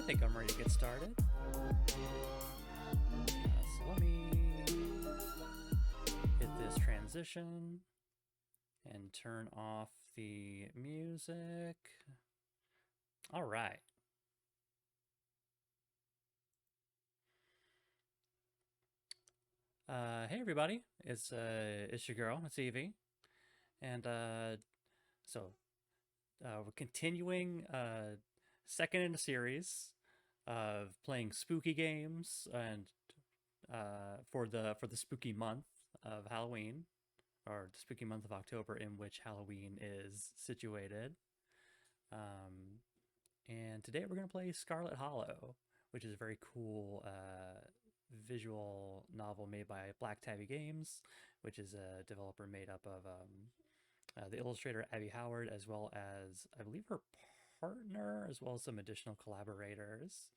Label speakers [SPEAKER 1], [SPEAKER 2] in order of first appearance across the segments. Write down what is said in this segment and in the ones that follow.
[SPEAKER 1] think I'm ready to get started. So let me hit this transition and turn off the music. All right. Hey everybody, it's your girl, it's Evie, and we're continuing second in a series of playing spooky games and for the spooky month of Halloween, or the spooky month of October in which Halloween is situated. And today we're going to play Scarlet Hollow, which is a very cool visual novel made by Black Tabby Games, which is a developer made up of the illustrator Abby Howard, as well as, I believe, her partner, as well as some additional collaborators.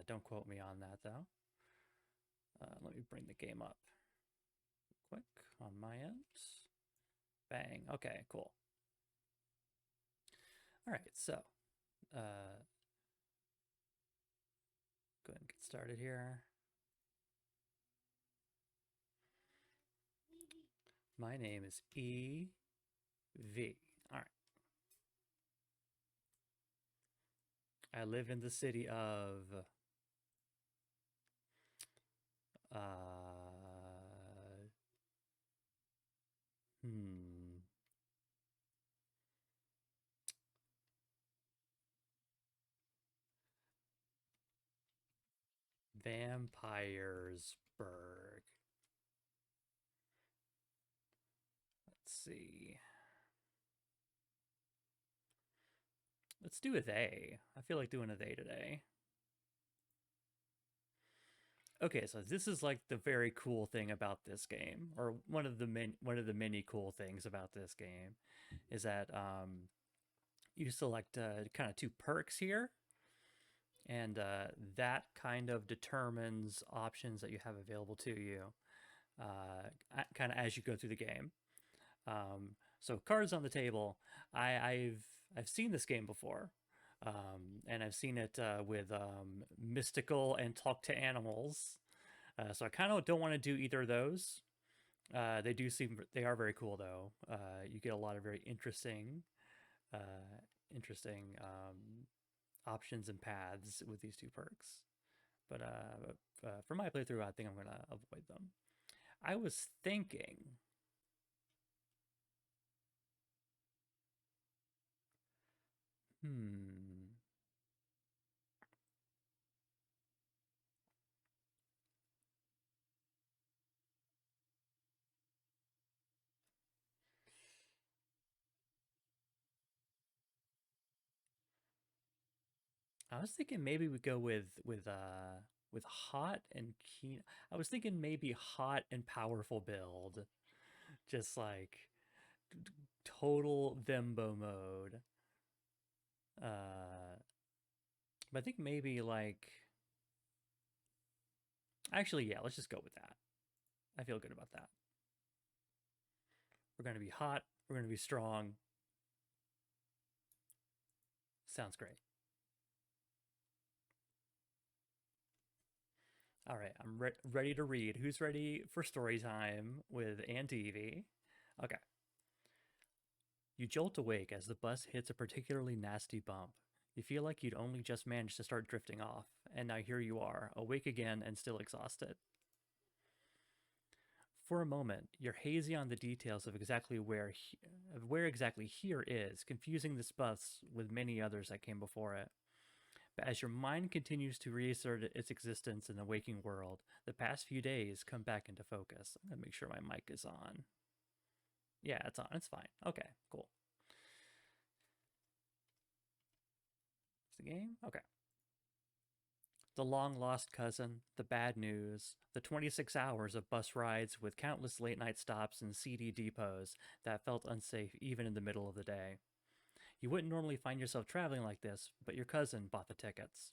[SPEAKER 1] Don't quote me on that, though. Let me bring the game up quick on my end. Bang. Okay, cool. All right, so go ahead and get started here. My name is E.V. All right. I live in the city of hmm. Vampiresburg. Let's see. Let's do a they. I feel like doing a they today. Okay, so this is like the very cool thing about this game, or one of the many cool things about this game, is that you select kind of two perks here, and that kind of determines options that you have available to you, kind of as you go through the game. So cards on the table. I've seen this game before, and I've seen it with mystical and talk to animals. So I kind of don't want to do either of those. They are very cool though. You get a lot of very interesting options and paths with these two perks. But for my playthrough, I think I'm gonna avoid them. I was thinking. Hmm. I was thinking maybe we go with hot and keen. I was thinking maybe hot and powerful build, just like total Thembo mode. Uh, but I think maybe like actually, yeah, let's just go with that. I feel good about that. We're gonna be hot. We're gonna be strong. Sounds great. All right, I'm ready to read. Who's ready for story time with Aunt Evie? Okay. You jolt awake as the bus hits a particularly nasty bump. You feel like you'd only just managed to start drifting off, and now here you are, awake again and still exhausted. For a moment, you're hazy on the details of exactly where exactly here is, confusing this bus with many others that came before it. But as your mind continues to reassert its existence in the waking world, the past few days come back into focus. I'm gonna make sure my mic is on. Yeah, it's on. It's fine. Okay, cool. It's the game? Okay. The long lost cousin, the bad news, the 26 hours of bus rides with countless late night stops and seedy depots that felt unsafe even in the middle of the day. You wouldn't normally find yourself traveling like this, but your cousin bought the tickets.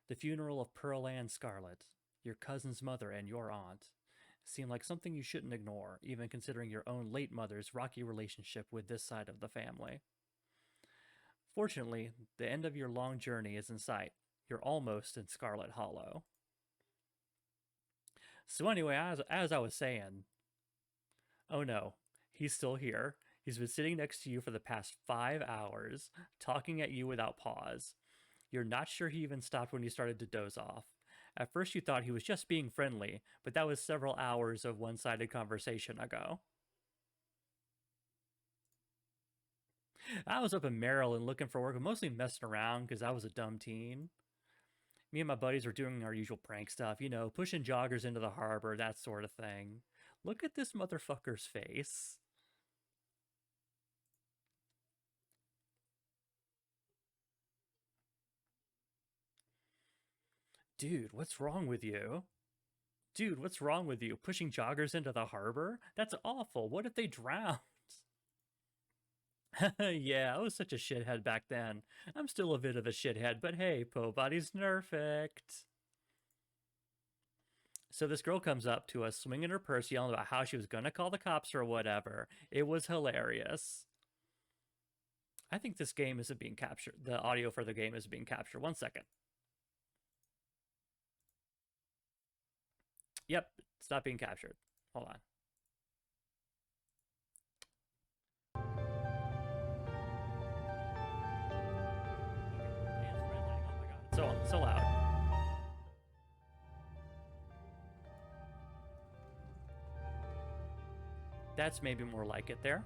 [SPEAKER 1] The funeral of Pearl Ann Scarlet, your cousin's mother and your aunt, seemed like something you shouldn't ignore, even considering your own late mother's rocky relationship with this side of the family. Fortunately, the end of your long journey is in sight. You're almost in Scarlet Hollow. So anyway, as I was saying, oh no, he's still here. He's been sitting next to you for the past 5 hours, talking at you without pause. You're not sure he even stopped when you started to doze off. At first, you thought he was just being friendly, but that was several hours of one sided conversation ago. I was up in Maryland looking for work, mostly messing around because I was a dumb teen. Me and my buddies were doing our usual prank stuff, you know, pushing joggers into the harbor, that sort of thing. Look at this motherfucker's face. Dude, what's wrong with you? Dude, what's wrong with you? Pushing joggers into the harbor? That's awful. What if they drown? Yeah, I was such a shithead back then. I'm still a bit of a shithead, but hey, Po Body's perfect. So this girl comes up to us, swinging her purse, yelling about how she was gonna call the cops or whatever. It was hilarious. I think this game isn't being captured. The audio for the game is being captured. 1 second. Yep, it's not being captured. Hold on. So loud. That's maybe more like it there.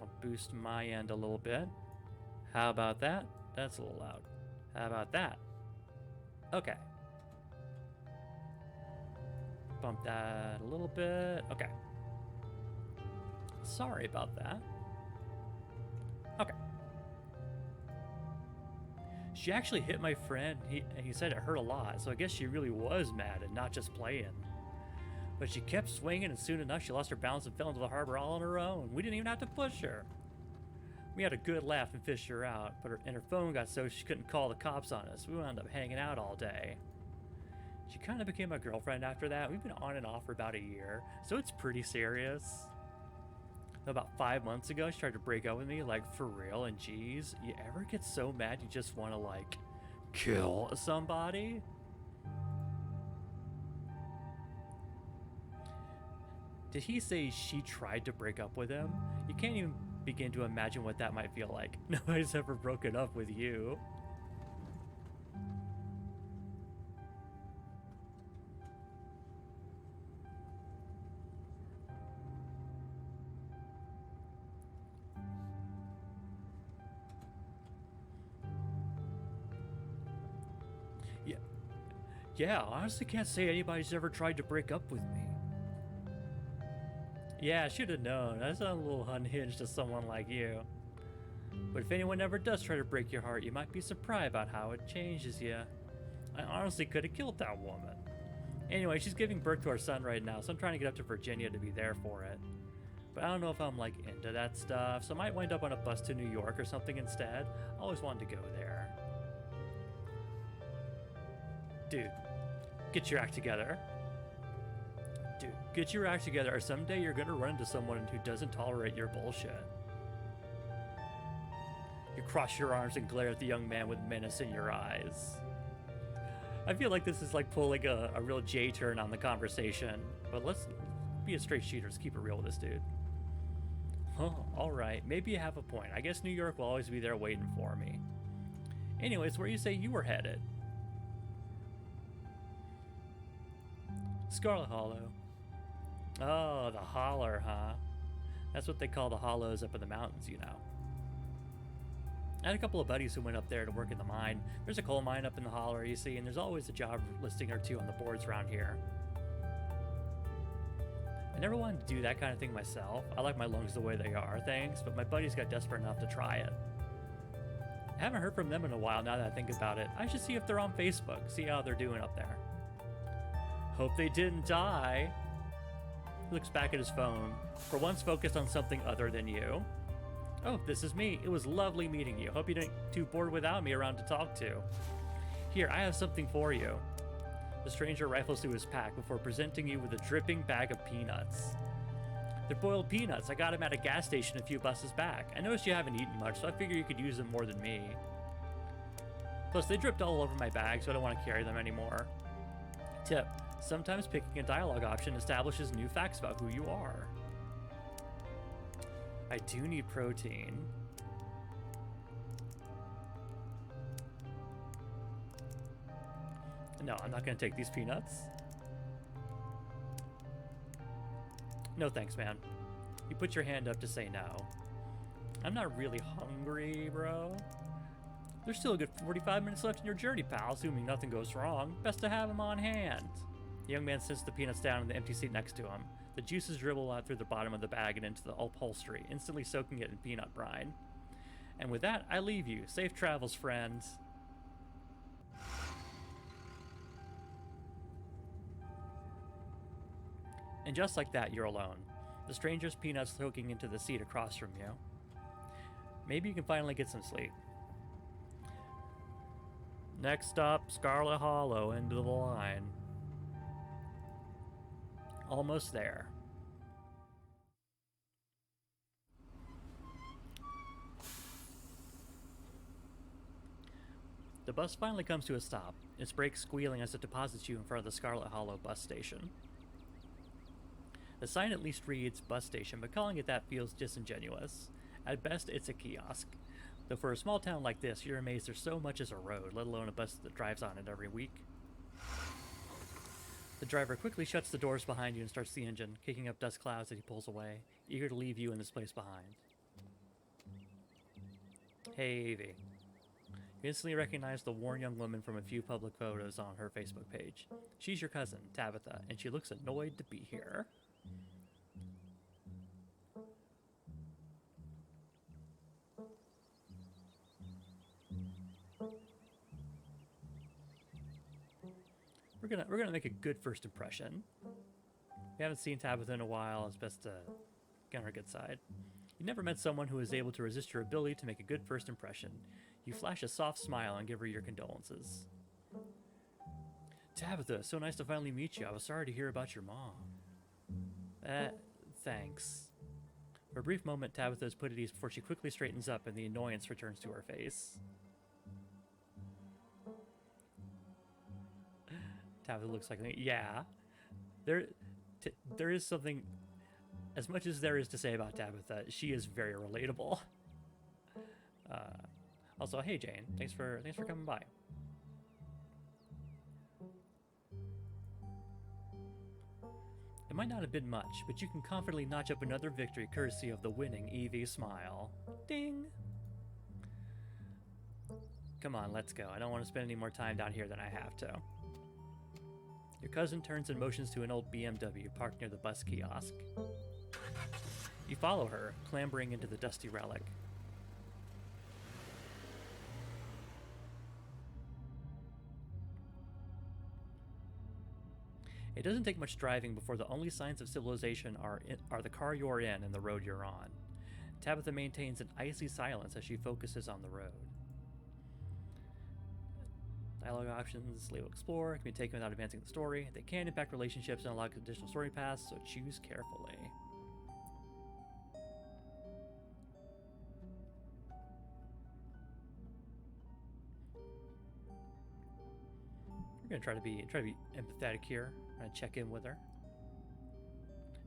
[SPEAKER 1] I'll boost my end a little bit. How about that? That's a little loud. How about that? Okay. Bump that a little bit. Okay. Sorry about that. Okay. She actually hit my friend. He said it hurt a lot, so I guess she really was mad and not just playing. But she kept swinging, and soon enough, she lost her balance and fell into the harbor all on her own. We didn't even have to push her. We had a good laugh and fished her out, but her phone got so she couldn't call the cops on us. We wound up hanging out all day. She kind of became my girlfriend after that. We've been on and off for about a year, so it's pretty serious. About 5 months ago, she tried to break up with me, like, for real, and geez, you ever get so mad you just want to, like, kill somebody? Did he say she tried to break up with him? You can't even begin to imagine what that might feel like. Nobody's ever broken up with you. Yeah, I honestly can't say anybody's ever tried to break up with me. Yeah, I should have known. I sound a little unhinged to someone like you. But if anyone ever does try to break your heart, you might be surprised about how it changes you. I honestly could have killed that woman. Anyway, she's giving birth to our son right now, so I'm trying to get up to Virginia to be there for it. But I don't know if I'm, like, into that stuff, so I might wind up on a bus to New York or something instead. I always wanted to go there. Dude, get your act together. Dude, get your act together, or someday you're gonna run into someone who doesn't tolerate your bullshit. You cross your arms and glare at the young man with menace in your eyes. I feel like this is like pulling a real J-turn on the conversation, but let's be a straight shooter. Let's keep it real with this dude. Huh, alright, maybe you have a point. I guess New York will always be there waiting for me. Anyways, where you say you were headed? Scarlet Hollow. Oh, the holler, huh? That's what they call the hollows up in the mountains, you know. I had a couple of buddies who went up there to work in the mine. There's a coal mine up in the holler, you see, and there's always a job listing or two on the boards around here. I never wanted to do that kind of thing myself. I like my lungs the way they are, thanks, but my buddies got desperate enough to try it. I haven't heard from them in a while now that I think about it. I should see if they're on Facebook, see how they're doing up there. Hope they didn't die. He looks back at his phone, for once focused on something other than you. Oh, this is me. It was lovely meeting you. Hope you didn't get too bored without me around to talk to. Here, I have something for you. The stranger rifles through his pack before presenting you with a dripping bag of peanuts. They're boiled peanuts. I got them at a gas station a few buses back. I noticed you haven't eaten much, so I figure you could use them more than me. Plus, they dripped all over my bag, so I don't want to carry them anymore. Tip: sometimes picking a dialogue option establishes new facts about who you are. I do need protein. No, I'm not going to take these peanuts. No thanks, man. You put your hand up to say no. I'm not really hungry, bro. There's still a good 45 minutes left in your journey, pal, assuming nothing goes wrong. Best to have them on hand. The young man sits the peanuts down in the empty seat next to him. The juices dribble out through the bottom of the bag and into the upholstery, instantly soaking it in peanut brine. And with that, I leave you. Safe travels, friends. And just like that, you're alone. The stranger's peanuts soaking into the seat across from you. Maybe you can finally get some sleep. Next stop, Scarlet Hollow, end of the line. Almost there. The bus finally comes to a stop, its brakes squealing as it deposits you in front of the Scarlet Hollow bus station. The sign at least reads bus station, but calling it that feels disingenuous. At best, it's a kiosk. Though for a small town like this, you're amazed there's so much as a road, let alone a bus that drives on it every week. The driver quickly shuts the doors behind you and starts the engine, kicking up dust clouds as he pulls away, eager to leave you in this place behind. Hey, Evie. You instantly recognize the worn young woman from a few public photos on her Facebook page. She's your cousin, Tabitha, and she looks annoyed to be here. We're gonna make a good first impression. We haven't seen Tabitha in a while. It's best to get on her good side. You never met someone who is able to resist your ability to make a good first impression. You flash a soft smile and give her your condolences. Tabitha, so nice to finally meet you. I was sorry to hear about your mom. Thanks. For a brief moment, Tabitha is put at ease before she quickly straightens up and the annoyance returns to her face. Tabitha looks like me. Yeah. There is something, as much as there is to say about Tabitha, she is very relatable. Also, hey Jane, thanks for coming by. It might not have been much, but you can confidently notch up another victory courtesy of the winning Evie smile. Ding! Come on, let's go. I don't want to spend any more time down here than I have to. Your cousin turns and motions to an old BMW parked near the bus kiosk. You follow her, clambering into the dusty relic. It doesn't take much driving before the only signs of civilization are the car you're in and the road you're on. Tabitha maintains an icy silence as she focuses on the road. Dialogue options, label explore, can be taken without advancing the story. They can impact relationships and unlock additional story paths, so choose carefully. We're gonna try to be empathetic here. I'm gonna check in with her.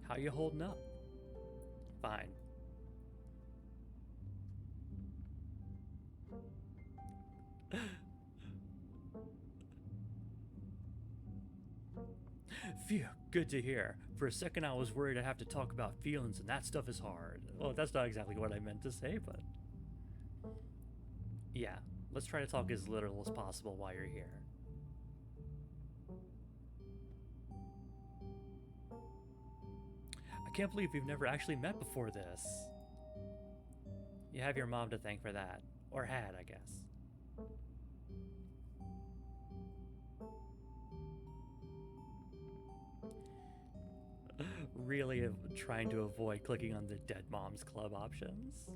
[SPEAKER 1] How you holding up? Fine. Phew, good to hear. For a second I was worried I'd have to talk about feelings, and that stuff is hard. Well, that's not exactly what I meant to say, but... yeah, let's try to talk as literal as possible while you're here. I can't believe we've never actually met before this. You have your mom to thank for that. Or had, I guess. Really trying to avoid clicking on the Dead Moms Club options.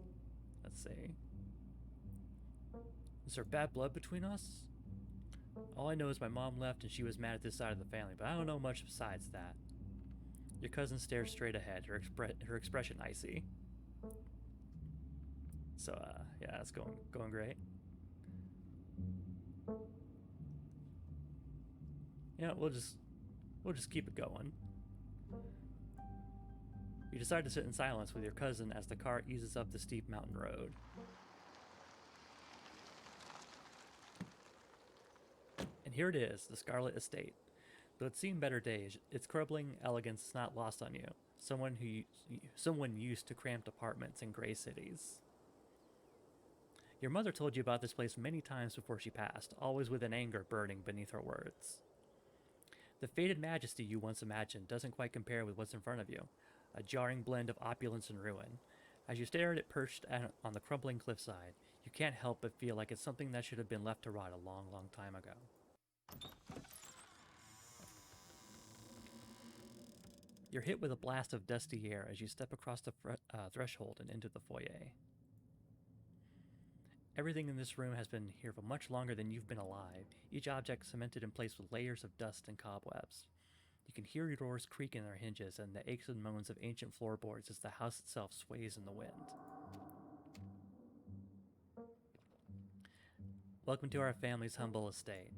[SPEAKER 1] Let's see. Is there bad blood between us? All I know is my mom left and she was mad at this side of the family, but I don't know much besides that. Your cousin stares straight ahead, her expression icy. So, yeah, it's going great. Yeah, we'll just keep it going. You decide to sit in silence with your cousin as the car eases up the steep mountain road. And here it is, the Scarlet Estate. Though it's seen better days, its crumbling elegance is not lost on you. Someone used to cramped apartments in gray cities. Your mother told you about this place many times before she passed, always with an anger burning beneath her words. The faded majesty you once imagined doesn't quite compare with what's in front of you, a jarring blend of opulence and ruin. As you stare at it perched on the crumbling cliffside, you can't help but feel like it's something that should have been left to rot a long, long time ago. You're hit with a blast of dusty air as you step across the threshold and into the foyer. Everything in this room has been here for much longer than you've been alive, each object cemented in place with layers of dust and cobwebs. You can hear your doors creak in their hinges and the aches and moans of ancient floorboards as the house itself sways in the wind. Welcome to our family's humble estate.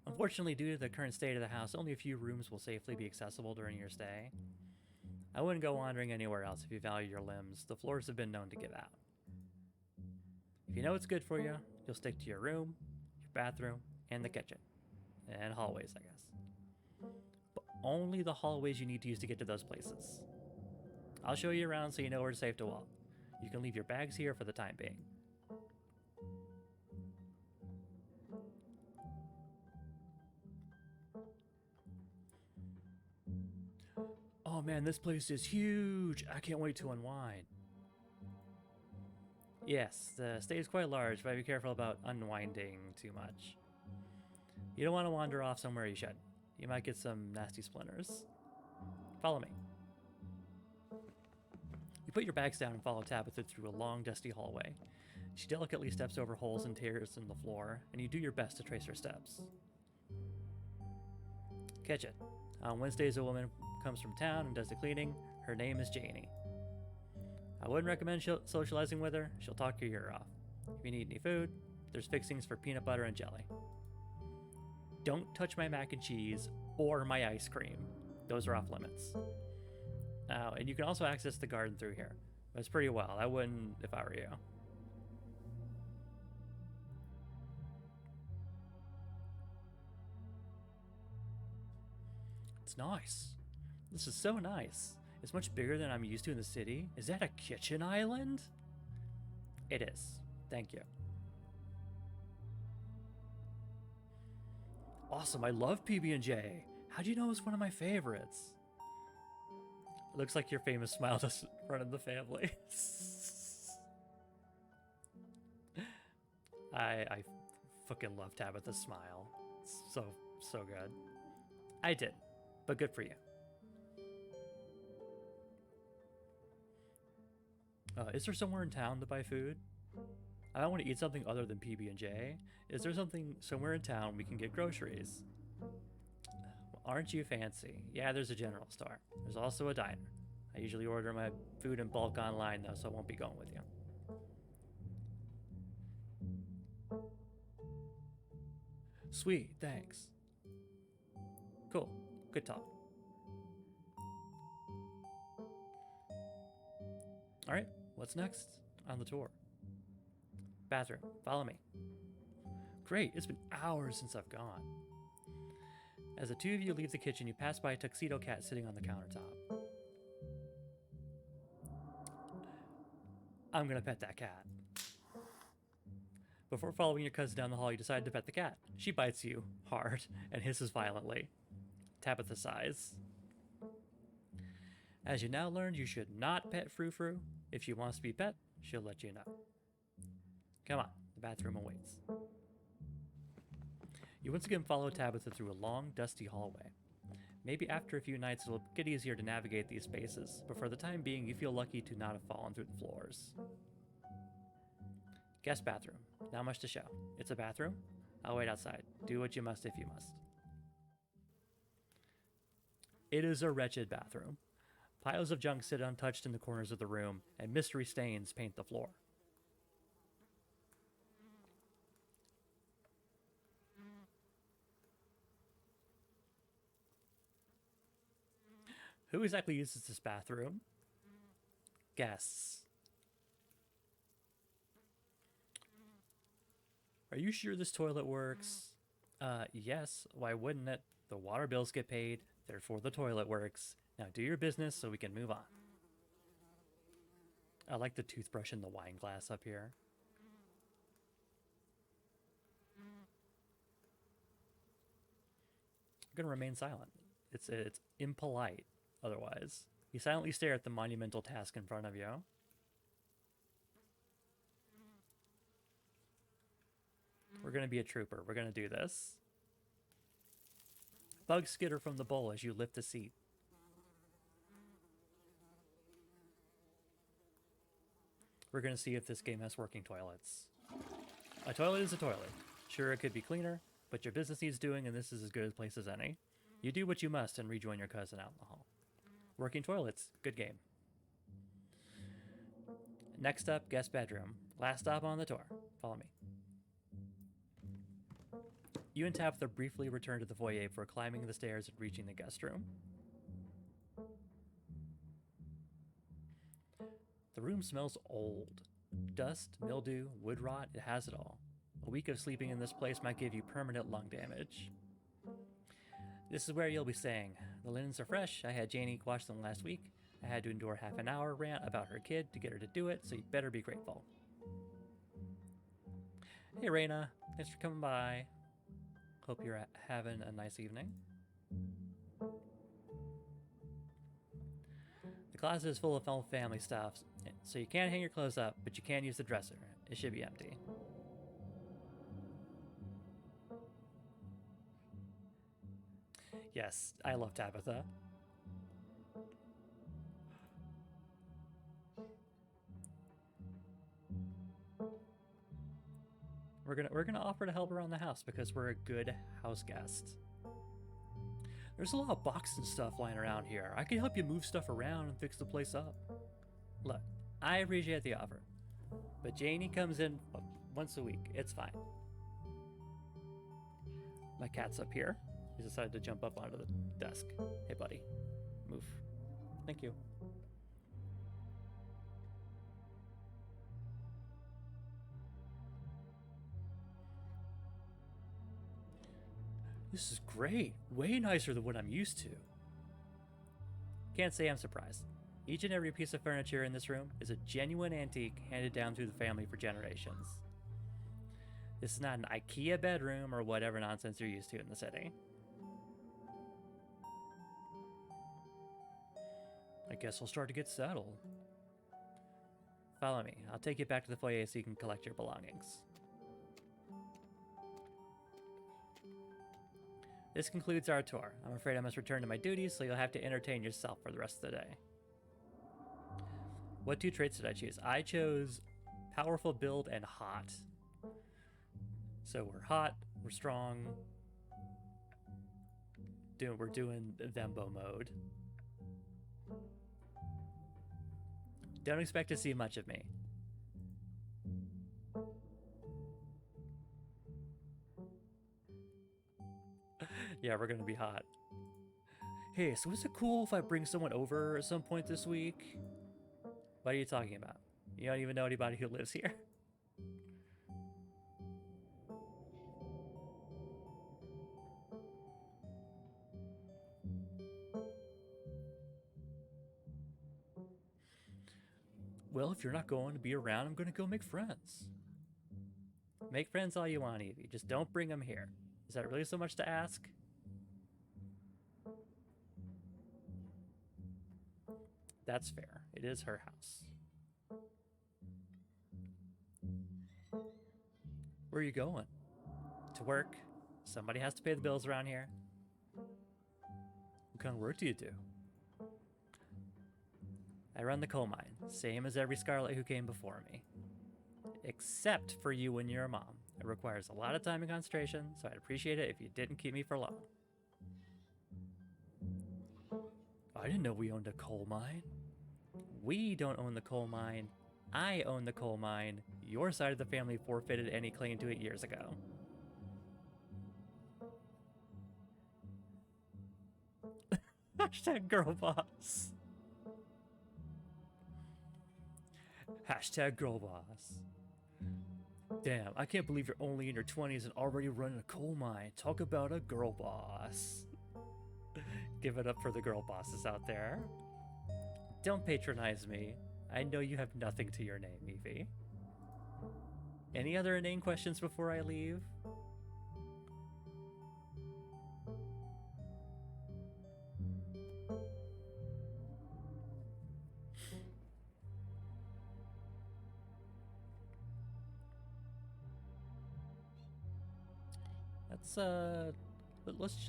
[SPEAKER 1] Unfortunately, due to the current state of the house, only a few rooms will safely be accessible during your stay. I wouldn't go wandering anywhere else if you value your limbs. The floors have been known to give out. If you know what's good for you, you'll stick to your room, your bathroom, and the kitchen. And hallways, I guess. But only the hallways you need to use to get to those places. I'll show you around so you know where it's safe to walk. You can leave your bags here for the time being. Oh man, this place is huge! I can't wait to unwind. Yes, the estate is quite large, but be careful about unwinding too much. You don't want to wander off somewhere you shouldn't. You might get some nasty splinters. Follow me. You put your bags down and follow Tabitha through a long, dusty hallway. She delicately steps over holes and tears in the floor, and you do your best to trace her steps. Catch it. On Wednesdays, a woman comes from town and does the cleaning. Her name is Janie. I wouldn't recommend socializing with her. She'll talk your ear off. If you need any food, there's fixings for peanut butter and jelly. Don't touch my mac and cheese or my ice cream. Those are off limits. And you can also access the garden through here. But it's pretty well. I wouldn't if I were you. It's nice. This is so nice. It's much bigger than I'm used to in the city. Is that a kitchen island? It is. Thank you. Awesome, I love PB&J. How do you know it's one of my favorites? It looks like your famous smile doesn't run in the family. I fucking love Tabitha's smile. It's so good. I did, but good for you. Is there somewhere in town to buy food? I don't want to eat something other than PB&J. Is there somewhere in town we can get groceries? Well, aren't you fancy? Yeah, there's a general store. There's also a diner. I usually order my food in bulk online though, so I won't be going with you. Sweet, thanks. Cool, good talk. All right, what's next on the tour? Bathroom, follow me. Great, it's been hours since I've gone. As the two of you leave the kitchen, you pass by a tuxedo cat sitting on the countertop. I'm gonna pet that cat. Before following your cousin down the hall, you decide to pet the cat. She bites you hard and hisses violently. Tabitha sighs. As you now learned, you should not pet Frou Frou. If she wants to be pet, she'll let you know. Come on, the bathroom awaits. You once again follow Tabitha through a long, dusty hallway. Maybe after a few nights it'll get easier to navigate these spaces, but for the time being you feel lucky to not have fallen through the floors. Guest bathroom. Not much to show. It's a bathroom. I'll wait outside. Do what you must if you must. It is a wretched bathroom. Piles of junk sit untouched in the corners of the room, and mystery stains paint the floor. Who exactly uses this bathroom? Guests. Are you sure this toilet works? Yes. Why wouldn't it? The water bills get paid, therefore the toilet works. Now do your business so we can move on. I like the toothbrush in the wine glass up here. I'm gonna remain silent. It's impolite otherwise. You silently stare at the monumental task in front of you. We're gonna be a trooper. We're gonna do this. Bugs skitter from the bowl as you lift the seat. We're gonna see if this game has working toilets. A toilet is a toilet. Sure, it could be cleaner, but your business needs doing, and this is as good a place as any. You do what you must and rejoin your cousin out in the hall. Working toilets, good game. Next up, guest bedroom. Last stop on the tour. Follow me. You and Tabitha briefly return to the foyer before climbing the stairs and reaching the guest room. The room smells old. Dust, mildew, wood rot, it has it all. A week of sleeping in this place might give you permanent lung damage. This is where you'll be staying. The linens are fresh. I had Janie wash them last week. I had to endure half an hour rant about her kid to get her to do it, so you better be grateful. Hey, Raina. Thanks for coming by. Hope you're having a nice evening. The closet is full of family stuff, so you can't hang your clothes up, but you can use the dresser. It should be empty. Yes, I love Tabitha. We're gonna offer to help around the house because we're a good house guest. There's a lot of boxes and stuff lying around here. I can help you move stuff around and fix the place up. Look, I appreciate the offer, but Janie comes in once a week. It's fine. My cat's up here. He's decided to jump up onto the desk. Hey, buddy. Move. Thank you. This is great. Way nicer than what I'm used to. Can't say I'm surprised. Each and every piece of furniture in this room is a genuine antique handed down through the family for generations. This is not an IKEA bedroom or whatever nonsense you're used to in the city. I guess we'll start to get settled. Follow me. I'll take you back to the foyer so you can collect your belongings. This concludes our tour. I'm afraid I must return to my duties, so you'll have to entertain yourself for the rest of the day. What 2 traits did I choose? I chose powerful build and hot. So we're hot, we're strong. We're doing Thembo mode. Don't expect to see much of me. Yeah, we're gonna be hot. Hey, so is it cool if I bring someone over at some point this week? What are you talking about? You don't even know anybody who lives here. Well, if you're not going to be around, I'm going to go make friends. Make friends all you want, Evie. Just don't bring them here. Is that really so much to ask? That's fair. It is her house. Where are you going? To work. Somebody has to pay the bills around here. What kind of work do you do? I run the coal mine, same as every Scarlet who came before me. Except for you and your mom. It requires a lot of time and concentration, so I'd appreciate it if you didn't keep me for long. I didn't know we owned a coal mine. We don't own the coal mine. I own the coal mine. Your side of the family forfeited any claim to it years ago. Hashtag girl boss. Hashtag girl boss. Damn, I can't believe you're only in your 20s and already running a coal mine. Talk about a girl boss. Give it up for the girl bosses out there. Don't patronize me. I know you have nothing to your name, Evie. Any other inane questions before I leave?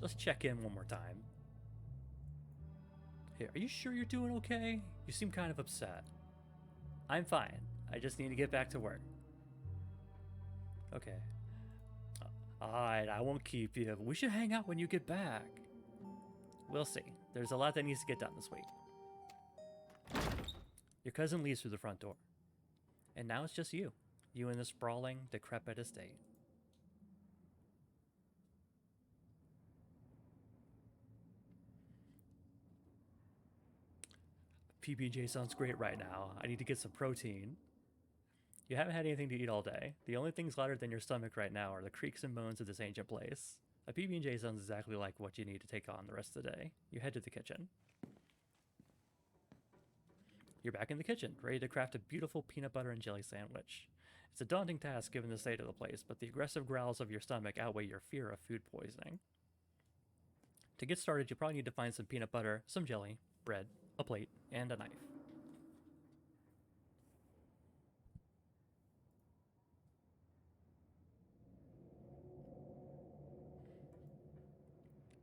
[SPEAKER 1] Let's check in one more time. Hey, are you sure you're doing okay? You seem kind of upset. I'm fine. I just need to get back to work. Okay. Alright, I won't keep you. We should hang out when you get back. We'll see. There's a lot that needs to get done this week. Your cousin leaves through the front door. And now it's just you. You in the sprawling, decrepit estate. PB&J sounds great right now. I need to get some protein. You haven't had anything to eat all day. The only things louder than your stomach right now are the creaks and moans of this ancient place. A PB&J sounds exactly like what you need to take on the rest of the day. You head to the kitchen. You're back in the kitchen, ready to craft a beautiful peanut butter and jelly sandwich. It's a daunting task given the state of the place, but the aggressive growls of your stomach outweigh your fear of food poisoning. To get started, you probably need to find some peanut butter, some jelly, bread, a plate, and a knife.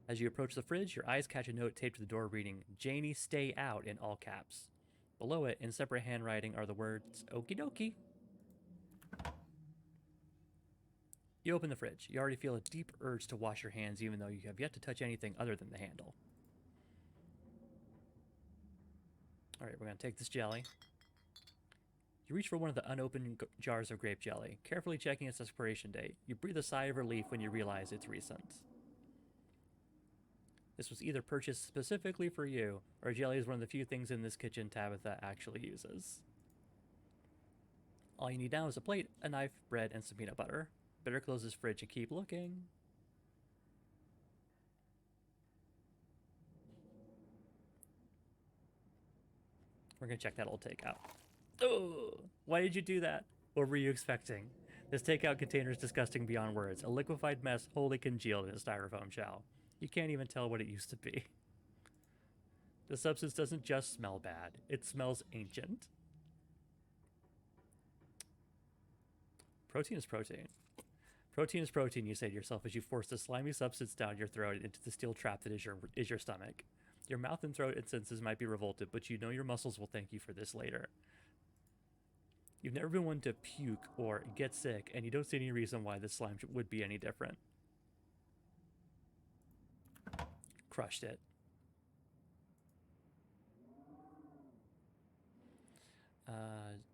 [SPEAKER 1] As you approach the fridge, your eyes catch a note taped to the door reading, "Janie, stay out," in all caps. Below it, in separate handwriting, are the words, "Okie dokie." You open the fridge. You already feel a deep urge to wash your hands even though you have yet to touch anything other than the handle. Alright, we're going to take this jelly. You reach for one of the unopened jars of grape jelly, carefully checking its expiration date. You breathe a sigh of relief when you realize it's recent. This was either purchased specifically for you, or jelly is one of the few things in this kitchen Tabitha actually uses. All you need now is a plate, a knife, bread, and some peanut butter. Better close this fridge and keep looking. We're gonna check that old takeout. Oh, why did you do that? What were you expecting? This takeout container is disgusting beyond words. A liquefied mess wholly congealed in a styrofoam shell. You can't even tell what it used to be. The substance doesn't just smell bad, it smells ancient. Protein is protein. Protein is protein, you say to yourself as you force the slimy substance down your throat into the steel trap that is your stomach. Your mouth and throat and senses might be revolted, but you know your muscles will thank you for this later. You've never been one to puke or get sick, and you don't see any reason why this slime would be any different. Crushed it.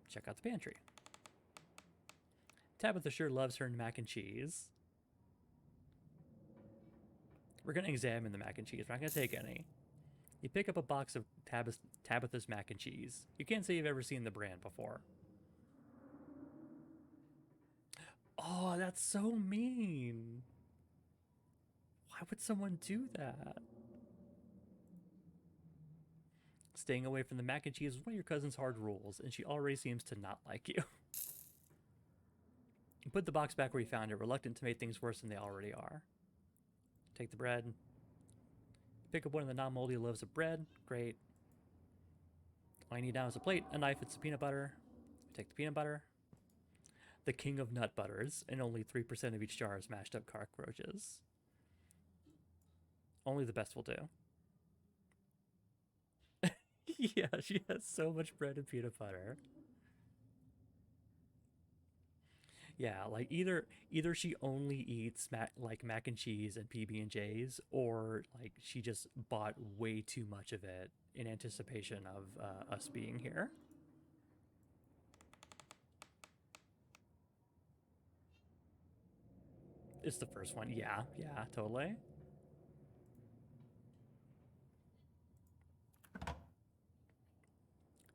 [SPEAKER 1] Check out the pantry. Tabitha sure loves her mac and cheese. We're going to examine the mac and cheese. We're not going to take any. You pick up a box of Tabitha's mac and cheese. You can't say you've ever seen the brand before. Oh, that's so mean. Why would someone do that? Staying away from the mac and cheese is one of your cousin's hard rules, and she already seems to not like you. You put the box back where you found it, reluctant to make things worse than they already are. Take the bread. Pick up one of the non-moldy loaves of bread. Great. All I need now is a plate, a knife, and some peanut butter. Take the peanut butter. The king of nut butters, and only 3% of each jar is mashed up cockroaches. Only the best will do. Yeah, she has so much bread and peanut butter. Yeah, like either she only eats mac and cheese and PB and J's, or like she just bought way too much of it in anticipation of us being here. It's the first one. Yeah, yeah, totally.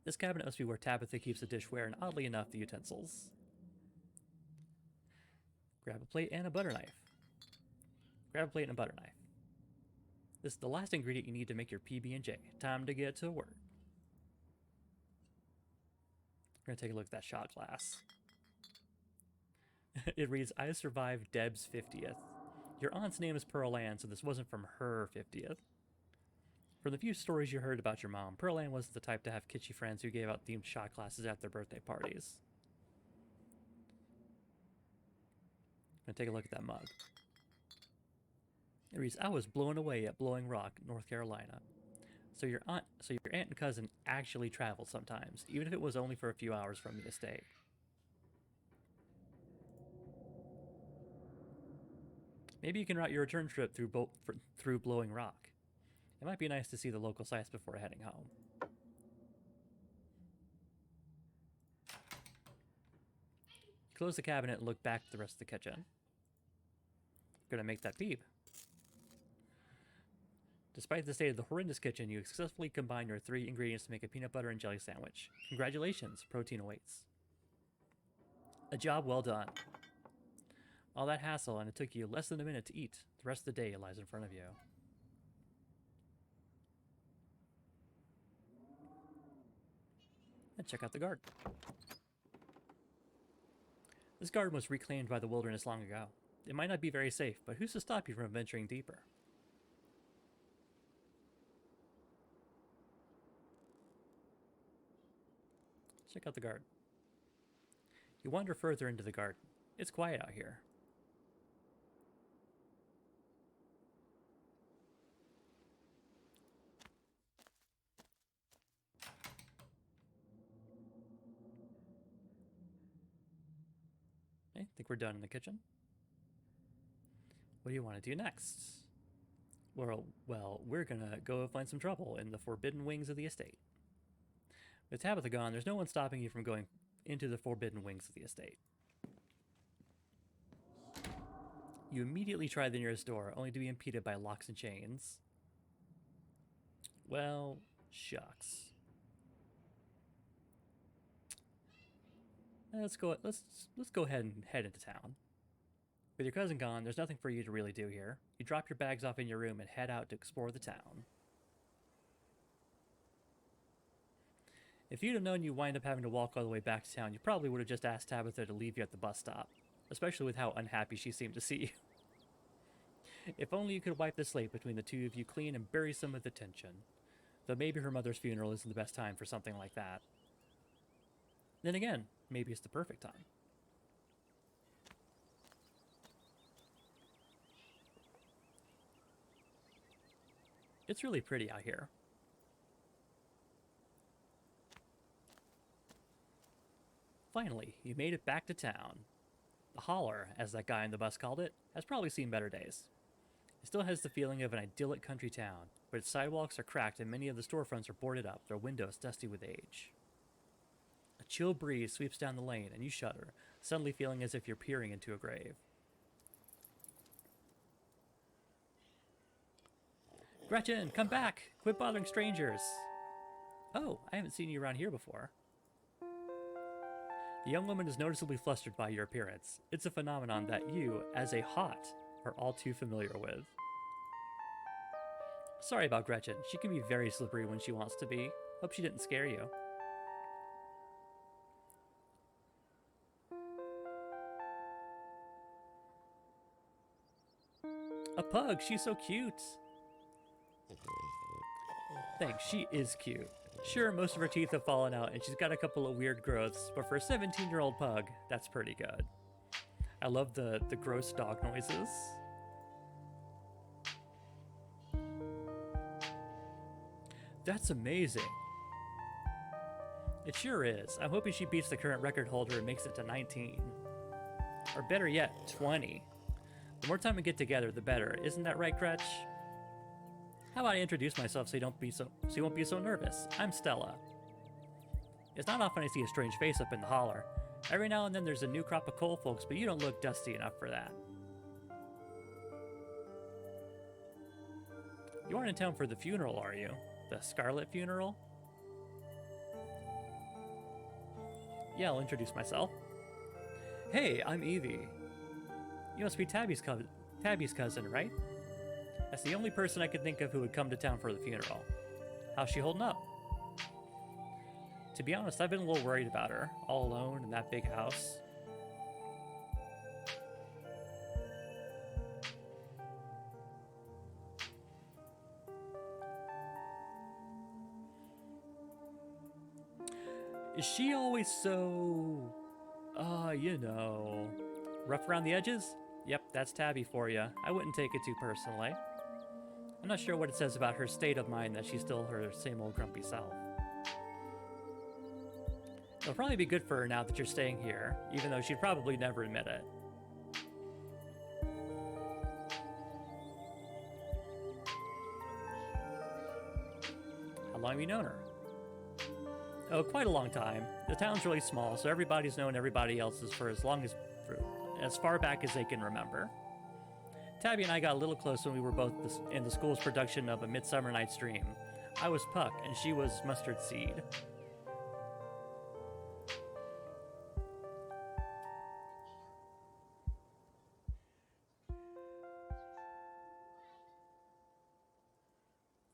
[SPEAKER 1] This cabinet must be where Tabitha keeps the dishware and, oddly enough, the utensils. Grab a plate and a butter knife. Grab a plate and a butter knife. This is the last ingredient you need to make your PB&J. Time to get to work. We're going to take a look at that shot glass. It reads, I survived Deb's 50th. Your aunt's name is Pearl Ann, so this wasn't from her 50th. From the few stories you heard about your mom, Pearl Ann wasn't the type to have kitschy friends who gave out themed shot glasses at their birthday parties. I'm going to take a look at that mug. It reads, I was blown away at Blowing Rock, North Carolina. So your aunt and cousin actually traveled sometimes, even if it was only for a few hours from the estate. Maybe you can route your return trip through Blowing Rock. It might be nice to see the local sights before heading home. Close the cabinet and look back at the rest of the kitchen. Gonna make that peep. Despite the state of the horrendous kitchen, you successfully combine your 3 ingredients to make a peanut butter and jelly sandwich. Congratulations, protein awaits. A job well done. All that hassle, and it took you less than a minute to eat. The rest of the day lies in front of you. And check out the garden. This garden was reclaimed by the wilderness long ago. It might not be very safe, but who's to stop you from venturing deeper? Check out the garden. You wander further into the garden. It's quiet out here. Okay, I think we're done in the kitchen. What do you want to do next? Well, we're gonna go find some trouble in the forbidden wings of the estate. With Tabitha gone, there's no one stopping you from going into the forbidden wings of the estate. You immediately try the nearest door, only to be impeded by locks and chains. Well, shucks. Let's go ahead and head into town. With your cousin gone, there's nothing for you to really do here. You drop your bags off in your room and head out to explore the town. If you'd have known you'd wind up having to walk all the way back to town, you probably would have just asked Tabitha to leave you at the bus stop, especially with how unhappy she seemed to see you. If only you could wipe the slate between the two of you clean and bury some of the tension. Though maybe her mother's funeral isn't the best time for something like that. Then again, maybe it's the perfect time. It's really pretty out here. Finally, you made it back to town. The holler, as that guy in the bus called it, has probably seen better days. It still has the feeling of an idyllic country town, but its sidewalks are cracked and many of the storefronts are boarded up, their windows dusty with age. A chill breeze sweeps down the lane and you shudder, suddenly feeling as if you're peering into a grave. Gretchen, come back! Quit bothering strangers! Oh, I haven't seen you around here before. The young woman is noticeably flustered by your appearance. It's a phenomenon that you, as a hot, are all too familiar with. Sorry about Gretchen. She can be very slippery when she wants to be. Hope she didn't scare you. A pug! She's so cute! Thanks, she is cute. Sure, most of her teeth have fallen out and she's got a couple of weird growths, but for a 17-year-old pug, that's pretty good. I love the gross dog noises. That's amazing. It sure is. I'm hoping she beats the current record holder and makes it to 19. Or better yet, 20. The more time we get together, the better. Isn't that right, Gretch? How about I introduce myself so you won't be so nervous? I'm Stella. It's not often I see a strange face up in the holler. Every now and then there's a new crop of coal folks, but you don't look dusty enough for that. You aren't in town for the funeral, are you? The Scarlet funeral? Yeah, I'll introduce myself. Hey, I'm Evie. You must be Tabby's cousin, right? That's the only person I could think of who would come to town for the funeral. How's she holding up? To be honest, I've been a little worried about her, all alone in that big house. Is she always so, you know, rough around the edges? Yep, that's Tabby for you. I wouldn't take it too personally. I'm not sure what it says about her state of mind that she's still her same old grumpy self. It'll probably be good for her now that you're staying here, even though she'd probably never admit it. How long have you known her? Oh, quite a long time. The town's really small, so everybody's known everybody else's for as far back as they can remember. Tabby and I got a little close when we were both in the school's production of A Midsummer Night's Dream. I was Puck, and she was Mustard Seed.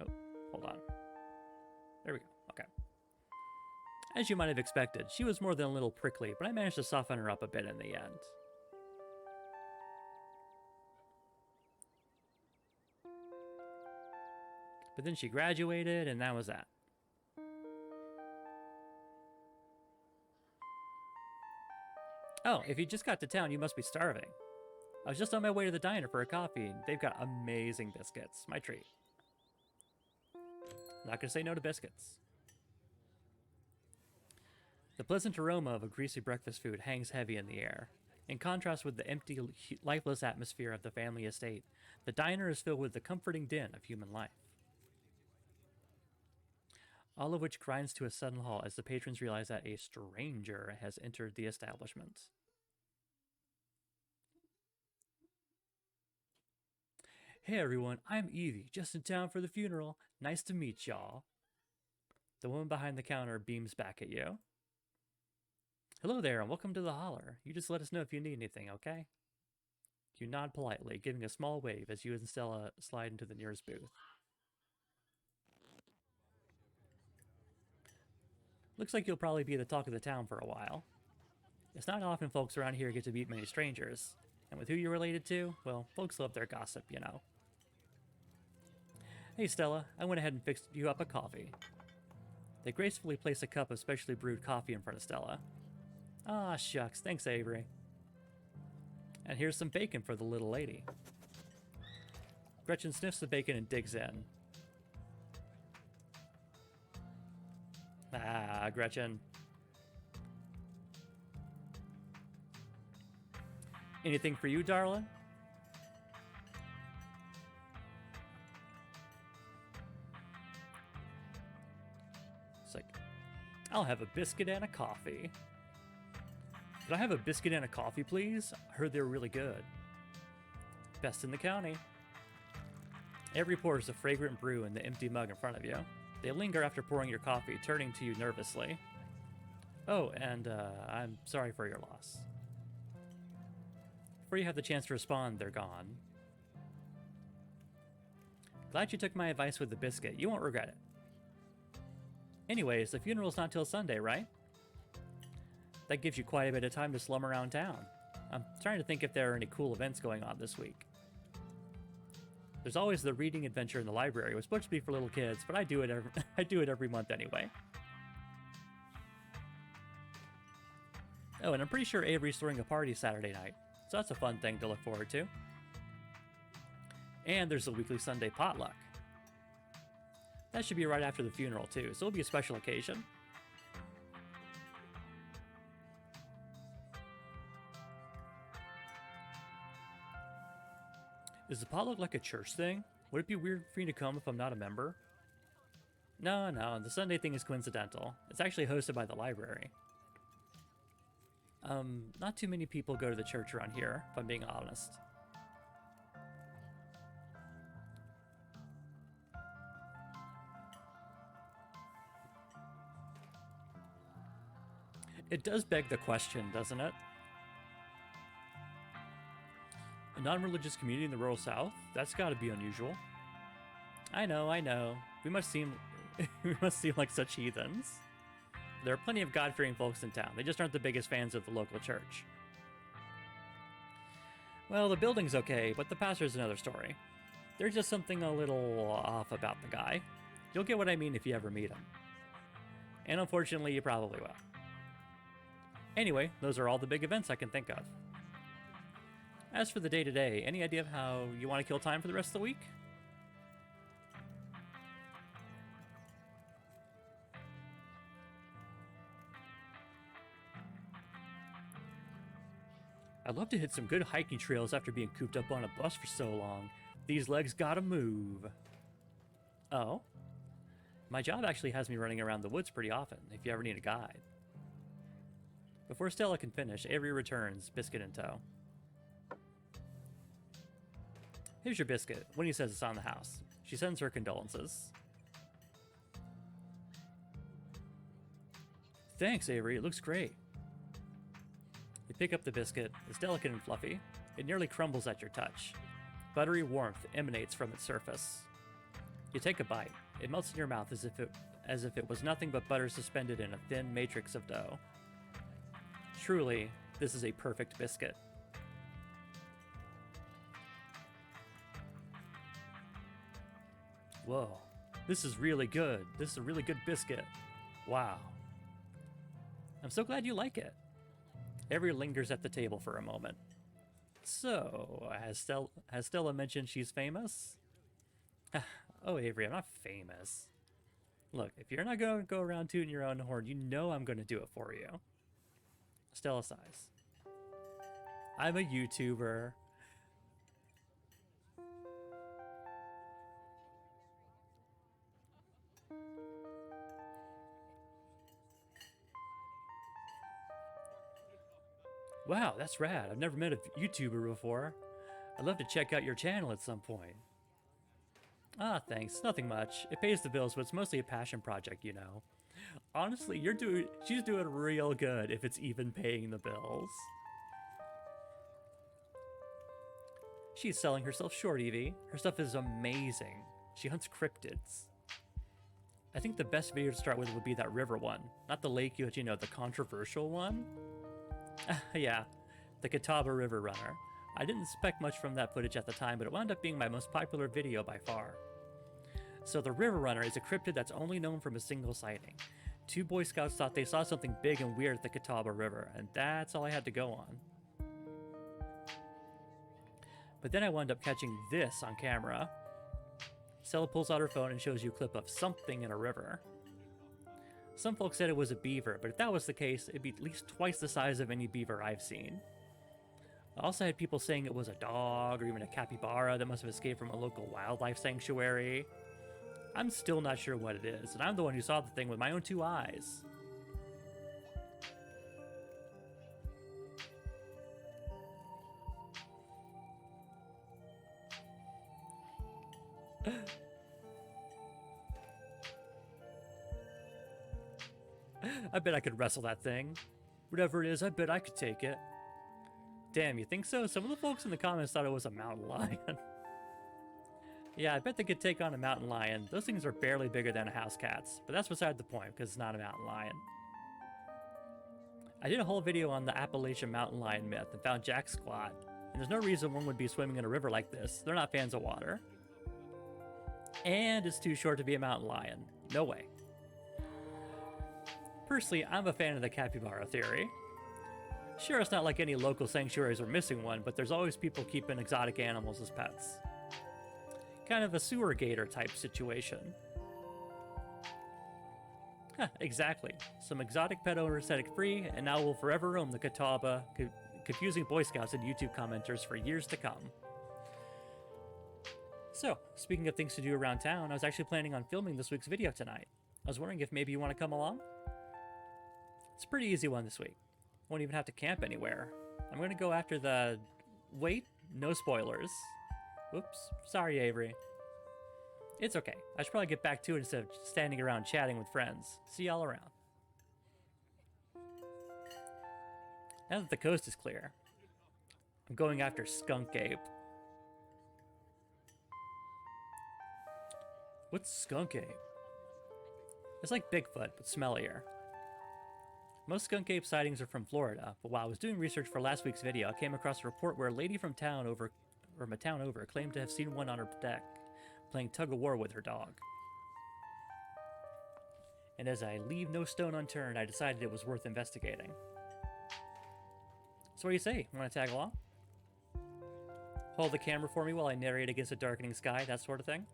[SPEAKER 1] Oh, hold on. There we go. Okay. As you might have expected, she was more than a little prickly, but I managed to soften her up a bit in the end. But then she graduated, and that was that. Oh, if you just got to town, you must be starving. I was just on my way to the diner for a coffee, and they've got amazing biscuits. My treat. Not gonna say no to biscuits. The pleasant aroma of a greasy breakfast food hangs heavy in the air. In contrast with the empty, lifeless atmosphere of the family estate, the diner is filled with the comforting din of human life. All of which grinds to a sudden halt as the patrons realize that a stranger has entered the establishment. Hey everyone, I'm Evie, just in town for the funeral. Nice to meet y'all. The woman behind the counter beams back at you. Hello there, and welcome to the holler. You just let us know if you need anything, okay? You nod politely, giving a small wave as you and Stella slide into the nearest booth. Looks like you'll probably be the talk of the town for a while. It's not often folks around here get to meet many strangers. And with who you're related to, well, folks love their gossip, you know. Hey Stella, I went ahead and fixed you up a coffee. They gracefully place a cup of specially brewed coffee in front of Stella. Ah, shucks, thanks Avery. And here's some bacon for the little lady. Gretchen sniffs the bacon and digs in. Ah, Gretchen. Anything for you, darling? It's like, I'll have a biscuit and a coffee. Could I have a biscuit and a coffee, please? I heard they were really good. Best in the county. Avery pours a fragrant brew in the empty mug in front of you. They linger after pouring your coffee, turning to you nervously. Oh, and I'm sorry for your loss. Before you have the chance to respond, they're gone. Glad you took my advice with the biscuit. You won't regret it. Anyways, the funeral's not till Sunday, right? That gives you quite a bit of time to slum around town. I'm trying to think if there are any cool events going on this week. There's always the reading adventure in the library. It was supposed to be for little kids, but I do it every month anyway. Oh, and I'm pretty sure Avery's throwing a party Saturday night, so that's a fun thing to look forward to. And there's a weekly Sunday potluck. That should be right after the funeral too, so it'll be a special occasion. Does the pot look like a church thing? Would it be weird for me to come if I'm not a member? No, the Sunday thing is coincidental. It's actually hosted by the library. Not too many people go to the church around here, if I'm being honest. It does beg the question, doesn't it? A non-religious community in the rural South? That's gotta be unusual. I know. We must seem we must seem like such heathens. There are plenty of God-fearing folks in town. They just aren't the biggest fans of the local church. Well, the building's okay, but the pastor's another story. There's just something a little off about the guy. You'll get what I mean if you ever meet him. And unfortunately, you probably will. Anyway, those are all the big events I can think of. As for the day-to-day, any idea of how you want to kill time for the rest of the week? I'd love to hit some good hiking trails after being cooped up on a bus for so long. These legs gotta move. Oh? My job actually has me running around the woods pretty often, if you ever need a guide. Before Stella can finish, Avery returns, biscuit in tow. Here's your biscuit. Winnie says it's on the house. She sends her condolences. Thanks, Avery. It looks great. You pick up the biscuit. It's delicate and fluffy. It nearly crumbles at your touch. Buttery warmth emanates from its surface. You take a bite. It melts in your mouth as if it was nothing but butter suspended in a thin matrix of dough. Truly, this is a perfect biscuit. Whoa, this is really good. This is a really good biscuit. Wow. I'm so glad you like it. Avery lingers at the table for a moment. So, has Stella mentioned she's famous? Oh, Avery, I'm not famous. Look, if you're not going to go around tooting your own horn, you know I'm going to do it for you. Stella sighs. I'm a YouTuber. Wow, that's rad. I've never met a YouTuber before. I'd love to check out your channel at some point. Ah, thanks. Nothing much. It pays the bills, but it's mostly a passion project, you know. Honestly, she's doing real good if it's even paying the bills. She's selling herself short, Evie. Her stuff is amazing. She hunts cryptids. I think the best video to start with would be that river one. Not the lake, you know, the controversial one. Yeah, the Catawba River Runner. I didn't expect much from that footage at the time, but it wound up being my most popular video by far. So the River Runner is a cryptid that's only known from a single sighting. 2 Boy Scouts thought they saw something big and weird at the Catawba River, and that's all I had to go on. But then I wound up catching this on camera. Stella pulls out her phone and shows you a clip of something in a river. Some folks said it was a beaver, but if that was the case, it'd be at least twice the size of any beaver I've seen. I also had people saying it was a dog or even a capybara that must have escaped from a local wildlife sanctuary. I'm still not sure what it is, and I'm the one who saw the thing with my own 2 eyes. I bet I could wrestle that thing. Whatever it is, I bet I could take it. Damn, you think so? Some of the folks in the comments thought it was a mountain lion. Yeah, I bet they could take on a mountain lion. Those things are barely bigger than a house cat's, but that's beside the point because it's not a mountain lion. I did a whole video on the Appalachian mountain lion myth and found Jack's squad, and there's no reason one would be swimming in a river like this. They're not fans of water. And it's too short to be a mountain lion. No way. Personally, I'm a fan of the capybara theory. Sure, it's not like any local sanctuaries are missing one, but there's always people keeping exotic animals as pets. Kind of a sewer gator type situation. Huh, exactly. Some exotic pet owners set it free, and now will forever roam the Catawba, confusing Boy Scouts and YouTube commenters for years to come. So, speaking of things to do around town, I was actually planning on filming this week's video tonight. I was wondering if maybe you want to come along? It's a pretty easy one this week. Won't even have to camp anywhere. I'm going to go after the... Wait, no spoilers. Whoops, sorry Avery. It's okay. I should probably get back to it instead of standing around chatting with friends. See y'all around. Now that the coast is clear, I'm going after Skunk Ape. What's Skunk Ape? It's like Bigfoot, but smellier. Most skunk ape sightings are from Florida, but while I was doing research for last week's video, I came across a report where a lady from a town over claimed to have seen one on her deck, playing tug-of-war with her dog. And as I leave no stone unturned, I decided it was worth investigating. So what do you say? Want to tag along? Hold the camera for me while I narrate against a darkening sky, that sort of thing?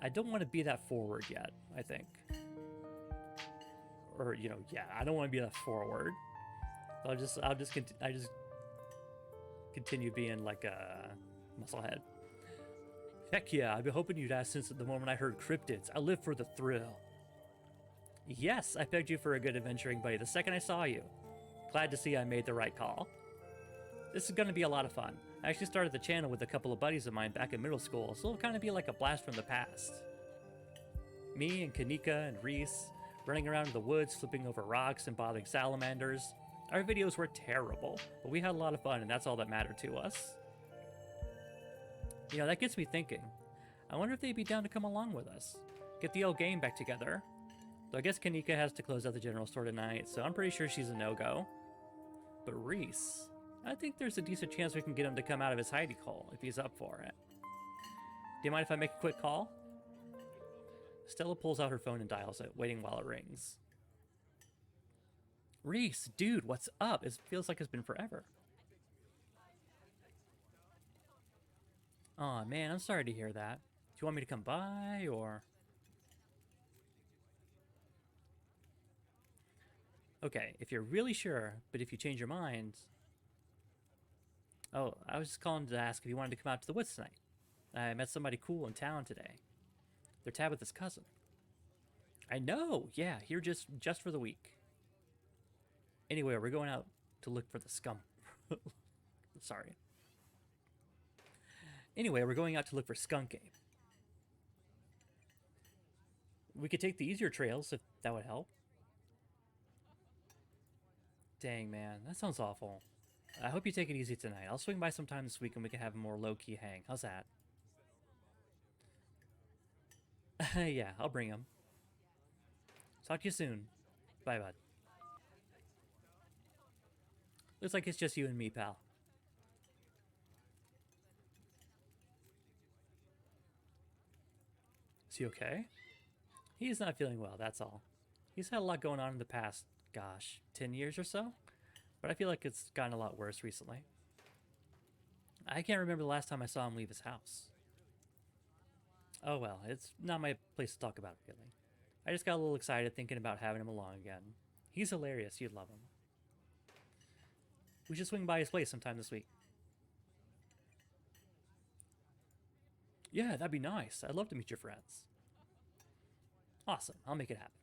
[SPEAKER 1] I don't want to be that forward yet, I think. Or, you know, yeah, I don't want to be that forward. I just continue being like a musclehead. Heck yeah, I've been hoping you'd ask since the moment I heard cryptids. I live for the thrill. Yes, I pegged you for a good adventuring buddy the second I saw you. Glad to see I made the right call. This is going to be a lot of fun. I actually started the channel with a couple of buddies of mine back in middle school, so it'll kind of be like a blast from the past. Me and Kanika and Reese, running around in the woods, flipping over rocks and bothering salamanders. Our videos were terrible, but we had a lot of fun, and that's all that mattered to us. You know, that gets me thinking. I wonder if they'd be down to come along with us. Get the old game back together. Though I guess Kanika has to close out the general store tonight, so I'm pretty sure she's a no-go. But Reese... I think there's a decent chance we can get him to come out of his hidey hole if he's up for it. Do you mind if I make a quick call? Stella pulls out her phone and dials it, waiting while it rings. Reese, dude, what's up? It feels like it's been forever. Aw, man, I'm sorry to hear that. Do you want me to come by, or... Okay, if you're really sure, but if you change your mind... Oh, I was just calling to ask if you wanted to come out to the woods tonight. I met somebody cool in town today. They're Tabitha's cousin. I know, yeah, here just for the week. Anyway, we're going out to look for the scum. Sorry. Anyway, we're going out to look for Skunk Ape. We could take the easier trails if that would help. Dang, man, that sounds awful. I hope you take it easy tonight. I'll swing by sometime this week and we can have a more low-key hang. How's that? Yeah, I'll bring him. Talk to you soon. Bye, bud. Looks like it's just you and me, pal. Is he okay? He's not feeling well, that's all. He's had a lot going on in the past, gosh, 10 years or so? But I feel like it's gotten a lot worse recently. I can't remember the last time I saw him leave his house. Oh well, it's not my place to talk about it, really. I just got a little excited thinking about having him along again. He's hilarious, you'd love him. We should swing by his place sometime this week. Yeah, that'd be nice. I'd love to meet your friends. Awesome, I'll make it happen.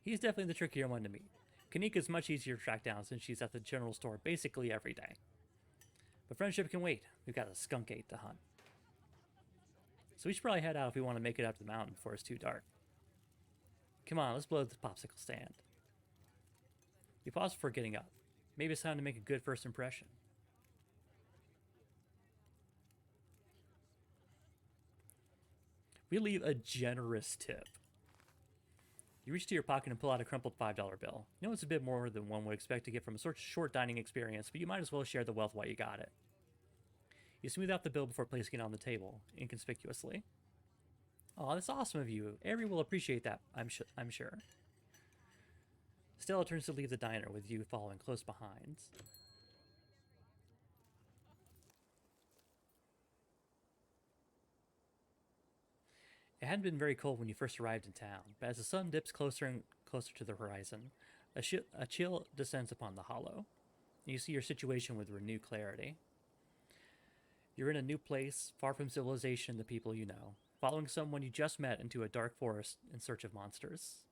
[SPEAKER 1] He's definitely the trickier one to meet. Kanika's much easier to track down since she's at the general store basically every day. But friendship can wait. We've got a skunk ape to hunt. So we should probably head out if we want to make it up to the mountain before it's too dark. Come on, let's blow the popsicle stand. You pause before getting up. Maybe it's time to make a good first impression. We leave a generous tip. You reach to your pocket and pull out a crumpled $5 bill. You know it's a bit more than one would expect to get from a sort of short dining experience, but you might as well share the wealth while you got it. You smooth out the bill before placing it on the table, inconspicuously. Aw, that's awesome of you. Avery will appreciate that, I'm sure. Stella turns to leave the diner, with you following close behind. It hadn't been very cold when you first arrived in town, but as the sun dips closer and closer to the horizon, a chill descends upon the hollow. You see your situation with renewed clarity. You're in a new place, far from civilization and the people you know, following someone you just met into a dark forest in search of monsters.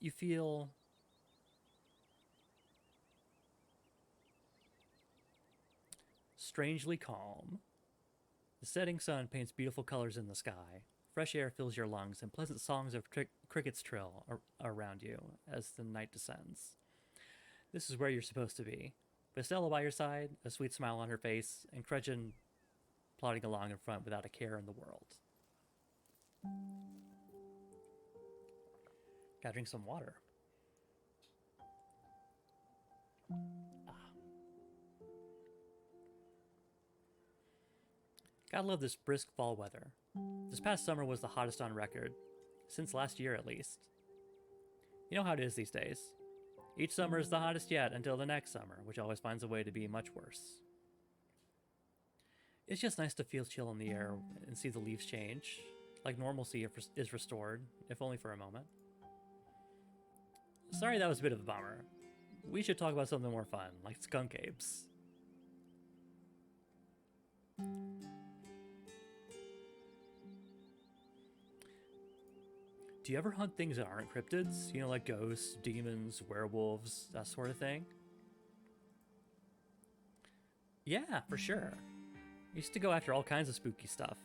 [SPEAKER 1] You feel strangely calm. The setting sun paints beautiful colors in the sky. Fresh air fills your lungs, and pleasant songs of crickets trill around you as the night descends. This is where you're supposed to be. Estella by your side, a sweet smile on her face, and Kretchen plodding along in front without a care in the world. Gotta drink some water. Gotta love this brisk fall weather. This past summer was the hottest on record, since last year at least. You know how it is these days. Each summer is the hottest yet until the next summer, which always finds a way to be much worse. It's just nice to feel chill in the air and see the leaves change, like normalcy is restored, if only for a moment. Sorry that was a bit of a bummer. We should talk about something more fun, like skunk apes. Do you ever hunt things that aren't cryptids? You know, like ghosts, demons, werewolves, that sort of thing? Yeah, for sure. I used to go after all kinds of spooky stuff.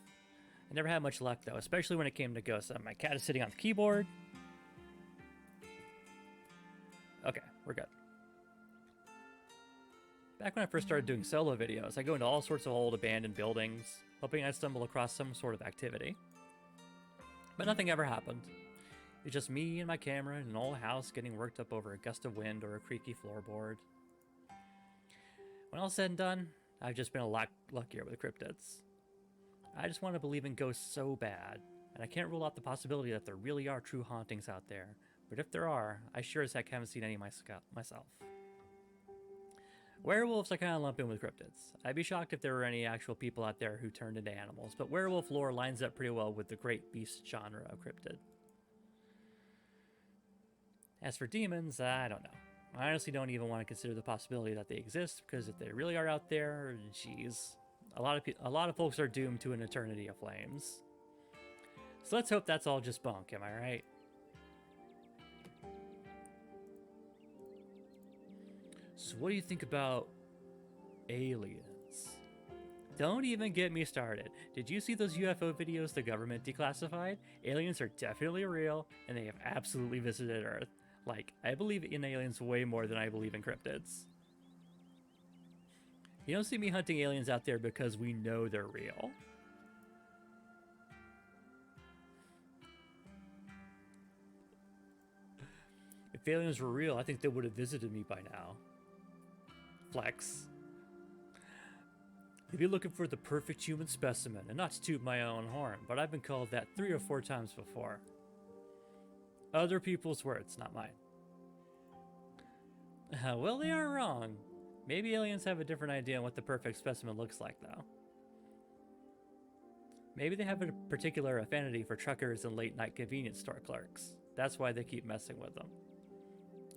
[SPEAKER 1] I never had much luck, though, especially when it came to ghosts. My cat is sitting on the keyboard. Okay, we're good. Back when I first started doing solo videos, I go into all sorts of old abandoned buildings, hoping I'd stumble across some sort of activity. But nothing ever happened. It's just me and my camera in an old house getting worked up over a gust of wind or a creaky floorboard. When all's said and done, I've just been a lot luckier with cryptids. I just want to believe in ghosts so bad, and I can't rule out the possibility that there really are true hauntings out there, but if there are, I sure as heck haven't seen any myself. Werewolves I kind of lump in with cryptids. I'd be shocked if there were any actual people out there who turned into animals, but werewolf lore lines up pretty well with the great beast genre of cryptid. As for demons, I don't know. I honestly don't even want to consider the possibility that they exist, because if they really are out there, geez, a lot of folks are doomed to an eternity of flames. So let's hope that's all just bunk, am I right? So what do you think about aliens? Don't even get me started. Did you see those UFO videos the government declassified? Aliens are definitely real, and they have absolutely visited Earth. Like, I believe in aliens way more than I believe in cryptids. You don't see me hunting aliens out there because we know they're real. If aliens were real, I think they would have visited me by now. Flex. They'd be looking for the perfect human specimen, and not to toot my own horn, but I've been called that 3 or 4 times before. Other people's words, not mine. Well, they aren't wrong. Maybe aliens have a different idea on what the perfect specimen looks like, though. Maybe they have a particular affinity for truckers and late-night convenience store clerks. That's why they keep messing with them.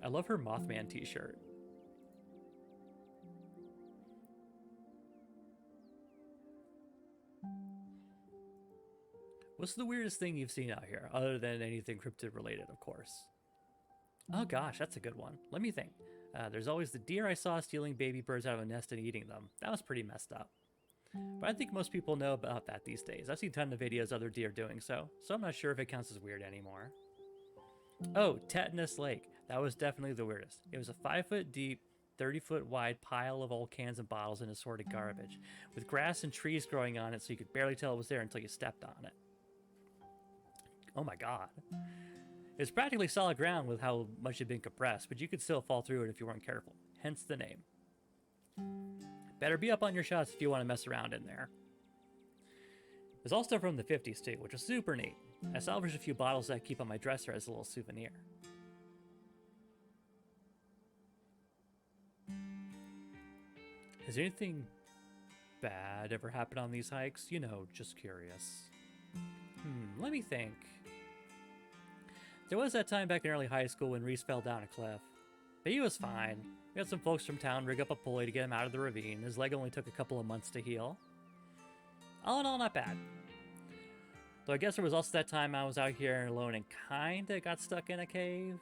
[SPEAKER 1] I love her Mothman t-shirt. What's the weirdest thing you've seen out here, other than anything cryptid related, of course? Oh gosh, that's a good one. Let me think. There's always the deer I saw stealing baby birds out of a nest and eating them. That was pretty messed up. But I think most people know about that these days. I've seen a ton of videos of other deer doing so I'm not sure if it counts as weird anymore. Oh, Tetanus Lake. That was definitely the weirdest. It was a 5-foot deep, 30-foot wide pile of old cans and bottles and assorted garbage, with grass and trees growing on it so you could barely tell it was there until you stepped on it. Oh my god. It's practically solid ground with how much it had been compressed, but you could still fall through it if you weren't careful, hence the name. Better be up on your shots if you want to mess around in there. There's all stuff from the 50s too, which was super neat. I salvaged a few bottles that I keep on my dresser as a little souvenir. Has anything bad ever happened on these hikes? You know, just curious. Let me think. There was that time back in early high school when Reese fell down a cliff. But he was fine. We had some folks from town rig up a pulley to get him out of the ravine. His leg only took a couple of months to heal. All in all, not bad. Though I guess there was also that time I was out here alone and kinda got stuck in a cave.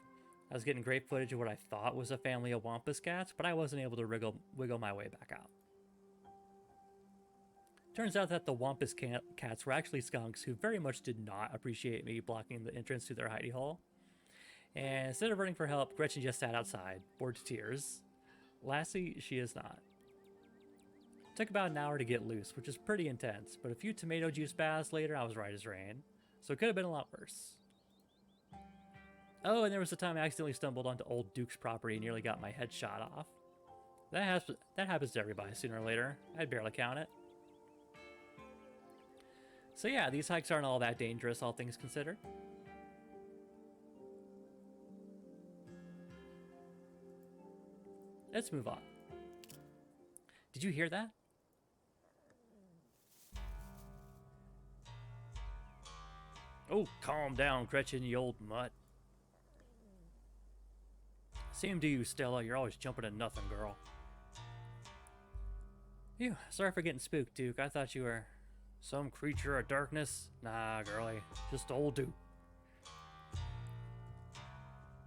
[SPEAKER 1] I was getting great footage of what I thought was a family of wampus cats, but I wasn't able to wiggle my way back out. Turns out that the wampus cats were actually skunks who very much did not appreciate me blocking the entrance to their hidey hole. And instead of running for help, Gretchen just sat outside, bored to tears. Lassie, she is not. It took about an hour to get loose, which is pretty intense, but a few tomato juice baths later, I was right as rain. So it could have been a lot worse. Oh, and there was the time I accidentally stumbled onto old Duke's property and nearly got my head shot off. That happens to everybody sooner or later. I'd barely count it. So yeah, these hikes aren't all that dangerous, all things considered. Let's move on. Did you hear that? Oh, calm down, Gretchen, you old mutt. Same to you, Stella. You're always jumping at nothing, girl. Phew, sorry for getting spooked, Duke. I thought you were some creature of darkness. Nah, girlie. Just old Duke.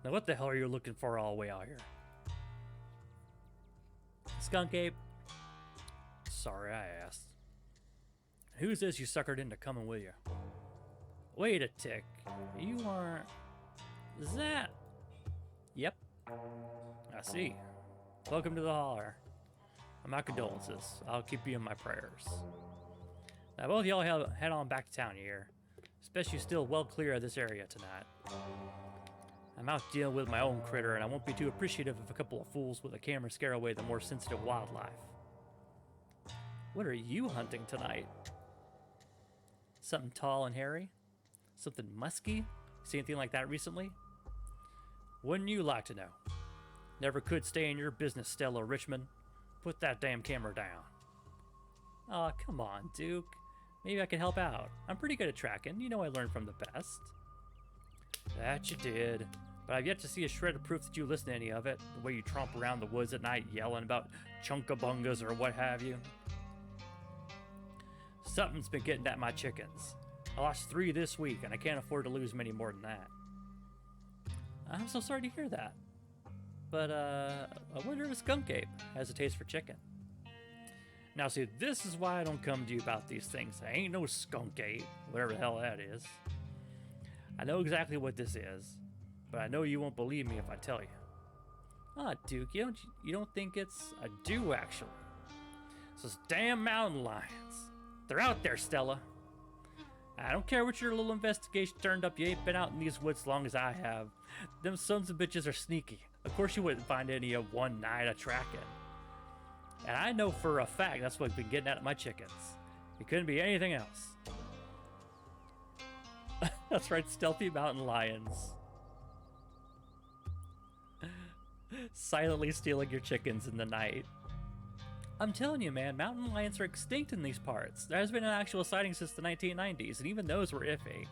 [SPEAKER 1] Now what the hell are you looking for all the way out here? Skunk ape. Sorry I asked. Who's this you suckered into coming with you? Wait a tick. You aren't... Is that... Yep. I see. Welcome to the holler. My condolences. I'll keep you in my prayers. Now both y'all head on back to town here. Especially still well clear of this area tonight. I'm out dealing with my own critter, and I won't be too appreciative if a couple of fools with a camera scare away the more sensitive wildlife. What are you hunting tonight? Something tall and hairy? Something musky? See anything like that recently? Wouldn't you like to know? Never could stay in your business, Stella Richmond. Put that damn camera down. Aw, come on, Duke. Maybe I can help out. I'm pretty good at tracking. You know I learned from the best. That you did. But I've yet to see a shred of proof that you listen to any of it. The way you tromp around the woods at night yelling about chunkabungas or what have you. Something's been getting at my chickens. I lost 3 this week, and I can't afford to lose many more than that. I'm so sorry to hear that. But, I wonder if a skunk ape has a taste for chicken. Now, see, this is why I don't come to you about these things. I ain't no skunk ape, whatever the hell that is. I know exactly what this is, but I know you won't believe me if I tell you. Ah, Duke, you don't think it's... I do, actually. It's those damn mountain lions. They're out there, Stella. I don't care what your little investigation turned up. You ain't been out in these woods as long as I have. Them sons of bitches are sneaky. Of course you wouldn't find any of one night of tracking. And I know for a fact that's what's been getting at my chickens. It couldn't be anything else. That's right, stealthy mountain lions. Silently stealing your chickens in the night. I'm telling you, man, mountain lions are extinct in these parts. There has been an actual sighting since the 1990s, and even those were iffy.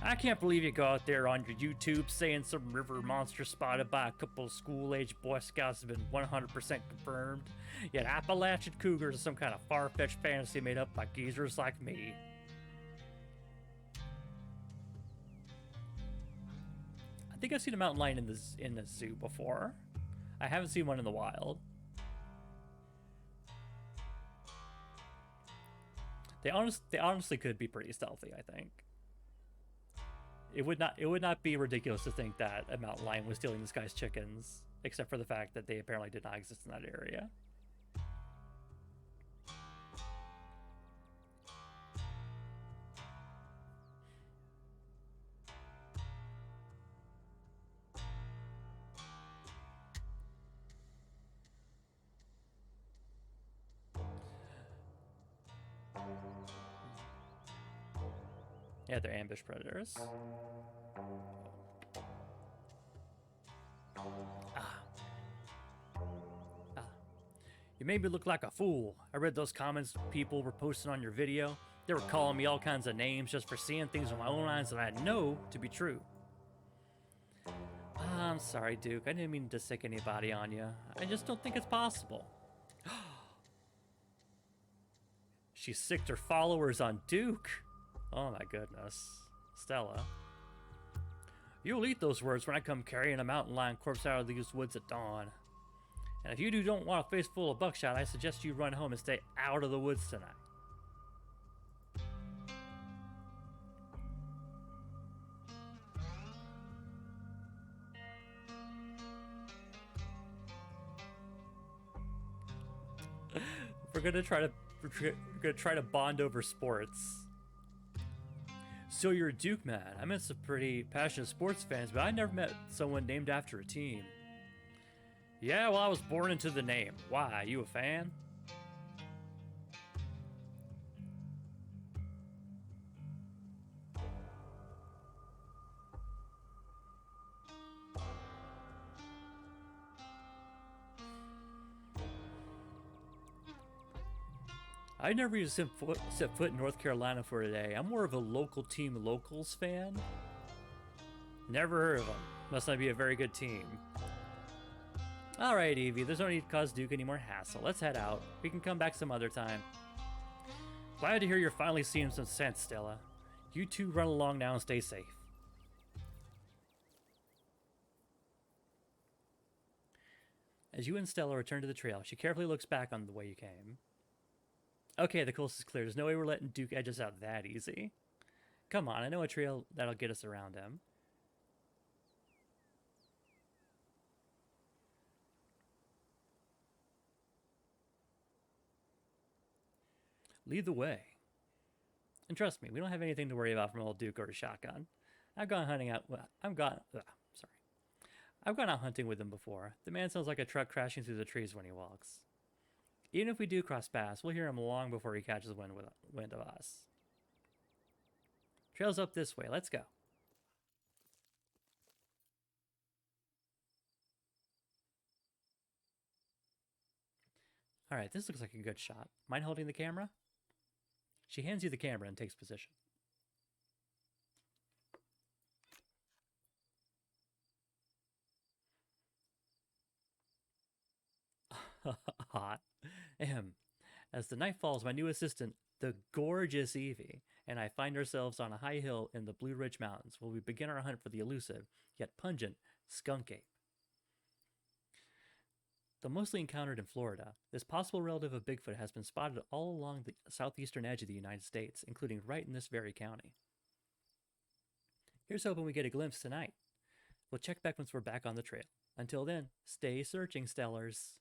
[SPEAKER 1] I can't believe you go out there on your YouTube saying some river monster spotted by a couple of school-age Boy Scouts has been 100% confirmed, yet Appalachian cougars are some kind of far-fetched fantasy made up by geezers like me. I think I've seen a mountain lion in the zoo before. I haven't seen one in the wild. They honestly could be pretty stealthy, I think. It would not be ridiculous to think that a mountain lion was stealing this guy's chickens, except for the fact that they apparently did not exist in that area. Yeah, they're ambush predators. You made me look like a fool. I read those comments people were posting on your video. They were calling me all kinds of names just for seeing things with my own eyes that I know to be true. I'm sorry, Duke. I didn't mean to sick anybody on you. I just don't think it's possible. She sicked her followers on Duke. Oh my goodness. Stella. You'll eat those words when I come carrying a mountain lion corpse out of these woods at dawn. And if you don't want a face full of buckshot, I suggest you run home and stay out of the woods tonight. We're gonna try to bond over sports. So you're a Duke man. I met some pretty passionate sports fans, but I never met someone named after a team. Yeah, well, I was born into the name. Why? You a fan? I never even set foot in North Carolina for a day. I'm more of a local team locals fan. Never heard of them. Must not be a very good team. Alright, Evie, there's no need to cause Duke any more hassle. Let's head out. We can come back some other time. Glad to hear you're finally seeing some sense, Stella. You two run along now and stay safe. As you and Stella return to the trail, she carefully looks back on the way you came. Okay, the coast is clear. There's no way we're letting Duke edge us out that easy. Come on, I know a trail that'll get us around him. Lead the way. And trust me, we don't have anything to worry about from old Duke or a shotgun. I've gone out hunting with him before. The man sounds like a truck crashing through the trees when he walks. Even if we do cross paths, we'll hear him long before he catches wind of us. Trail's up this way. Let's go. Alright, this looks like a good shot. Mind holding the camera? She hands you the camera and takes position. Hot. As the night falls, my new assistant, the gorgeous Evie, and I find ourselves on a high hill in the Blue Ridge Mountains where we begin our hunt for the elusive, yet pungent, skunk ape. Though mostly encountered in Florida, this possible relative of Bigfoot has been spotted all along the southeastern edge of the United States, including right in this very county. Here's hoping we get a glimpse tonight. We'll check back once we're back on the trail. Until then, stay searching, Stellars.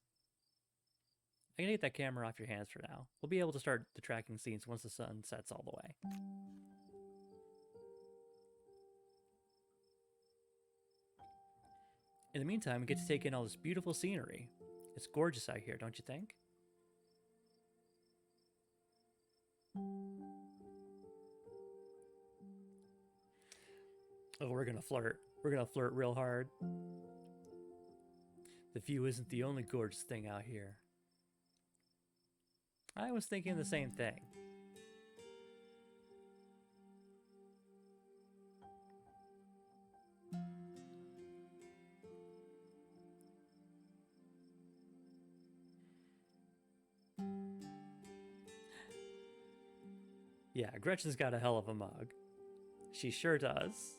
[SPEAKER 1] I can take that camera off your hands for now. We'll be able to start the tracking scenes once the sun sets all the way. In the meantime, we get to take in all this beautiful scenery. It's gorgeous out here, don't you think? Oh, we're gonna flirt. We're gonna flirt real hard. The view isn't the only gorgeous thing out here. I was thinking the same thing. Yeah, Gretchen's got a hell of a mug. She sure does.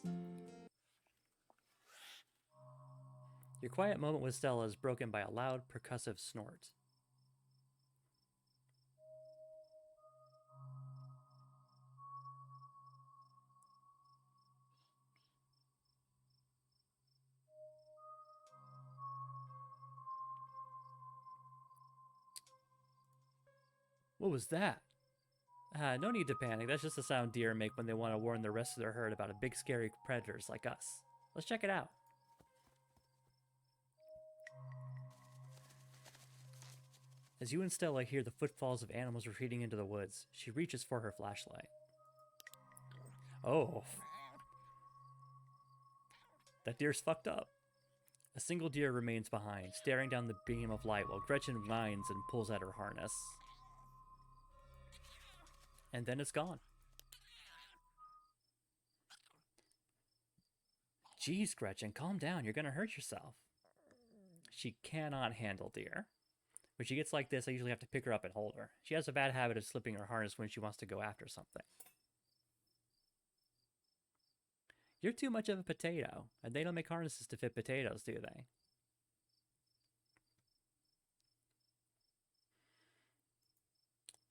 [SPEAKER 1] Your quiet moment with Stella is broken by a loud, percussive snort. What was that? No need to panic. That's just the sound deer make when they want to warn the rest of their herd about a big scary predators like us. Let's check it out. As you and Stella hear the footfalls of animals retreating into the woods, she reaches for her flashlight. Oh. That deer's fucked up. A single deer remains behind, staring down the beam of light while Gretchen whines and pulls at her harness. and then it's gone. Jeez, Gretchen, calm down. You're gonna hurt yourself. She cannot handle deer. When she gets like this, I usually have to pick her up and hold her. She has a bad habit of slipping her harness when she wants to go after something. You're too much of a potato, and they don't make harnesses to fit potatoes, do they?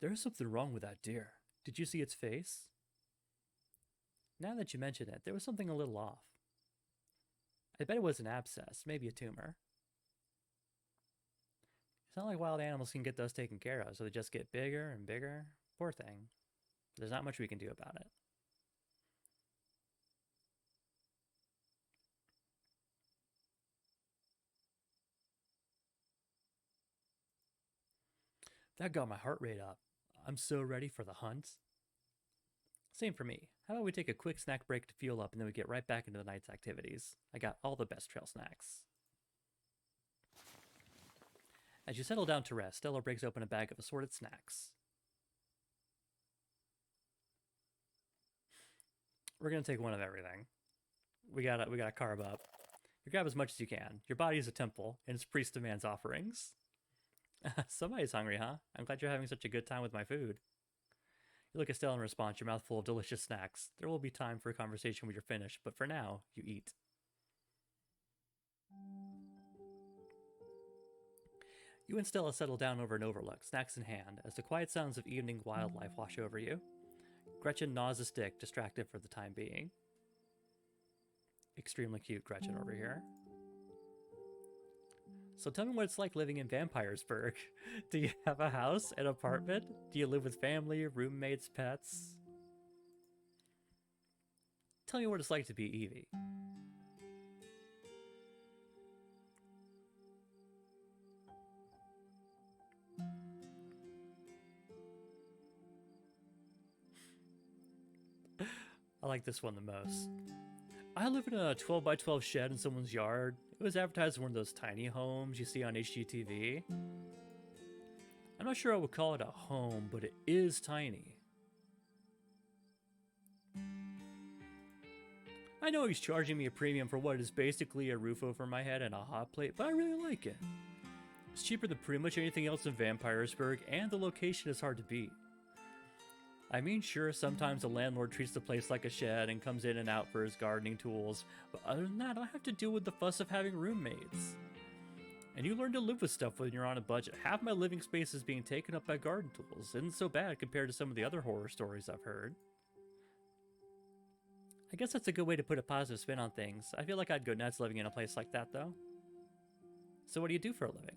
[SPEAKER 1] There's something wrong with that deer. Did you see its face? Now that you mention it, there was something a little off. I bet it was an abscess, maybe a tumor. It's not like wild animals can get those taken care of, so they just get bigger and bigger. Poor thing. There's not much we can do about it. That got my heart rate up. I'm so ready for the hunt. Same for me. How about we take a quick snack break to fuel up and then we get right back into the night's activities? I got all the best trail snacks. As you settle down to rest, Stella breaks open a bag of assorted snacks. We're gonna take one of everything. We gotta carb up. You grab as much as you can. Your body is a temple, and its priest demands offerings. Somebody's hungry, huh? I'm glad you're having such a good time with my food. You look at Stella in response, your mouth full of delicious snacks. There will be time for a conversation when you're finished, but for now, you eat. You and Stella settle down over an overlook, snacks in hand, as the quiet sounds of evening wildlife wash over you. Gretchen gnaws a stick, distracted for the time being. Extremely cute Gretchen over here. So tell me what it's like living in Vampiresburg. Do you have a house, an apartment? Do you live with family, roommates, pets? Tell me what it's like to be Evie. I like this one the most. I live in a 12 by 12 shed in someone's yard. It was advertised as one of those tiny homes you see on HGTV. I'm not sure I would call it a home, but it is tiny. I know he's charging me a premium for what is basically a roof over my head and a hot plate, but I really like it. It's cheaper than pretty much anything else in Vampiresburg, and the location is hard to beat. I mean, sure, sometimes the landlord treats the place like a shed and comes in and out for his gardening tools, but other than that, I don't have to deal with the fuss of having roommates. And you learn to live with stuff when you're on a budget. Half my living space is being taken up by garden tools. Isn't so bad compared to some of the other horror stories I've heard. I guess that's a good way to put a positive spin on things. I feel like I'd go nuts living in a place like that, though. So what do you do for a living?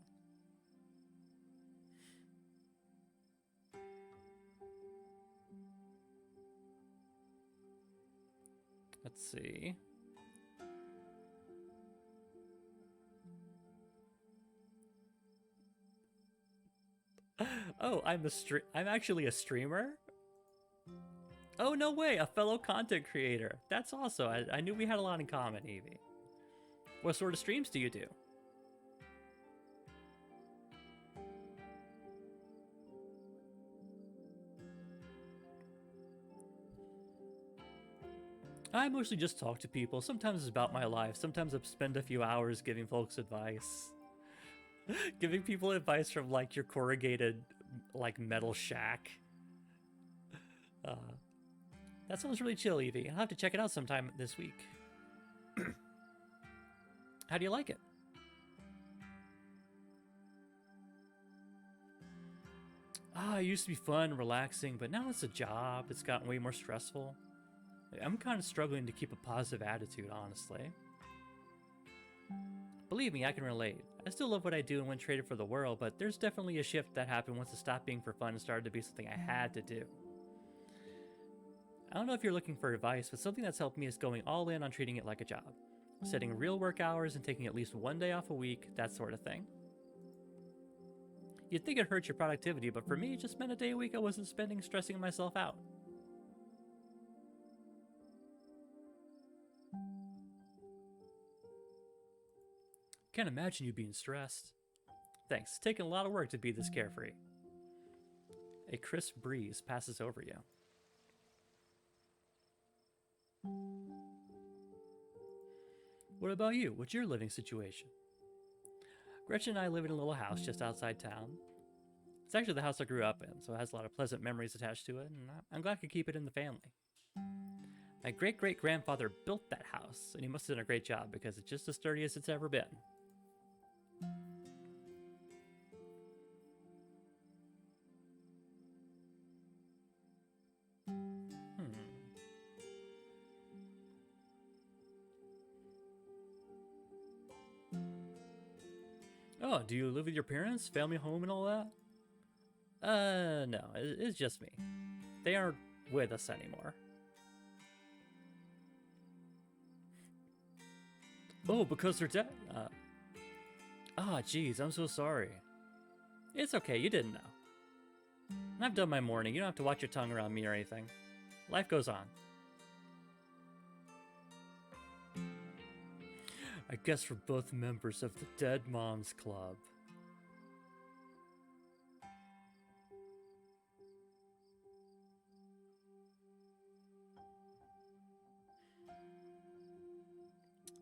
[SPEAKER 1] Let's see. Oh, I'm actually a streamer? Oh, no way, a fellow content creator. That's awesome. I knew we had a lot in common, Evie. What sort of streams do you do? I mostly just talk to people. Sometimes it's about my life. Sometimes I spend a few hours giving folks advice. Giving people advice from, like, your corrugated, like, metal shack. That sounds really chill, Evie. I'll have to check it out sometime this week. How do you like it? It used to be fun, relaxing, but now it's a job. It's gotten way more stressful. I'm kind of struggling to keep a positive attitude, honestly. Believe me, I can relate. I still love what I do and went traded for the world, but there's definitely a shift that happened once it stopped being for fun and started to be something I had to do. I don't know if you're looking for advice, but something that's helped me is going all in on treating it like a job. Setting real work hours and taking at least one day off a week, that sort of thing. You'd think it hurts your productivity, but for me, it just meant a day a week I wasn't spending stressing myself out. Can't imagine you being stressed. Thanks, it's taken a lot of work to be this carefree. A crisp breeze passes over you. What about you? What's your living situation? Gretchen and I live in a little house just outside town. It's actually the house I grew up in, so it has a lot of pleasant memories attached to it, and I'm glad I could keep it in the family. My great-great-grandfather built that house, and he must have done a great job because it's just as sturdy as it's ever been. Oh, do you live with your parents, family home, and all that? No, it's just me. They aren't with us anymore. Oh, because they're dead? Geez, I'm so sorry. It's okay, you didn't know. I've done my mourning. You don't have to watch your tongue around me or anything. Life goes on. I guess we're both members of the Dead Moms Club.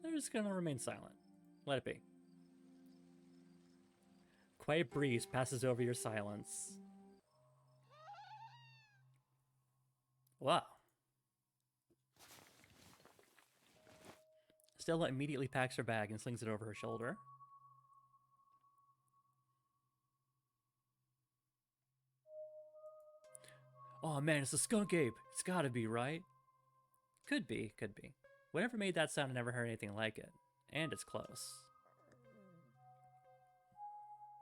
[SPEAKER 1] They're just gonna remain silent. Let it be. Quiet breeze passes over your silence. Wow. Stella immediately packs her bag and slings it over her shoulder. Oh man, it's a skunk ape. It's gotta be, right? Could be, could be. Whatever made that sound, I never heard anything like it. And it's close.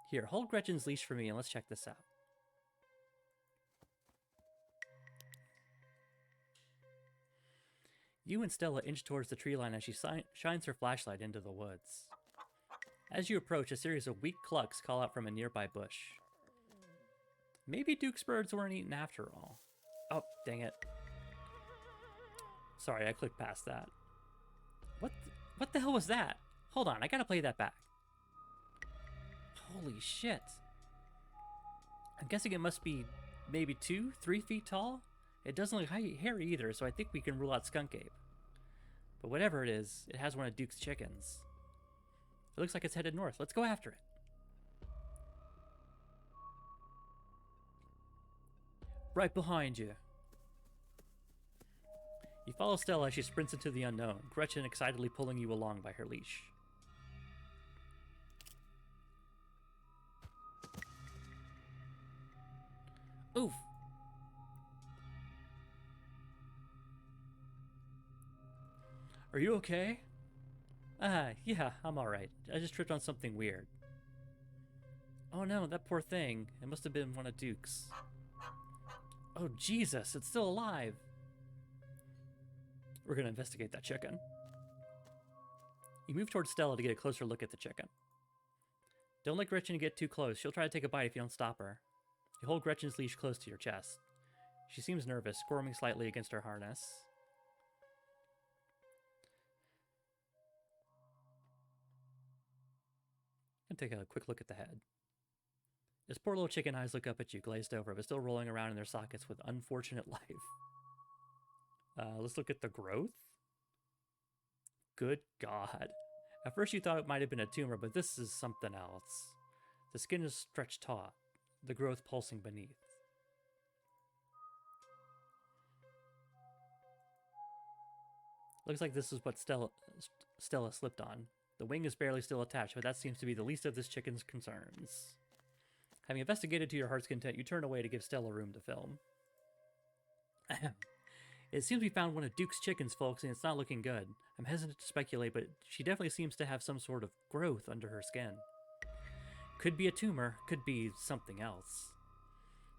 [SPEAKER 1] Here, hold Gretchen's leash for me and let's check this out. You and Stella inch towards the tree line as she shines her flashlight into the woods. As you approach, a series of weak clucks call out from a nearby bush. Maybe Duke's birds weren't eaten after all. Oh, dang it. Sorry, I clicked past that. What the hell was that? Hold on, I gotta play that back. Holy shit. I'm guessing it must be maybe 2-3 feet tall? It doesn't look hairy either, so I think we can rule out skunk ape. But whatever it is, it has one of Duke's chickens. It looks like it's headed north. Let's go after it. Right behind you. You follow Stella as she sprints into the unknown, Gretchen excitedly pulling you along by her leash. Oof. Are you okay? Yeah, I'm alright. I just tripped on something weird. Oh no, that poor thing. It must have been one of Duke's. Oh Jesus, it's still alive. We're gonna investigate that chicken. You move towards Stella to get a closer look at the chicken. Don't let Gretchen get too close. She'll try to take a bite if you don't stop her. You hold Gretchen's leash close to your chest. She seems nervous, squirming slightly against her harness. And take a quick look at the head. His poor little chicken eyes look up at you, glazed over, but still rolling around in their sockets with unfortunate life. Let's look at the growth. Good God. At first you thought it might have been a tumor, but this is something else. The skin is stretched taut, the growth pulsing beneath. Looks like this is what Stella slipped on. The wing is barely still attached, but that seems to be the least of this chicken's concerns. Having investigated to your heart's content, you turn away to give Stella room to film. It seems we found one of Duke's chickens, folks, and it's not looking good. I'm hesitant to speculate, but she definitely seems to have some sort of growth under her skin. Could be a tumor, could be something else.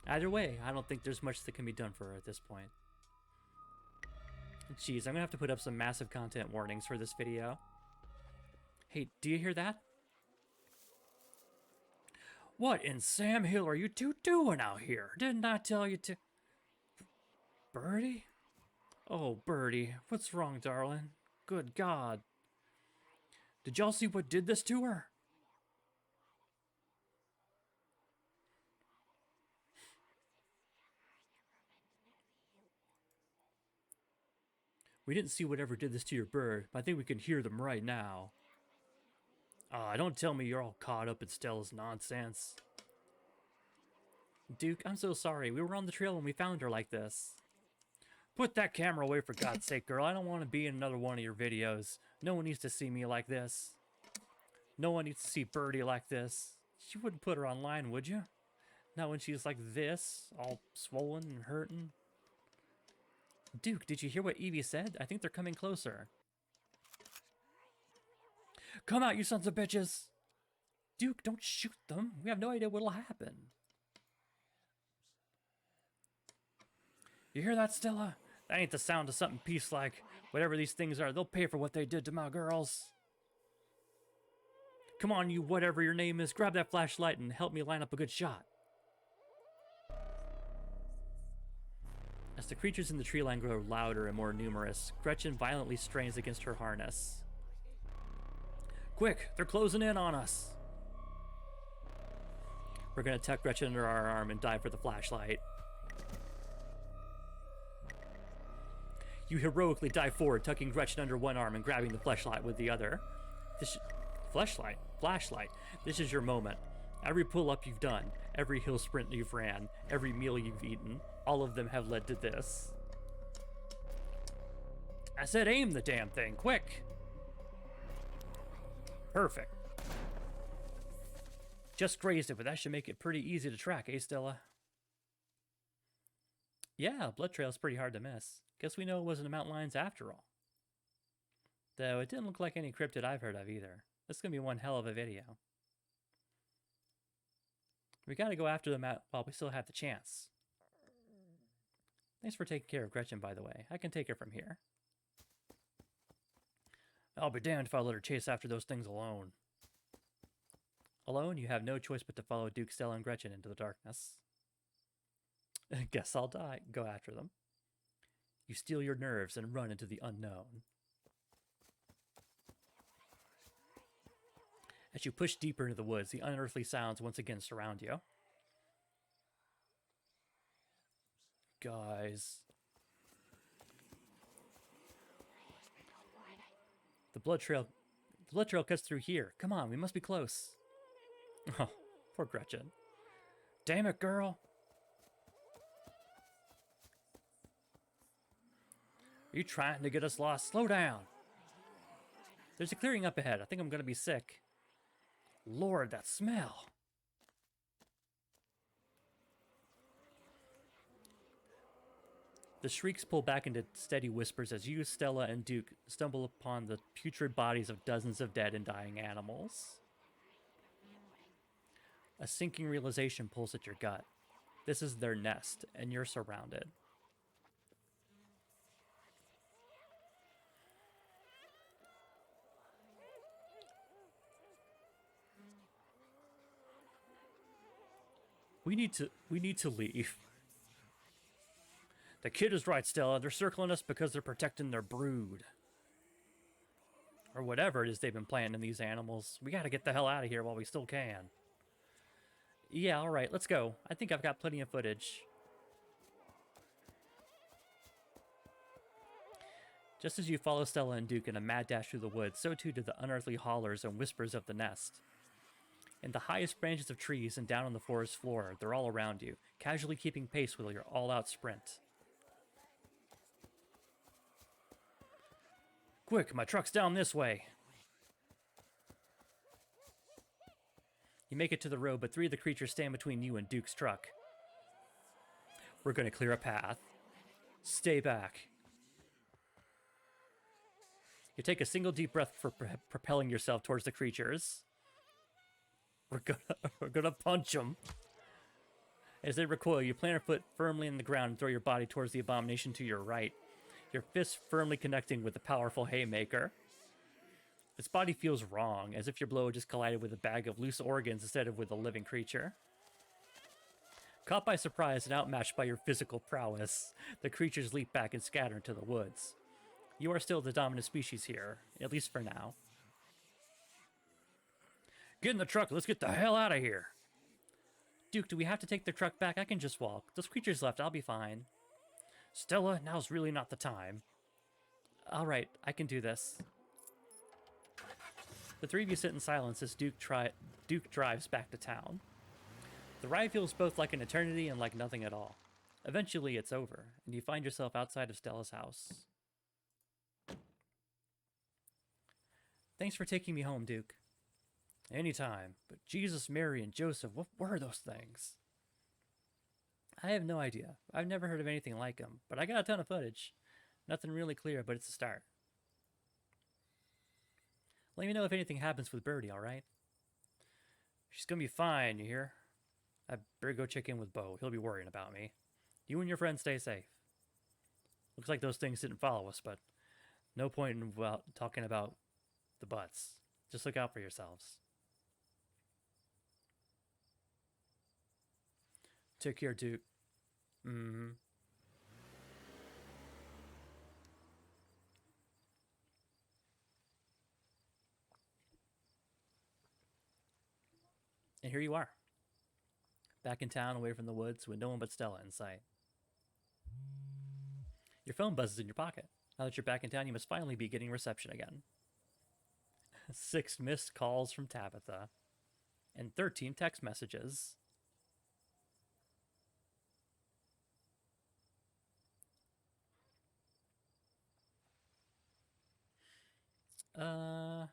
[SPEAKER 1] Either way, I don't think there's much that can be done for her at this point. Jeez, I'm gonna have to put up some massive content warnings for this video. Hey, do you hear that? What in Sam Hill are you two doing out here? Didn't I tell you to... Birdie? Oh, Birdie, what's wrong, darling? Good God. Did y'all see what did this to her? We didn't see whatever did this to your bird, but I think we can hear them right now. Don't tell me you're all caught up in Stella's nonsense. Duke, I'm so sorry. We were on the trail when we found her like this. Put that camera away for God's sake, girl. I don't want to be in another one of your videos. No one needs to see me like this. No one needs to see Birdie like this. You wouldn't put her online, would you? Not when she's like this, all swollen and hurting. Duke, did you hear what Evie said? I think they're coming closer. Come out, you sons of bitches! Duke, don't shoot them. We have no idea what'll happen. You hear that, Stella? That ain't the sound of something peace-like. Whatever these things are, they'll pay for what they did to my girls. Come on, you whatever your name is, grab that flashlight and help me line up a good shot. As the creatures in the tree line grow louder and more numerous, Gretchen violently strains against her harness. Quick, they're closing in on us. We're gonna tuck Gretchen under our arm and dive for the flashlight. You heroically dive forward, tucking Gretchen under one arm and grabbing the flashlight with the other. Flashlight. This is your moment. Every pull-up you've done, every hill sprint you've ran, every meal you've eaten, all of them have led to this. I said aim the damn thing, quick! Perfect. Just grazed it, but that should make it pretty easy to track, eh, Stella? Yeah, blood trail's pretty hard to miss. Guess we know it wasn't a mountain lions after all. Though it didn't look like any cryptid I've heard of either. This is gonna be one hell of a video. We gotta go after them while we still have the chance. Thanks for taking care of Gretchen, by the way. I can take her from here. I'll be damned if I let her chase after those things alone. Alone, you have no choice but to follow Duke, Stella, and Gretchen into the darkness. Guess I'll go after them. You steel your nerves and run into the unknown. As you push deeper into the woods, the unearthly sounds once again surround you. Guys. The blood trail cuts through here. Come on, we must be close. Oh, poor Gretchen. Damn it, girl. Are you trying to get us lost? Slow down. There's a clearing up ahead. I think I'm going to be sick. Lord, that smell. The shrieks pull back into steady whispers as you, Stella, and Duke stumble upon the putrid bodies of dozens of dead and dying animals. A sinking realization pulls at your gut. This is their nest, and you're surrounded. We need to leave. The kid is right, Stella. They're circling us because they're protecting their brood. Or whatever it is they've been planting these animals. We gotta get the hell out of here while we still can. Yeah, alright, let's go. I think I've got plenty of footage. Just as you follow Stella and Duke in a mad dash through the woods, so too do the unearthly hollers and whispers of the nest. In the highest branches of trees and down on the forest floor, they're all around you, casually keeping pace with your all-out sprint. Quick, my truck's down this way. You make it to the road, but three of the creatures stand between you and Duke's truck. We're going to clear a path. Stay back. You take a single deep breath for propelling yourself towards the creatures. We're gonna punch them. As they recoil, you plant your foot firmly in the ground and throw your body towards the abomination to your right, your fist firmly connecting with the powerful haymaker. Its body feels wrong, as if your blow had just collided with a bag of loose organs instead of with a living creature. Caught by surprise and outmatched by your physical prowess, the creatures leap back and scatter into the woods. You are still the dominant species here, at least for now. Get in the truck, let's get the hell out of here. Duke, do we have to take the truck back? I can just walk. Those creatures left, I'll be fine. Stella, now's really not the time. All right, I can do this. The three of you sit in silence as Duke drives back to town. The ride feels both like an eternity and like nothing at all. Eventually, it's over, and you find yourself outside of Stella's house. Thanks for taking me home, Duke. Anytime, but Jesus, Mary, and Joseph, what were those things? I have no idea. I've never heard of anything like them, but I got a ton of footage. Nothing really clear, but it's a start. Let me know if anything happens with Birdie, alright? She's gonna be fine, you hear? I better go check in with Bo. He'll be worrying about me. You and your friends stay safe. Looks like those things didn't follow us, but no point in talking about the butts. Just look out for yourselves. Take care, Duke. Mm-hmm. And here you are. Back in town, away from the woods, with no one but Stella in sight. Your phone buzzes in your pocket. Now that you're back in town, you must finally be getting reception again. 6 missed calls from Tabitha. And 13 text messages. I'm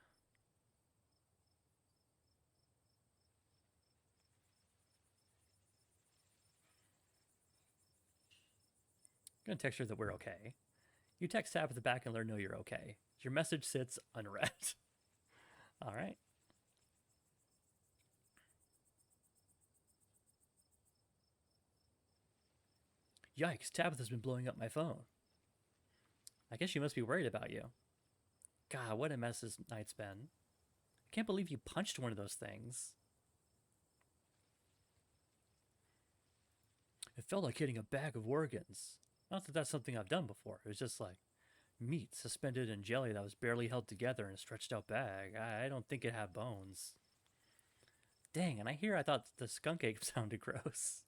[SPEAKER 1] gonna text her that we're okay. You text Tabitha back and let her know you're okay. Your message sits unread. All right. Yikes, Tabitha's been blowing up my phone. I guess she must be worried about you. God, what a mess this night's been. I can't believe you punched one of those things. It felt like hitting a bag of organs. Not that that's something I've done before. It was just like meat suspended in jelly that was barely held together in a stretched out bag. I don't think it had bones. Dang, and I thought the skunk ape sounded gross.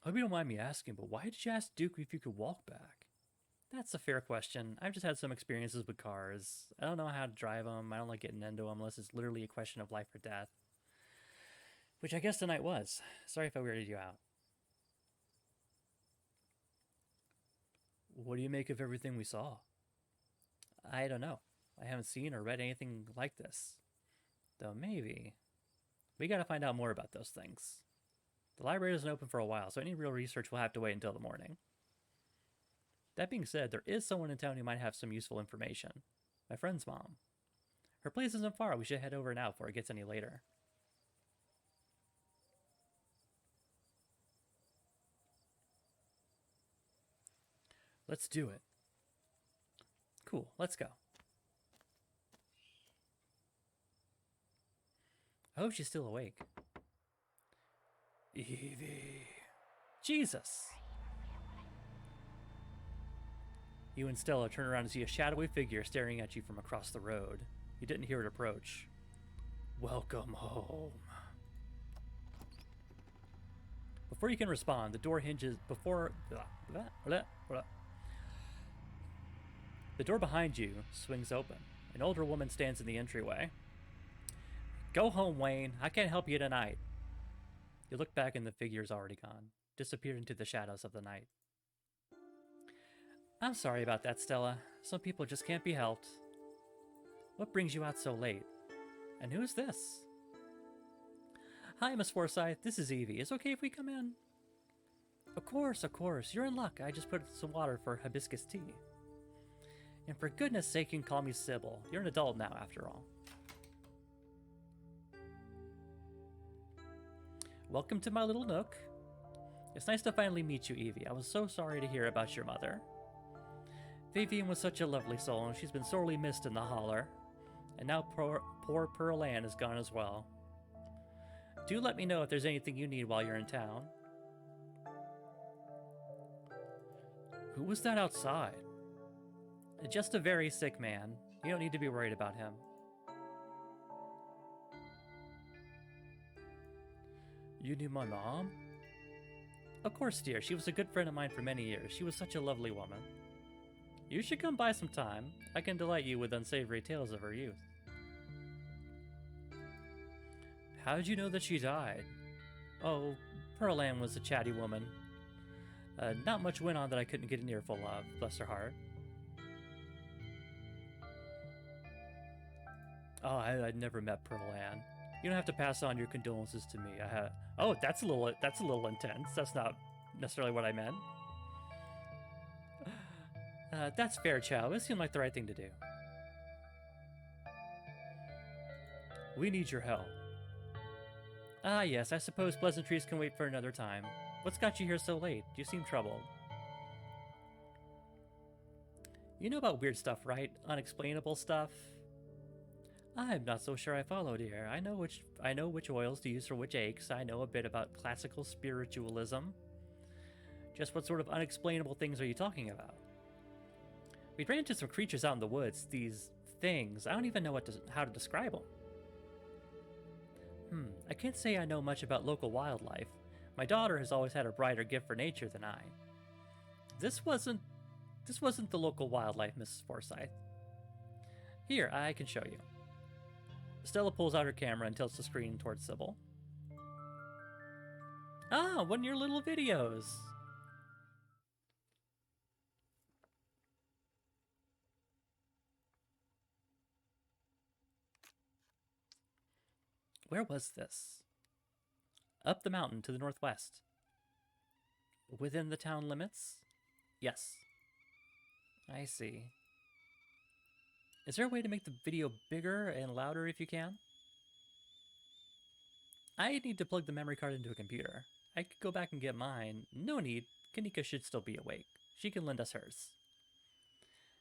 [SPEAKER 1] I hope you don't mind me asking, but why did you ask Duke if you could walk back? That's a fair question. I've just had some experiences with cars. I don't know how to drive them. I don't like getting into them unless it's literally a question of life or death. Which I guess tonight was. Sorry if I weirded you out. What do you make of everything we saw? I don't know. I haven't seen or read anything like this. Though maybe. We gotta find out more about those things. The library isn't open for a while, so any real research will have to wait until the morning. That being said, there is someone in town who might have some useful information. My friend's mom. Her place isn't far. We should head over now before it gets any later. Let's do it. Cool, let's go. I hope she's still awake. Evie. Jesus. You and Stella turn around and see a shadowy figure staring at you from across the road. You didn't hear it approach. Welcome home. Before you can respond, the door hinges before... The door behind you swings open. An older woman stands in the entryway. Go home, Wayne. I can't help you tonight. You look back and the figure's already gone, disappeared into the shadows of the night. I'm sorry about that, Stella. Some people just can't be helped. What brings you out so late? And who's this? Hi, Miss Forsyth. This is Evie. Is it okay if we come in? Of course, of course. You're in luck. I just put some water for hibiscus tea. And for goodness sake, you can call me Sybil. You're an adult now, after all. Welcome to my little nook. It's nice to finally meet you, Evie. I was so sorry to hear about your mother. Vivian was such a lovely soul, and she's been sorely missed in the holler. And now poor Pearl Ann is gone as well. Do let me know if there's anything you need while you're in town. Who was that outside? Just a very sick man. You don't need to be worried about him. You knew my mom? Of course, dear. She was a good friend of mine for many years. She was such a lovely woman. You should come by sometime. I can delight you with unsavory tales of her youth. How did you know that she died? Oh, Pearl Ann was a chatty woman. Not much went on that I couldn't get an earful of, bless her heart. Oh, I'd never met Pearl Ann. You don't have to pass on your condolences to me. Oh, that's a little intense. That's not necessarily what I meant. That's fair, Chow. It seemed like the right thing to do. We need your help. Ah, yes, I suppose pleasantries can wait for another time. What's got you here so late? You seem troubled. You know about weird stuff, right? Unexplainable stuff? I'm not so sure I follow, dear. I know which oils to use for which aches. I know a bit about classical spiritualism. Just what sort of unexplainable things are you talking about? We ran into some creatures out in the woods. These things. I don't even know how to describe them. I can't say I know much about local wildlife. My daughter has always had a brighter gift for nature than I. This wasn't the local wildlife, Mrs. Forsyth. Here, I can show you. Stella pulls out her camera and tilts the screen towards Sybil. Ah, one of your little videos. Where was this? Up the mountain to the northwest. Within the town limits? Yes. I see. Is there a way to make the video bigger and louder if you can? I need to plug the memory card into a computer. I could go back and get mine. No need. Kanika should still be awake. She can lend us hers.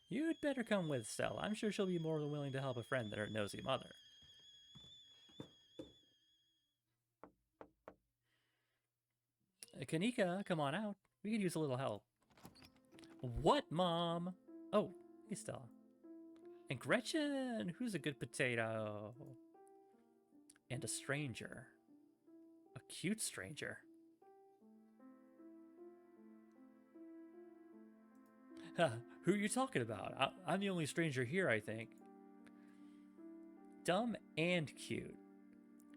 [SPEAKER 1] You'd better come with, Stella. I'm sure she'll be more than willing to help a friend than her nosy mother. Kanika, come on out. We could use a little help. What, Mom? Oh, hey, Stella. And Gretchen, who's a good potato? And a stranger. A cute stranger. Who are you talking about? I'm the only stranger here, I think. Dumb and cute.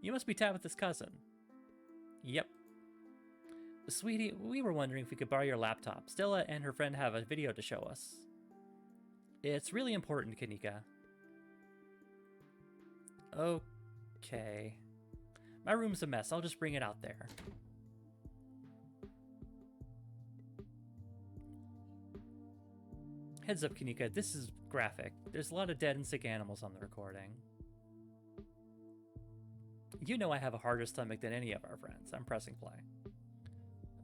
[SPEAKER 1] You must be Tabitha's cousin. Yep. Sweetie, we were wondering if we could borrow your laptop. Stella and her friend have a video to show us. It's really important, Kanika. Okay. My room's a mess. I'll just bring it out there. Heads up, Kanika. This is graphic. There's a lot of dead and sick animals on the recording. You know I have a harder stomach than any of our friends. I'm pressing play.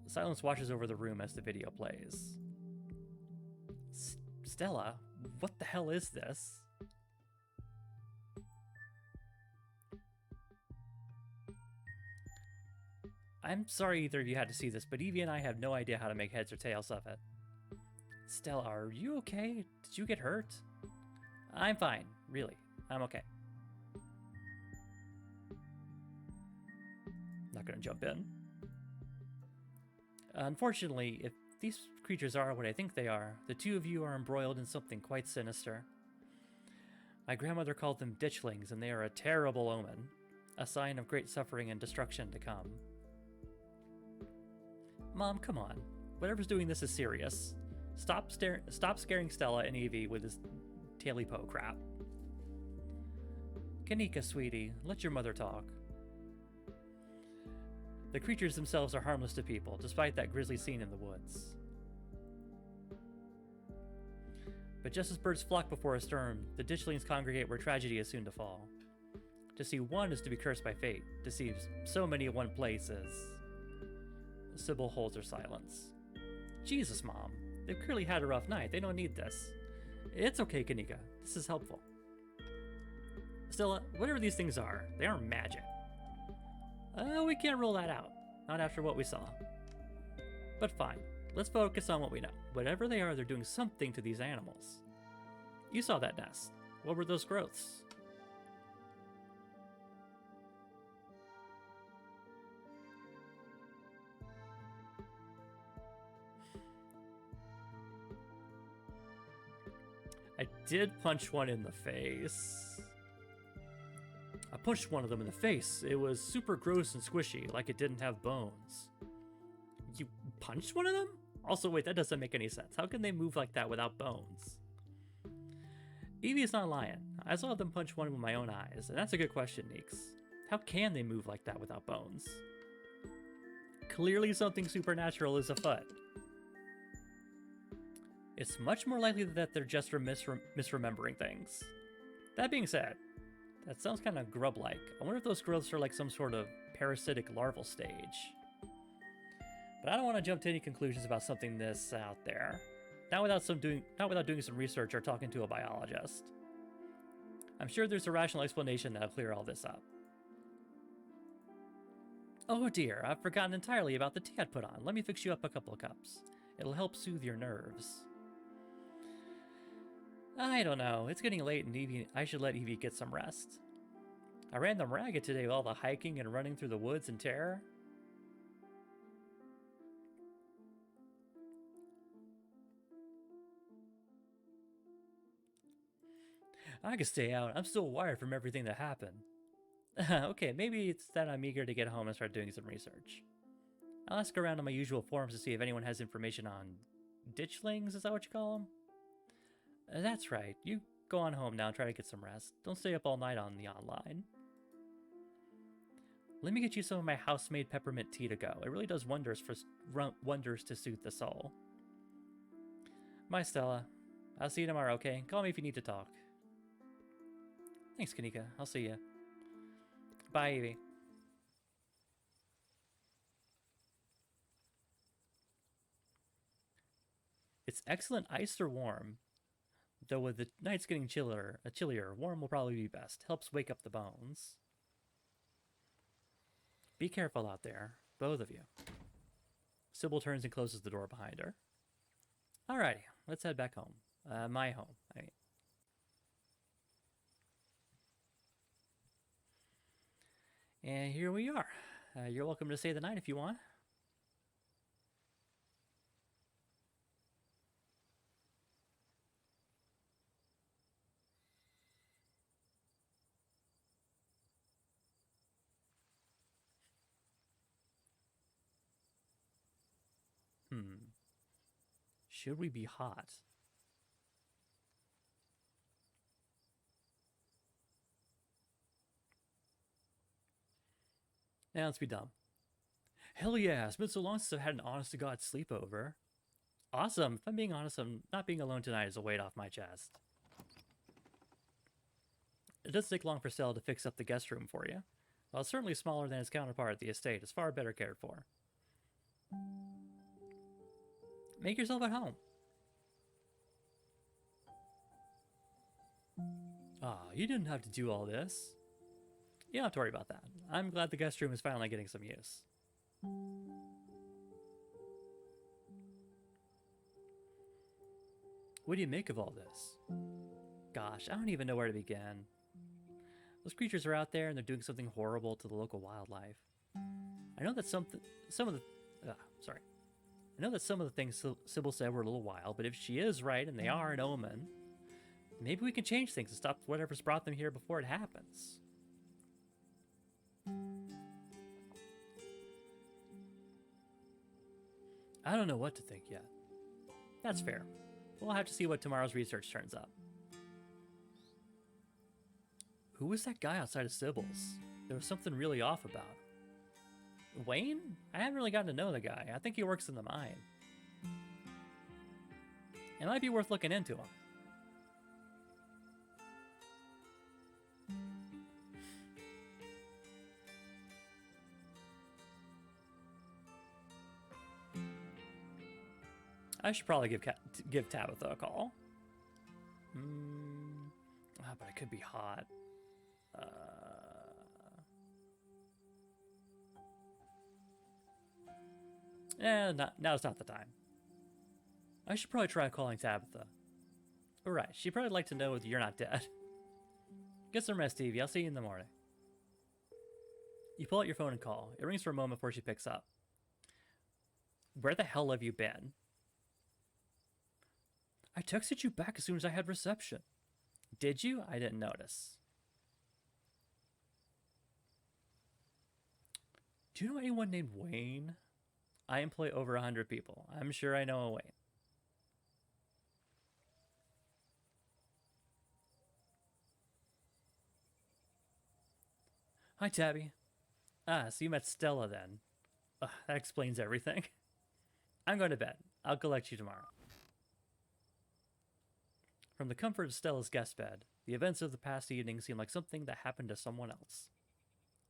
[SPEAKER 1] Silence washes over the room as the video plays. Stella, what the hell is this? I'm sorry either of you had to see this, but Evie and I have no idea how to make heads or tails of it. Stella, are you okay? Did you get hurt? I'm fine, really. I'm okay. Not gonna jump in. Unfortunately, if these creatures are what I think they are, the two of you are embroiled in something quite sinister. My grandmother called them ditchlings, and they are a terrible omen, a sign of great suffering and destruction to come. Mom, come on. Whatever's doing this is serious. Stop scaring Stella and Evie with this taily-po crap. Kanika, sweetie, let your mother talk. The creatures themselves are harmless to people, despite that grisly scene in the woods. But just as birds flock before a storm, the ditchlings congregate where tragedy is soon to fall. To see one is to be cursed by fate. To see so many in one place is... Sybil holds her silence. Jesus, Mom. They've clearly had a rough night. They don't need this. It's okay, Kanika. This is helpful. Stella, whatever these things are, they aren't magic. We can't rule that out. Not after what we saw. But fine. Let's focus on what we know. Whatever they are, they're doing something to these animals. You saw that nest. What were those growths? did punch one in the face. I punched one of them in the face. It was super gross and squishy, like it didn't have bones. You punched one of them? Also, wait, that doesn't make any sense. How can they move like that without bones? Evie's not lying. I saw them punch one with my own eyes, and that's a good question, Neeks. How can they move like that without bones? Clearly something supernatural is afoot. It's much more likely that they're just misremembering things. That being said, that sounds kind of grub-like. I wonder if those growths are like some sort of parasitic larval stage. But I don't want to jump to any conclusions about something this out there. Not without doing some research or talking to a biologist. I'm sure there's a rational explanation that'll clear all this up. Oh dear, I've forgotten entirely about the tea I'd put on. Let me fix you up a couple of cups. It'll help soothe your nerves. I don't know. It's getting late and I should let Evie get some rest. I ran them ragged today with all the hiking and running through the woods in terror. I could stay out. I'm still wired from everything that happened. Okay, maybe it's that I'm eager to get home and start doing some research. I'll ask around on my usual forums to see if anyone has information on ditchlings, is that what you call them? That's right. You go on home now and try to get some rest. Don't stay up all night on the online. Let me get you some of my house-made peppermint tea to go. It really does wonders to soothe the soul. Bye, Stella. I'll see you tomorrow, okay? Call me if you need to talk. Thanks, Kanika. I'll see you. Bye, Evie. It's excellent iced or warm. Though with the nights getting chillier, warm will probably be best. Helps wake up the bones. Be careful out there, both of you. Sybil turns and closes the door behind her. Alrighty, let's head back home. My home, I mean. And here we are. You're welcome to stay the night if you want. Should we be hot? Now let's be dumb. Hell yeah, it's been so long since I've had an honest-to-God sleepover. Awesome. If I'm being honest, not being alone tonight is a weight off my chest. It doesn't take long for Stella to fix up the guest room for you. While it's certainly smaller than its counterpart at the estate, it's far better cared for. Make yourself at home. You didn't have to do all this. You don't have to worry about that. I'm glad the guest room is finally getting some use. What do you make of all this? Gosh, I don't even know where to begin. Those creatures are out there and they're doing something horrible to the local wildlife. I know that some of the things Sybil said were a little wild, but if she is right and they are an omen, maybe we can change things and stop whatever's brought them here before it happens. I don't know what to think yet. That's fair. We'll have to see what tomorrow's research turns up. Who was that guy outside of Sybil's? There was something really off about him. Wayne? I haven't really gotten to know the guy. I think he works in the mine. It might be worth looking into him. I should probably give Tabitha a call. But it could be hot. Now's not the time. I should probably try calling Tabitha. Alright, she'd probably like to know that you're not dead. Get some rest, Evie. I'll see you in the morning. You pull out your phone and call. It rings for a moment before she picks up. Where the hell have you been? I texted you back as soon as I had reception. Did you? I didn't notice. Do you know anyone named Wayne? I employ over 100 people. I'm sure I know a Wayne. Hi, Tabby. Ah, so you met Stella then. That explains everything. I'm going to bed. I'll collect you tomorrow. From the comfort of Stella's guest bed, the events of the past evening seem like something that happened to someone else.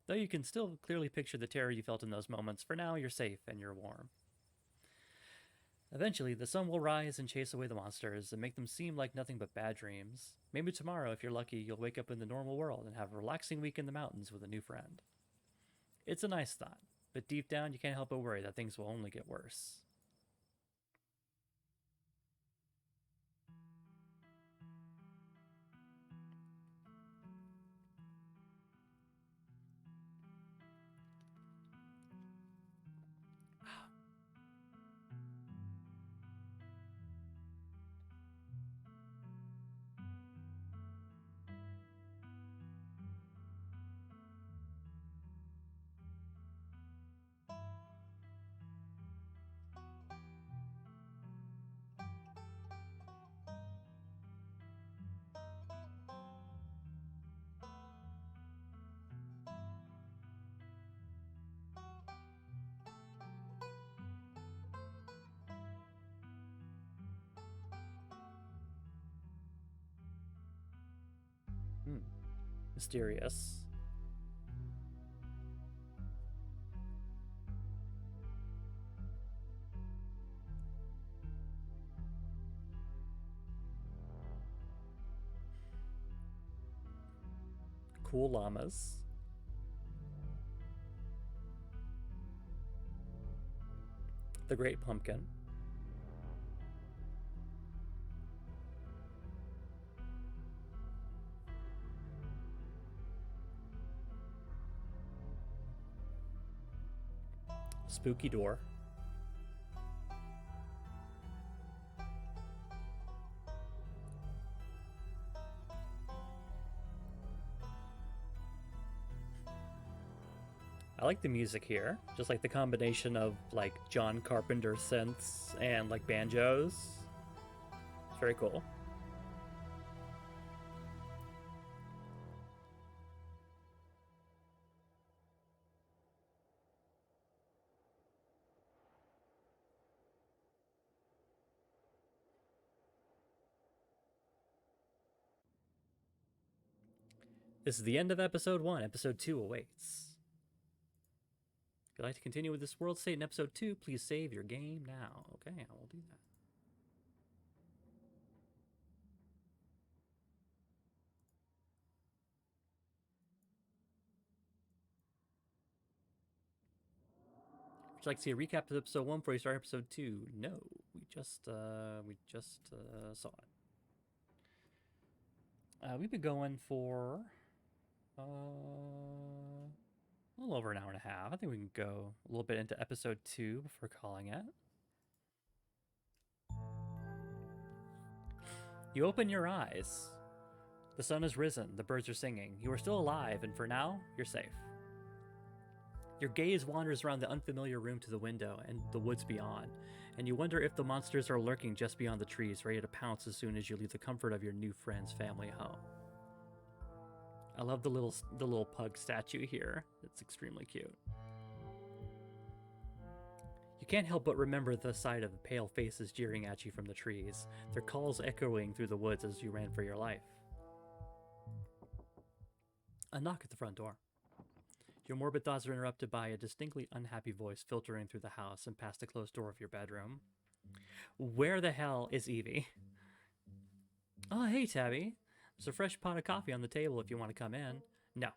[SPEAKER 1] Though you can still clearly picture the terror you felt in those moments, for now you're safe and you're warm. Eventually, the sun will rise and chase away the monsters and make them seem like nothing but bad dreams. Maybe tomorrow, if you're lucky, you'll wake up in the normal world and have a relaxing week in the mountains with a new friend. It's a nice thought, but deep down you can't help but worry that things will only get worse. Mysterious. Cool llamas. The Great Pumpkin. Spooky door. I like the music here. Just like the combination of like John Carpenter synths and like banjos. It's very cool. This is the end of episode 1. Episode 2 awaits. If you'd like to continue with this world state in episode 2, please save your game now. Okay, I will do that. Would you like to see a recap of episode 1 before you start episode 2? No, we just saw it. We've been going for a little over an hour and a half. I think we can go a little bit into episode 2 before calling it. You open your eyes. The sun has risen, the birds are singing. You are still alive, and for now, you're safe. Your gaze wanders around the unfamiliar room to the window and the woods beyond, and you wonder if the monsters are lurking just beyond the trees, ready to pounce as soon as you leave the comfort of your new friend's family home. I love the little pug statue here. It's extremely cute. You can't help but remember the sight of the pale faces jeering at you from the trees, their calls echoing through the woods as you ran for your life. A knock at the front door. Your morbid thoughts are interrupted by a distinctly unhappy voice filtering through the house and past the closed door of your bedroom. Where the hell is Evie? Oh, hey, Tabby. There's a fresh pot of coffee on the table if you want to come in. No,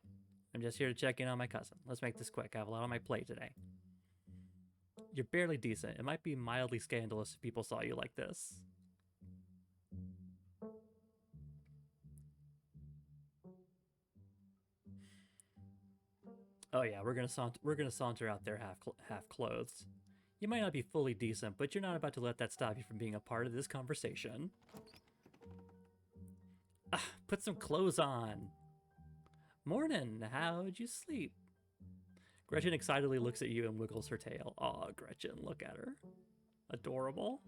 [SPEAKER 1] I'm just here to check in on my cousin. Let's make this quick. I have a lot on my plate today. You're barely decent. It might be mildly scandalous if people saw you like this. Oh yeah, we're gonna saunter out there half clothed. You might not be fully decent, but you're not about to let that stop you from being a part of this conversation. Ah, Put some clothes on. Morning, how'd you sleep? Gretchen excitedly looks at you and wiggles her tail. Aw, Gretchen, look at her. Adorable.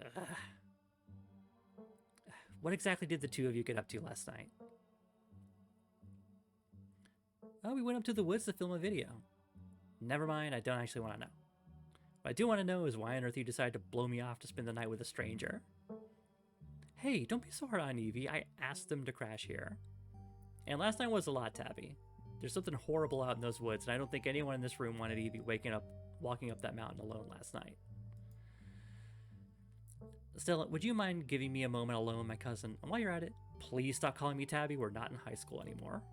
[SPEAKER 1] Ugh. What exactly did the two of you get up to last night? Oh, we went up to the woods to film a video. Never mind, I don't actually want to know. What I do want to know is why on earth you decided to blow me off to spend the night with a stranger. Hey, don't be so hard on Evie. I asked them to crash here. And last night was a lot, Tabby. There's something horrible out in those woods, and I don't think anyone in this room wanted Evie walking up that mountain alone last night. Stella, would you mind giving me a moment alone, my cousin? And while you're at it, please stop calling me Tabby. We're not in high school anymore.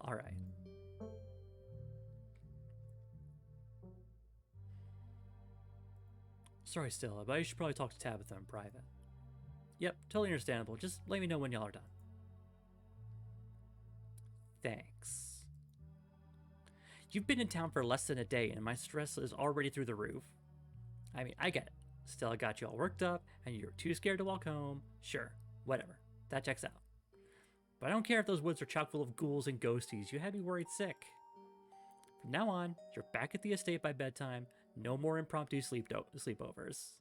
[SPEAKER 1] Alright. Sorry, Stella, but I should probably talk to Tabitha in private. Yep, totally understandable. Just let me know when y'all are done. Thanks. You've been in town for less than a day, and my stress is already through the roof. I mean, I get it. Stella got you all worked up, and you're too scared to walk home. Sure, whatever. That checks out. But I don't care if those woods are chock full of ghouls and ghosties. You had me worried sick. From now on, you're back at the estate by bedtime. No more impromptu sleepovers.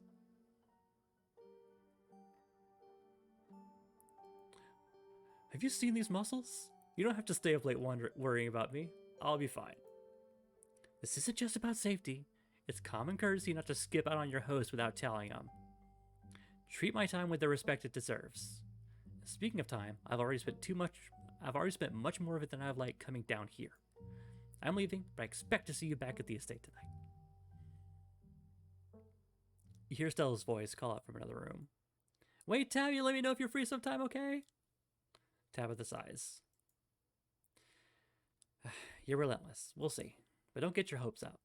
[SPEAKER 1] Have you seen these muscles? You don't have to stay up late worrying about me. I'll be fine. This isn't just about safety. It's common courtesy not to skip out on your host without telling him. Treat my time with the respect it deserves. Speaking of time, I've already spent much more of it than I've liked coming down here. I'm leaving, but I expect to see you back at the estate tonight. You hear Stella's voice call out from another room. Wait, Tabby, let me know if you're free sometime, okay? Tabitha sighs. You're relentless. We'll see. But don't get your hopes up.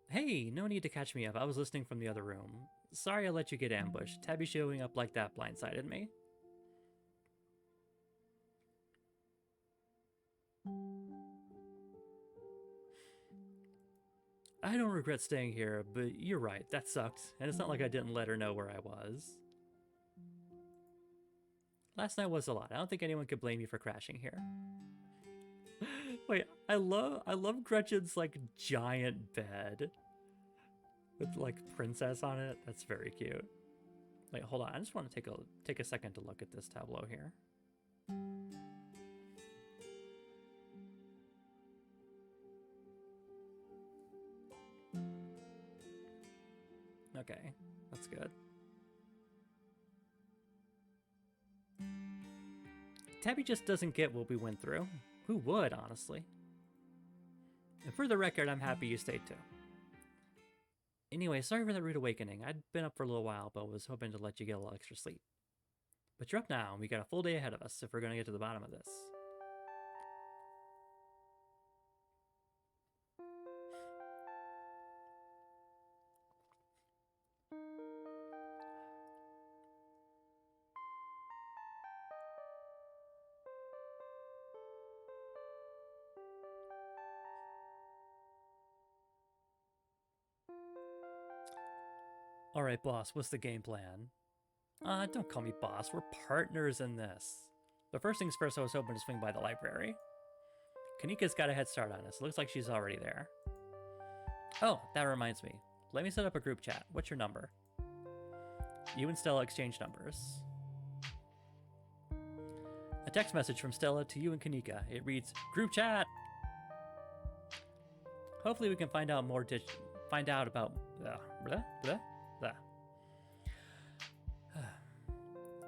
[SPEAKER 1] Hey, no need to catch me up. I was listening from the other room. Sorry I let you get ambushed. Tabby showing up like that blindsided me. I don't regret staying here, but you're right, that sucked. And it's not like I didn't let her know where I was. Last night was a lot. I don't think anyone could blame you for crashing here. Wait, I love Gretchen's like giant bed with like princess on it. That's very cute. Wait, hold on. I just want to take a second to look at this tableau here. Okay, that's good. Tabby just doesn't get what we went through. Who would, honestly? And for the record, I'm happy you stayed too. Anyway, sorry for that rude awakening. I'd been up for a little while, but was hoping to let you get a little extra sleep. But you're up now, and we got a full day ahead of us if we're going to get to the bottom of this. Alright, boss, what's the game plan? Don't call me boss. We're partners in this. But first things first, I was hoping to swing by the library. Kanika's got a head start on us. Looks like she's already there. Oh, that reminds me. Let me set up a group chat. What's your number? You and Stella exchange numbers. A text message from Stella to you and Kanika. It reads, Group chat! Hopefully we can find out more about...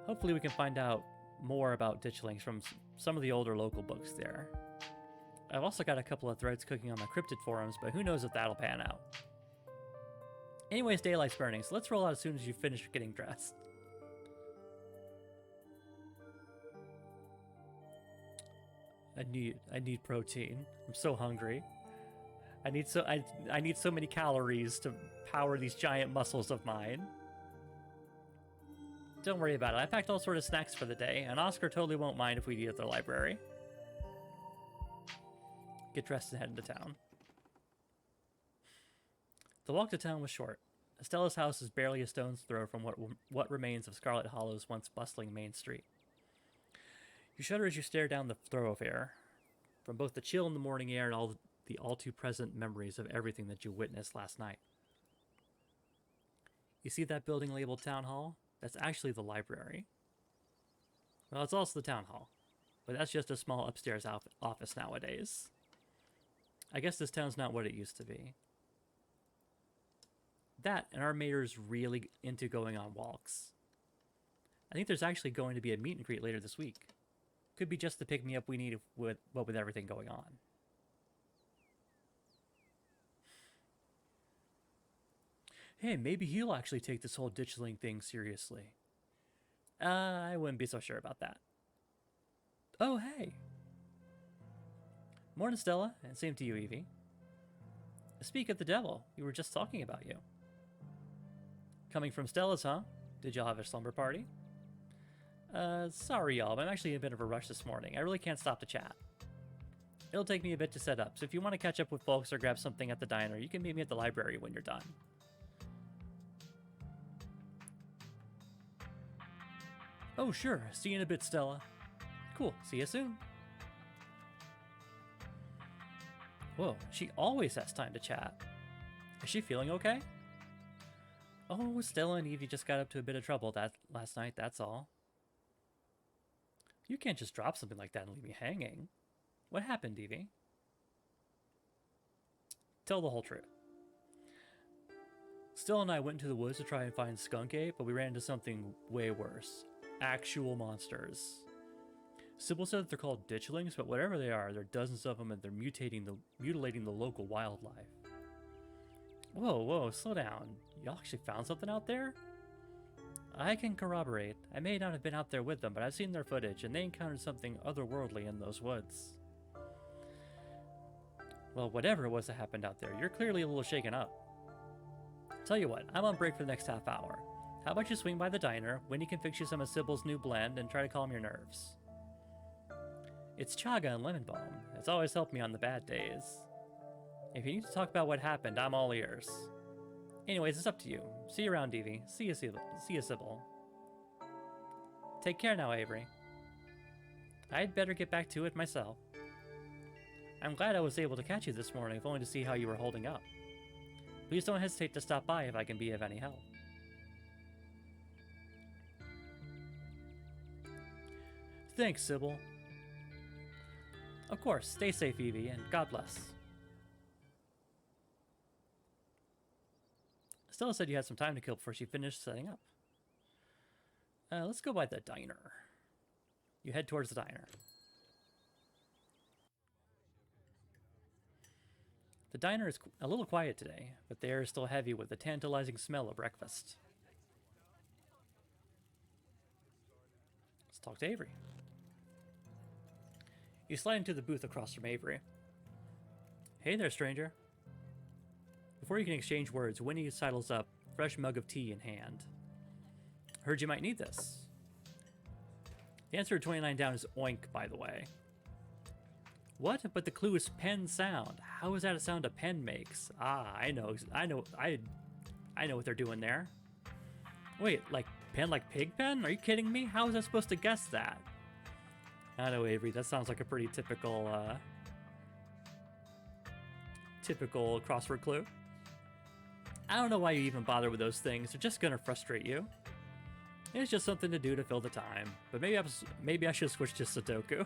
[SPEAKER 1] Hopefully we can find out more about ditchlings from some of the older local books there. I've also got a couple of threads cooking on my cryptid forums, but who knows if that'll pan out. Anyways, daylight's burning, so let's roll out as soon as you finish getting dressed. I need protein. I'm so hungry. I need so many calories to power these giant muscles of mine. Don't worry about it. I packed all sorts of snacks for the day, and Oscar totally won't mind if we eat at the library. Get dressed and head into town. The walk to town was short. Stella's house is barely a stone's throw from what remains of Scarlet Hollow's once bustling main street. You shudder as you stare down the thoroughfare, from both the chill in the morning air and the all-too-present memories of everything that you witnessed last night. You see that building labeled Town Hall? That's actually the library. Well, it's also the Town Hall, but that's just a small upstairs office nowadays. I guess this town's not what it used to be. That, and our mayor's really into going on walks. I think there's actually going to be a meet and greet later this week. Could be just the pick-me-up we need with everything going on. Hey, maybe he'll actually take this whole ditchling thing seriously. I wouldn't be so sure about that. Oh, hey. Morning, Stella, and same to you, Evie. Speak of the devil, we were just talking about you. Coming from Stella's, huh? Did y'all have a slumber party? Sorry, y'all, but I'm actually in a bit of a rush this morning. I really can't stop to chat. It'll take me a bit to set up, so if you want to catch up with folks or grab something at the diner, you can meet me at the library when you're done. Oh, sure. See you in a bit, Stella. Cool. See you soon. Whoa, she always has time to chat. Is she feeling okay? Oh, Stella and Evie just got up to a bit of trouble last night, that's all. You can't just drop something like that and leave me hanging. What happened, Evie? Tell the whole truth. Stella and I went into the woods to try and find Skunk Ape, but we ran into something way worse. Actual monsters. Sybil said that they're called ditchlings, but whatever they are, there are dozens of them and they're mutilating the local wildlife. Whoa, slow down. You actually found something out there? I can corroborate. I may not have been out there with them, but I've seen their footage, and they encountered something otherworldly in those woods. Well, whatever it was that happened out there, you're clearly a little shaken up. Tell you what, I'm on break for the next half hour. How about you swing by the diner, Winnie can fix you some of Sybil's new blend, and try to calm your nerves. It's chaga and lemon balm. It's always helped me on the bad days. If you need to talk about what happened, I'm all ears. Anyways, it's up to you. See you around, Evie. See you, Sybil. Take care now, Avery. I'd better get back to it myself. I'm glad I was able to catch you this morning, if only to see how you were holding up. Please don't hesitate to stop by if I can be of any help. Thanks, Sybil. Of course, stay safe, Evie, and God bless. Stella said you had some time to kill before she finished setting up. Let's go by the diner. You head towards the diner. The diner is a little quiet today, but the air is still heavy with the tantalizing smell of breakfast. Let's talk to Avery. You slide into the booth across from Avery. Hey there, stranger. Before you can exchange words, Winnie sidles up, fresh mug of tea in hand. Heard you might need this. The answer to 29 down is oink, by the way. What? But the clue is pen sound. How is that a sound a pen makes? Ah, I know what they're doing there. Wait, like pen like pig pen? Are you kidding me? How was I supposed to guess that? I know, Avery, that sounds like a pretty typical crossword clue. I don't know why you even bother with those things. They're just gonna frustrate you. It's just something to do to fill the time. But maybe I should switch to Sudoku.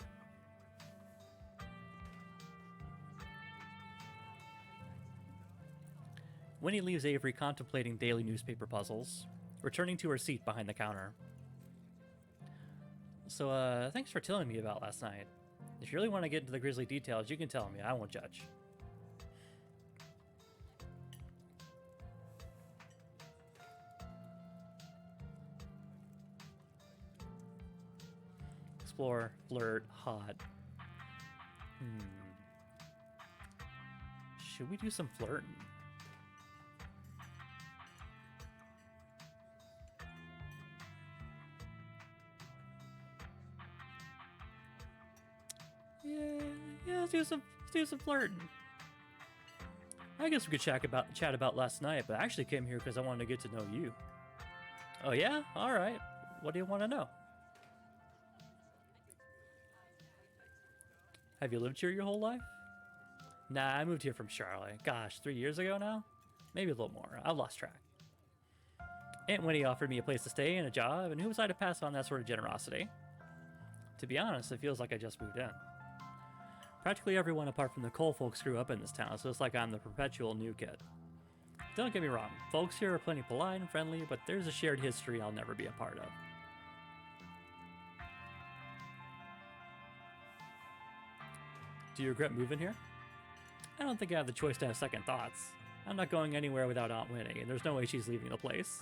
[SPEAKER 1] Winnie leaves Avery contemplating daily newspaper puzzles, returning to her seat behind the counter. So, thanks for telling me about last night. If you really want to get into the grisly details, you can tell me. I won't judge. Explore, flirt, hot. Should we do some flirting? Yeah, let's do some flirting. I guess we could chat about last night, but I actually came here because I wanted to get to know you. Oh yeah? Alright. What do you want to know? Have you lived here your whole life? Nah, I moved here from Charlotte. Gosh, 3 years ago now? Maybe a little more. I've lost track. Aunt Winnie offered me a place to stay and a job, and who was I to pass on that sort of generosity? To be honest, it feels like I just moved in. Practically everyone apart from the Cole folks grew up in this town, so it's like I'm the perpetual new kid. Don't get me wrong, folks here are plenty polite and friendly, but there's a shared history I'll never be a part of. Do you regret moving here? I don't think I have the choice to have second thoughts. I'm not going anywhere without Aunt Winnie, and there's no way she's leaving the place.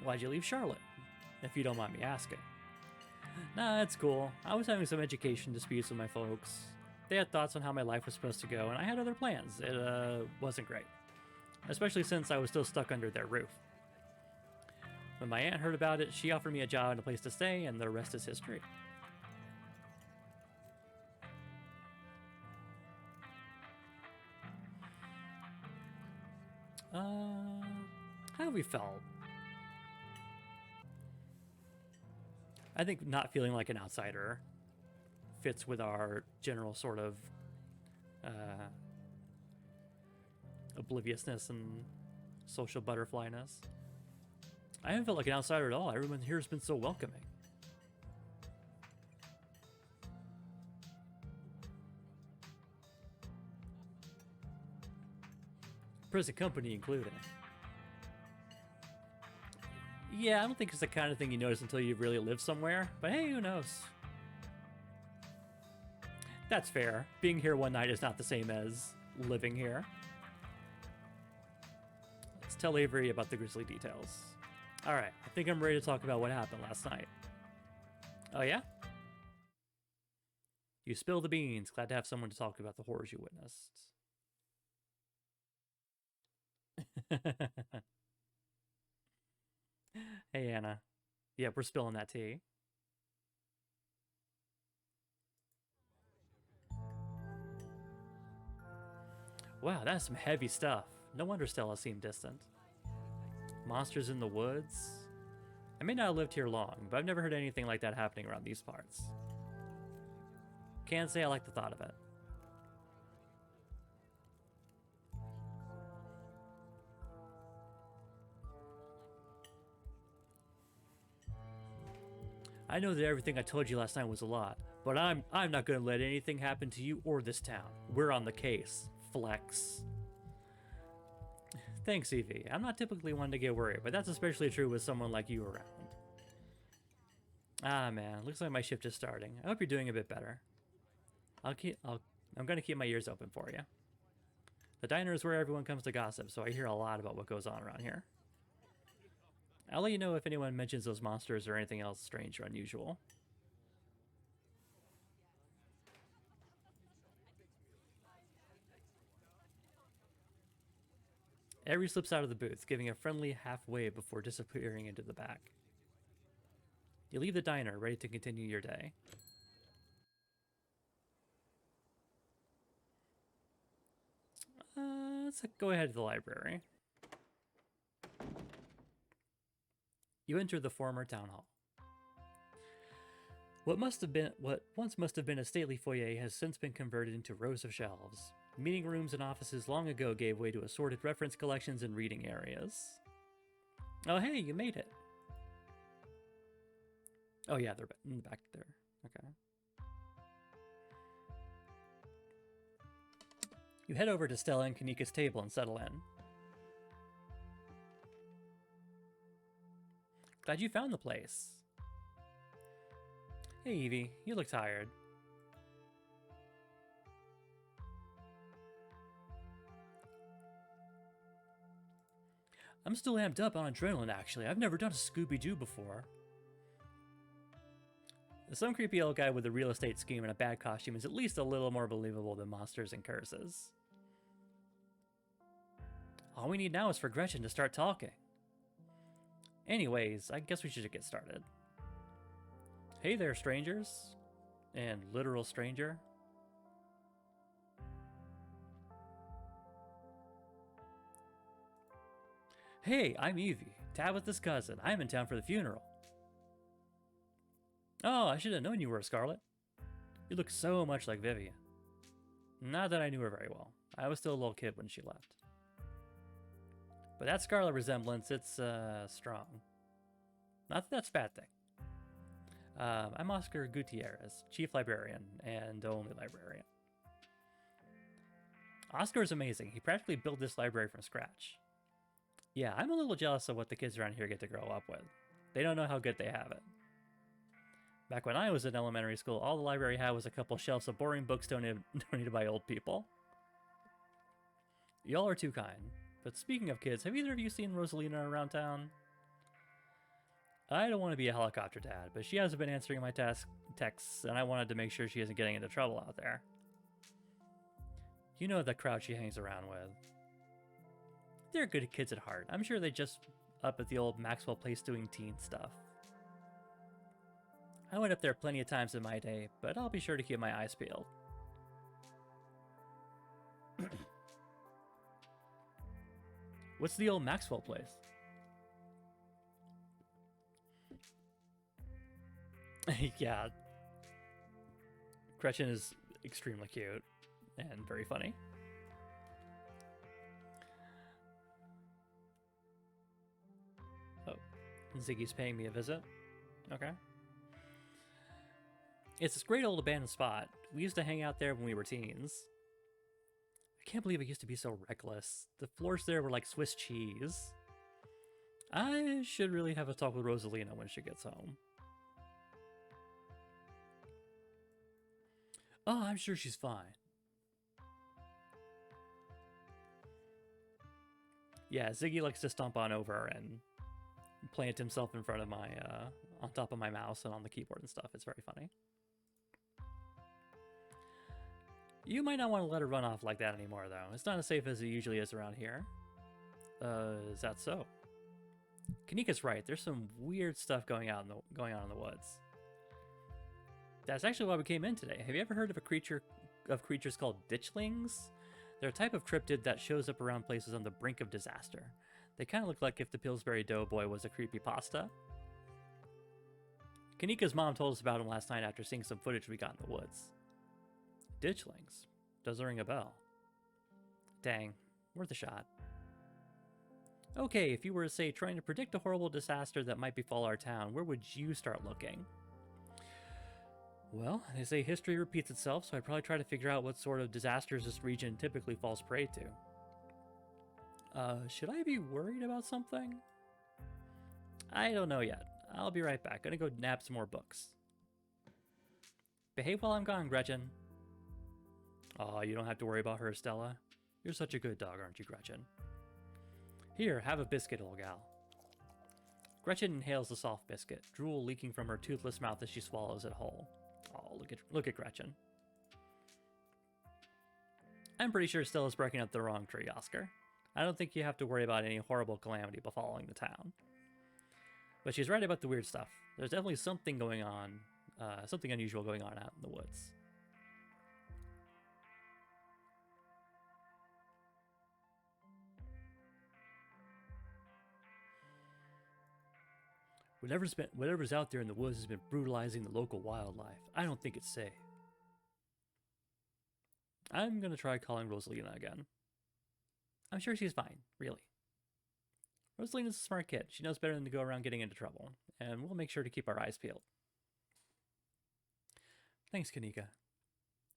[SPEAKER 1] Why'd you leave Charlotte? If you don't mind me asking. Nah, it's cool. I was having some education disputes with my folks. They had thoughts on how my life was supposed to go, and I had other plans. It wasn't great. Especially since I was still stuck under their roof. When my aunt heard about it, she offered me a job and a place to stay, and the rest is history. How have we felt? I think not feeling like an outsider fits with our general sort of obliviousness and social butterflyness. I haven't felt like an outsider at all. Everyone here has been so welcoming. Present company included. Yeah, I don't think it's the kind of thing you notice until you've really lived somewhere, but hey, who knows? That's fair. Being here one night is not the same as living here. Let's tell Avery about the grisly details. Alright, I think I'm ready to talk about what happened last night. Oh yeah? You spill the beans. Glad to have someone to talk about the horrors you witnessed. Hey, Anna. Yeah, we're spilling that tea. Wow, that's some heavy stuff. No wonder Stella seemed distant. Monsters in the woods? I may not have lived here long, but I've never heard anything like that happening around these parts. Can't say I like the thought of it. I know that everything I told you last night was a lot, but I'm not going to let anything happen to you or this town. We're on the case. Flex. Thanks, Evie. I'm not typically one to get worried, but that's especially true with someone like you around. Ah, man. Looks like my shift is starting. I hope you're doing a bit better. I'm going to keep my ears open for you. The diner is where everyone comes to gossip, so I hear a lot about what goes on around here. I'll let you know if anyone mentions those monsters or anything else strange or unusual. Avery slips out of the booth, giving a friendly half wave before disappearing into the back. You leave the diner, ready to continue your day. Let's go ahead to the library. You enter the former town hall. What once must have been a stately foyer has since been converted into rows of shelves. Meeting rooms and offices long ago gave way to assorted reference collections and reading areas. Oh hey, you made it. Oh yeah, they're in the back there. Okay. You head over to Stella and Kanika's table and settle in. Glad you found the place. Hey Evie, you look tired. I'm still amped up on adrenaline, actually. I've never done a Scooby-Doo before. Some creepy old guy with a real estate scheme and a bad costume is at least a little more believable than monsters and curses. All we need now is for Gretchen to start talking. Anyways, I guess we should get started. Hey there, strangers. And literal stranger. Hey, I'm Evie, Tabitha's cousin. I'm in town for the funeral. Oh, I should have known you were Scarlet. You look so much like Vivian. Not that I knew her very well. I was still a little kid when she left. But that Scarlet resemblance, it's strong. Not that that's a bad thing. I'm Oscar Gutierrez, Chief Librarian and only librarian. Oscar is amazing. He practically built this library from scratch. Yeah, I'm a little jealous of what the kids around here get to grow up with. They don't know how good they have it. Back when I was in elementary school, all the library had was a couple shelves of boring books donated by old people. Y'all are too kind. But speaking of kids, have either of you seen Rosalina around town? I don't want to be a helicopter dad, but she hasn't been answering my texts, and I wanted to make sure she isn't getting into trouble out there. You know the crowd she hangs around with. They're good kids at heart. I'm sure they just up at the old Maxwell Place doing teen stuff. I went up there plenty of times in my day, but I'll be sure to keep my eyes peeled. What's the old Maxwell Place? Yeah. Gretchen is extremely cute and very funny. Oh, Ziggy's paying me a visit. Okay. It's this great old abandoned spot. We used to hang out there when we were teens. I can't believe it used to be so reckless. The floors there were like Swiss cheese. I should really have a talk with Rosalina when she gets home. Oh, I'm sure she's fine. Yeah, Ziggy likes to stomp on over and plant himself in front of my, on top of my mouse and on the keyboard and stuff. It's very funny. You might not want to let her run off like that anymore, though. It's not as safe as it usually is around here. Is that so? Kanika's right. There's some weird stuff going on in the woods. That's actually why we came in today. Have you ever heard of creatures called ditchlings? They're a type of cryptid that shows up around places on the brink of disaster. They kind of look like if the Pillsbury Doughboy was a creepypasta. Kanika's mom told us about him last night after seeing some footage we got in the woods. Ditchlings. Doesn't ring a bell. Dang, worth a shot. Okay, if you were, say, trying to predict a horrible disaster that might befall our town, where would you start looking? Well, they say history repeats itself, so I'd probably try to figure out what sort of disasters this region typically falls prey to. Should I be worried about something? I don't know yet. I'll be right back. Gonna go nab some more books. Behave while I'm gone, Gretchen. Aw, you don't have to worry about her, Stella. You're such a good dog, aren't you, Gretchen? Here, have a biscuit, old gal. Gretchen inhales the soft biscuit, drool leaking from her toothless mouth as she swallows it whole. Oh, look at Gretchen. I'm pretty sure Stella's barking up the wrong tree, Oscar. I don't think you have to worry about any horrible calamity befalling the town. But she's right about the weird stuff. There's definitely something going on, something unusual going on out in the woods. Whatever's out there in the woods has been brutalizing the local wildlife. I don't think it's safe. I'm gonna try calling Rosalina again. I'm sure she's fine, really. Rosalina's a smart kid. She knows better than to go around getting into trouble, and we'll make sure to keep our eyes peeled. Thanks, Kanika.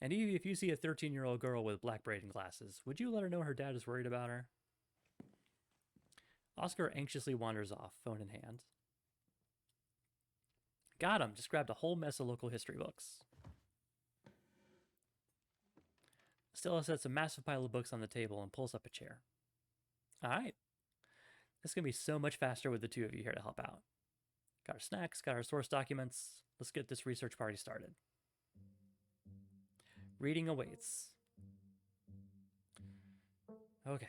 [SPEAKER 1] And Evie, if you see a 13-year-old girl with black braiding glasses, would you let her know her dad is worried about her? Oscar anxiously wanders off, phone in hand. Got him. Just grabbed a whole mess of local history books. Stella sets a massive pile of books on the table and pulls up a chair. All right. This is going to be so much faster with the two of you here to help out. Got our snacks, got our source documents. Let's get this research party started. Reading awaits. Okay.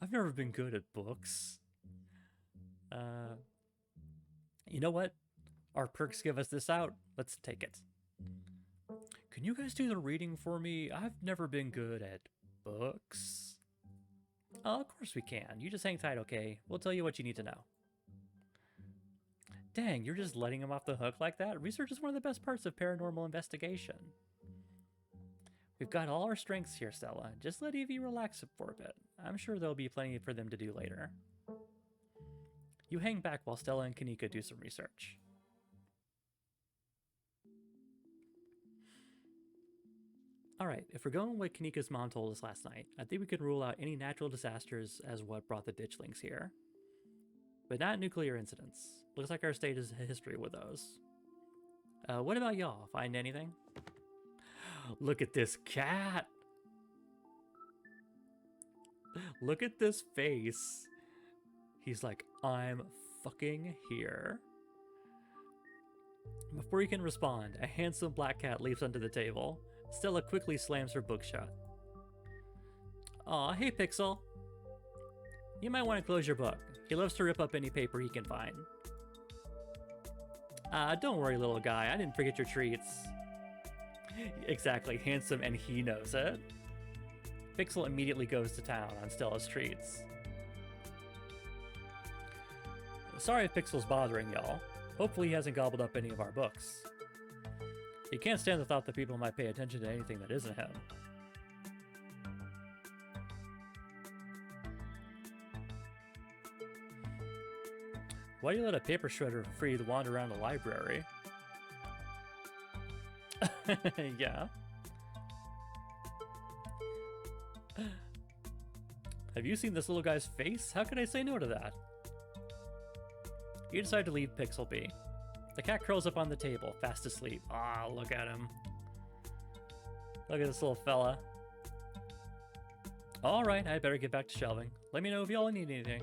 [SPEAKER 1] I've never been good at books. You know what? Our perks give us this out. Let's take it. Can you guys do the reading for me? I've never been good at books? Oh, of course we can. You just hang tight, okay? We'll tell you what you need to know. Dang, you're just letting him off the hook like that? Research is one of the best parts of paranormal investigation. We've got all our strengths here, Stella. Just let Evie relax for a bit. I'm sure there'll be plenty for them to do later. You hang back while Stella and Kanika do some research. Alright, if we're going with Kanika's mom told us last night, I think we could rule out any natural disasters as what brought the ditchlings here. But not nuclear incidents. Looks like our state has a history with those. What about y'all? Find anything? Look at this cat! Look at this face. He's like, I'm fucking here. Before he can respond, a handsome black cat leaps onto the table. Stella quickly slams her book shut. Aw, hey Pixel. You might want to close your book. He loves to rip up any paper he can find. Don't worry, little guy. I didn't forget your treats. Exactly, handsome, and he knows it. Pixel immediately goes to town on Stella's treats. Sorry if Pixel's bothering y'all. Hopefully he hasn't gobbled up any of our books. He can't stand the thought that people might pay attention to anything that isn't him. Why do you let a paper shredder free to wander around the library? Yeah. Have you seen this little guy's face? How could I say no to that? You decide to leave Pixel be. The cat curls up on the table, fast asleep. Ah, look at him. Look at this little fella. Alright, I better get back to shelving. Let me know if y'all need anything.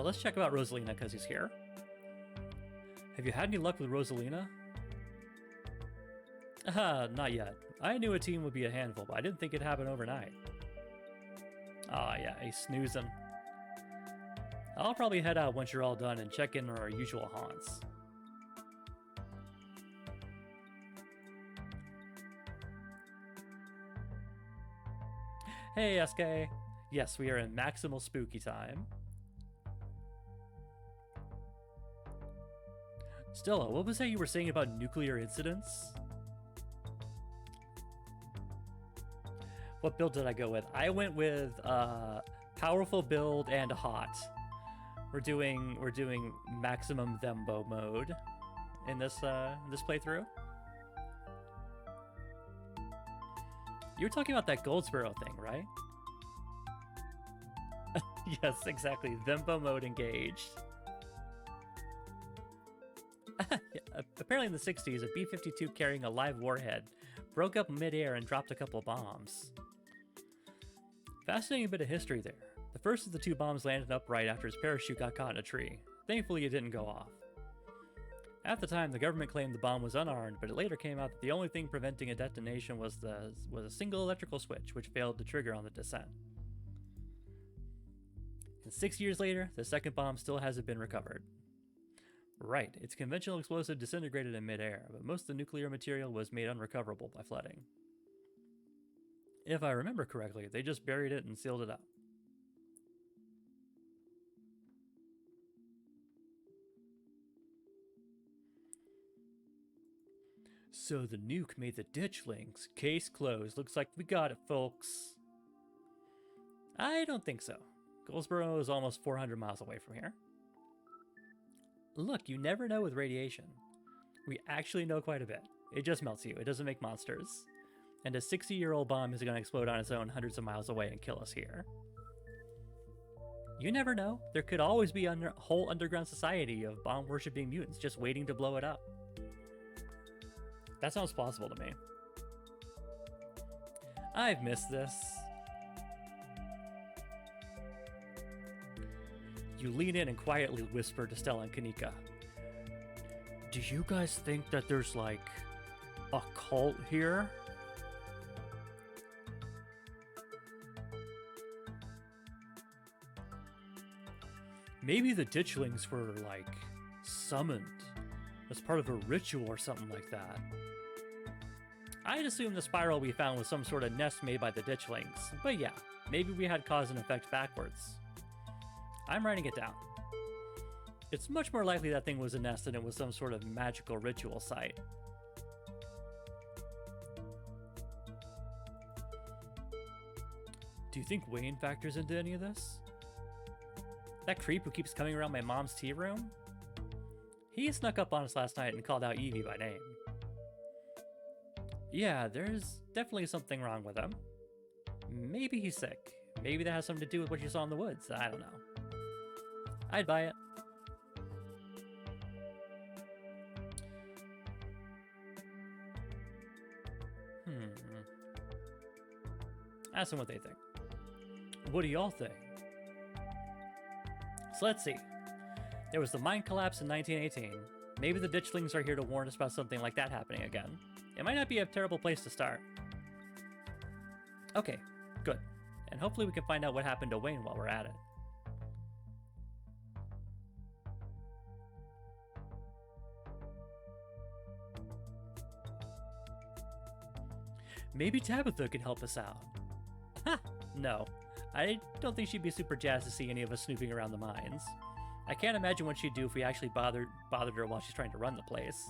[SPEAKER 1] Let's check about Rosalina because he's here. Have you had any luck with Rosalina? Not yet. I knew a team would be a handful, but I didn't think it'd happen overnight. Ah, yeah, he's snoozing. I'll probably head out once you're all done and check in on our usual haunts. Hey, SK. Yes, we are in maximal spooky time. Stella, what was that you were saying about nuclear incidents? What build did I go with? I went with powerful build and hot. We're doing maximum Thembo mode in this this playthrough. You're talking about that Gold Sparrow thing, right? Yes, exactly. Thembo mode engaged. Apparently in the 60s, a B-52 carrying a live warhead broke up mid-air and dropped a couple bombs. Fascinating bit of history there. The first of the two bombs landed upright after his parachute got caught in a tree. Thankfully, it didn't go off. At the time, the government claimed the bomb was unarmed, but it later came out that the only thing preventing a detonation was a single electrical switch, which failed to trigger on the descent. And 6 years later, the second bomb still hasn't been recovered. Right, its conventional explosive disintegrated in midair, but most of the nuclear material was made unrecoverable by flooding. If I remember correctly, they just buried it and sealed it up. So the nuke made the ditchlings. Case closed. Looks like we got it, folks. I don't think so. Goldsboro is almost 400 miles away from here. Look, you never know with radiation. We actually know quite a bit. It just melts you. It doesn't make monsters. And a 60-year-old bomb is going to explode on its own hundreds of miles away and kill us here. You never know. There could always be a whole underground society of bomb-worshipping mutants just waiting to blow it up. That sounds plausible to me. I've missed this. You lean in and quietly whisper to Stella and Kanika. Do you guys think that there's, like, a cult here? Maybe the ditchlings were, like, summoned as part of a ritual or something like that. I'd assume the spiral we found was some sort of nest made by the ditchlings, but yeah, maybe we had cause and effect backwards. I'm writing it down. It's much more likely that thing was a nest than it was some sort of magical ritual site. Do you think Wayne factors into any of this? That creep who keeps coming around my mom's tea room? He snuck up on us last night and called out Evie by name. Yeah, there's definitely something wrong with him. Maybe he's sick. Maybe that has something to do with what you saw in the woods. I don't know. I'd buy it. Ask them what they think. What do y'all think? So let's see. There was the mine collapse in 1918. Maybe the ditchlings are here to warn us about something like that happening again. It might not be a terrible place to start. Okay, good. And hopefully we can find out what happened to Wayne while we're at it. Maybe Tabitha can help us out. Ha! No. I don't think she'd be super jazzed to see any of us snooping around the mines. I can't imagine what she'd do if we actually bothered her while she's trying to run the place.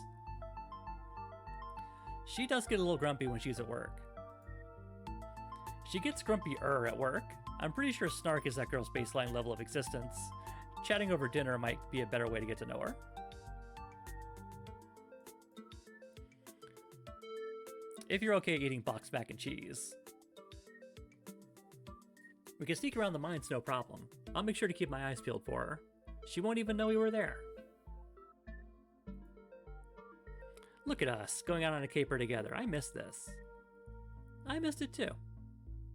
[SPEAKER 1] She does get a little grumpy when she's at work. She gets grumpier at work. I'm pretty sure snark is that girl's baseline level of existence. Chatting over dinner might be a better way to get to know her. If you're okay eating boxed mac and cheese. We can sneak around the mines, no problem. I'll make sure to keep my eyes peeled for her. She won't even know we were there. Look at us, going out on a caper together. I missed this. I missed it too.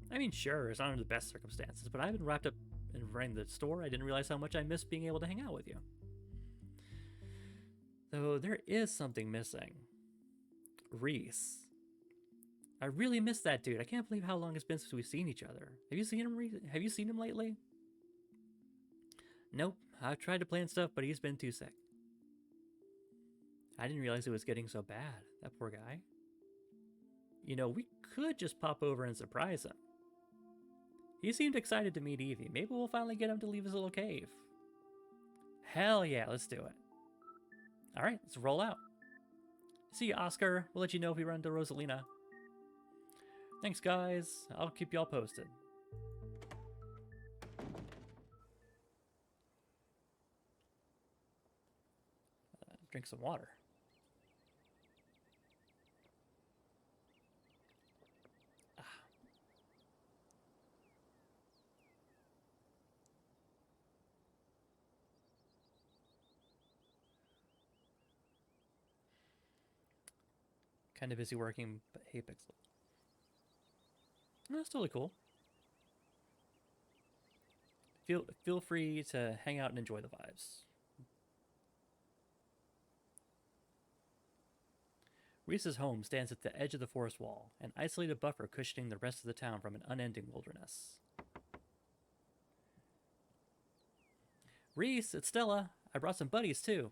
[SPEAKER 1] I mean, sure, it's not under the best circumstances, but I've been wrapped up in running the store. I didn't realize how much I missed being able to hang out with you. Though there is something missing. Reese. I really miss that dude. I can't believe how long it's been since we've seen each other. Have you seen him lately? Nope. I've tried to plan stuff, but he's been too sick. I didn't realize it was getting so bad. That poor guy. You know, we could just pop over and surprise him. He seemed excited to meet Evie. Maybe we'll finally get him to leave his little cave. Hell yeah, let's do it. Alright, let's roll out. See you, Oscar. We'll let you know if we run into Rosalina. Thanks, guys. I'll keep y'all posted. Drink some water. Kind of busy working, but hey, Pixel. That's totally cool. Feel free to hang out and enjoy the vibes. Reese's home stands at the edge of the forest wall, an isolated buffer cushioning the rest of the town from an unending wilderness. Reese, it's Stella. I brought some buddies too.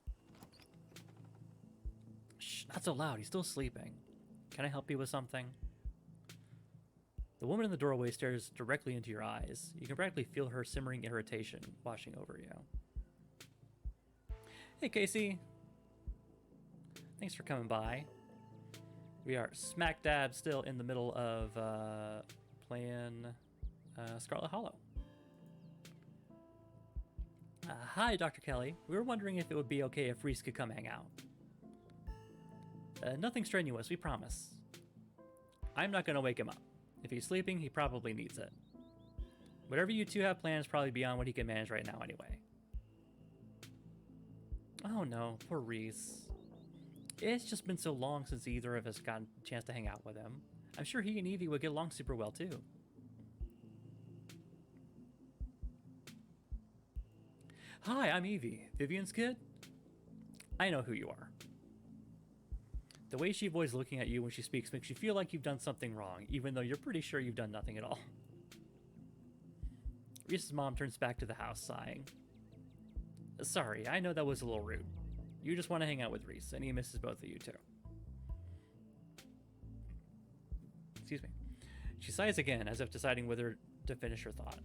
[SPEAKER 1] Shh, not so loud. He's still sleeping. Can I help you with something? The woman in the doorway stares directly into your eyes. You can practically feel her simmering irritation washing over you. Hey, Casey. Thanks for coming by. We are smack dab still in the middle of playing Scarlet Hollow. Hi, Dr. Kelly. We were wondering if it would be okay if Reese could come hang out. Nothing strenuous, we promise. I'm not going to wake him up. If he's sleeping, he probably needs it. Whatever you two have planned is probably beyond what he can manage right now anyway. Oh no, poor Reese. It's just been so long since either of us got a chance to hang out with him. I'm sure he and Evie would get along super well too. Hi, I'm Evie. Vivian's kid? I know who you are. The way she avoids looking at you when she speaks makes you feel like you've done something wrong, even though you're pretty sure you've done nothing at all. Reese's mom turns back to the house, sighing. Sorry, I know that was a little rude. You just want to hang out with Reese, and he misses both of you too. Excuse me. She sighs again, as if deciding whether to finish her thought.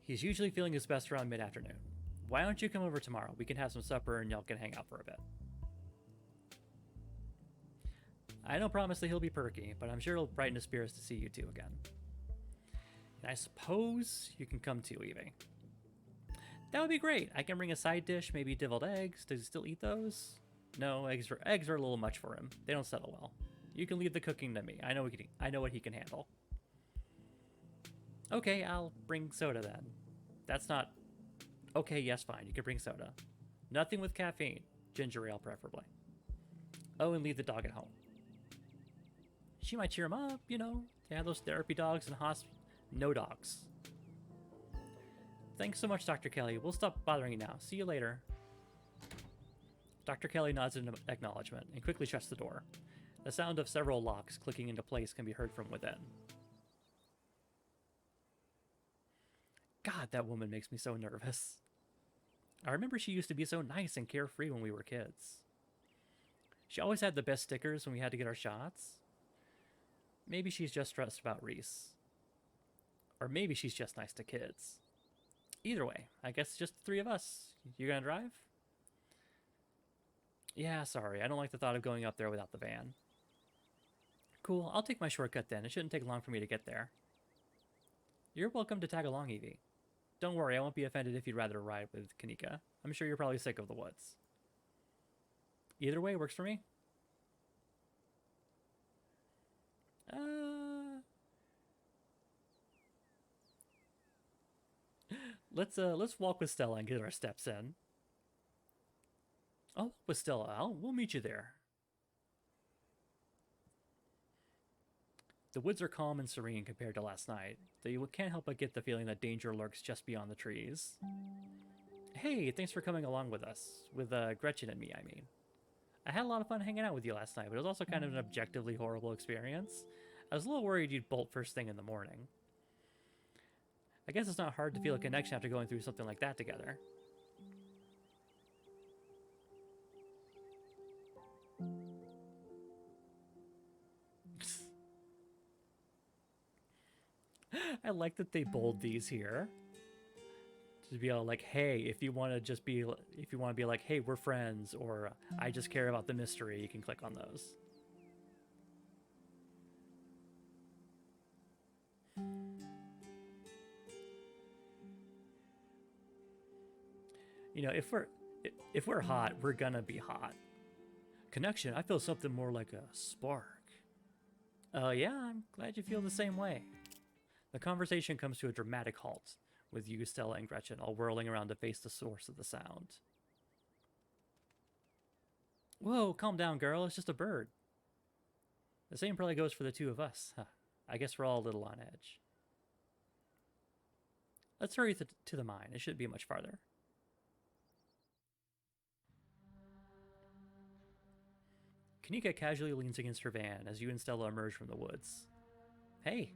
[SPEAKER 1] He's usually feeling his best around mid-afternoon. Why don't you come over tomorrow? We can have some supper and y'all can hang out for a bit. I don't promise that he'll be perky, but I'm sure it'll brighten his spirits to see you two again. And I suppose you can come too, Evie. That would be great. I can bring a side dish, maybe deviled eggs. Does he still eat those? No, eggs are a little much for him. They don't settle well. You can leave the cooking to me. I know what he can handle. Okay, I'll bring soda then. That's not... Okay, yes, fine. You can bring soda. Nothing with caffeine. Ginger ale, preferably. Oh, and leave the dog at home. She might cheer him up, you know. They have those therapy dogs in hospital. No dogs. Thanks so much, Dr. Kelly. We'll stop bothering you now. See you later. Dr. Kelly nods in acknowledgement and quickly shuts the door. The sound of several locks clicking into place can be heard from within. God, that woman makes me so nervous. I remember she used to be so nice and carefree when we were kids. She always had the best stickers when we had to get our shots. Maybe she's just stressed about Reese. Or maybe she's just nice to kids. Either way, I guess it's just the three of us. You gonna drive? Yeah, sorry. I don't like the thought of going up there without the van. Cool, I'll take my shortcut then. It shouldn't take long for me to get there. You're welcome to tag along, Evie. Don't worry, I won't be offended if you'd rather ride with Kanika. I'm sure you're probably sick of the woods. Either way works for me. Let's walk with Stella and get our steps in. Oh, with Stella, we'll meet you there. The woods are calm and serene compared to last night, though you can't help but get the feeling that danger lurks just beyond the trees. Hey, thanks for coming along with us. With Gretchen and me, I mean. I had a lot of fun hanging out with you last night, but it was also kind of an objectively horrible experience. I was a little worried you'd bolt first thing in the morning. I guess it's not hard to feel a connection after going through something like that together. I like that they bold these here. To be all like, hey, if you want to be like, hey, we're friends, or I just care about the mystery, you can click on those. You know, if we're hot, we're gonna be hot. Connection, I feel something more like a spark. Yeah, I'm glad you feel the same way. The conversation comes to a dramatic halt, with you, Stella, and Gretchen all whirling around to face the source of the sound. Whoa, calm down, girl. It's just a bird. The same probably goes for the two of us. Huh. I guess we're all a little on edge. Let's hurry to the mine. It shouldn't be much farther. Kanika casually leans against her van as you and Stella emerge from the woods. Hey.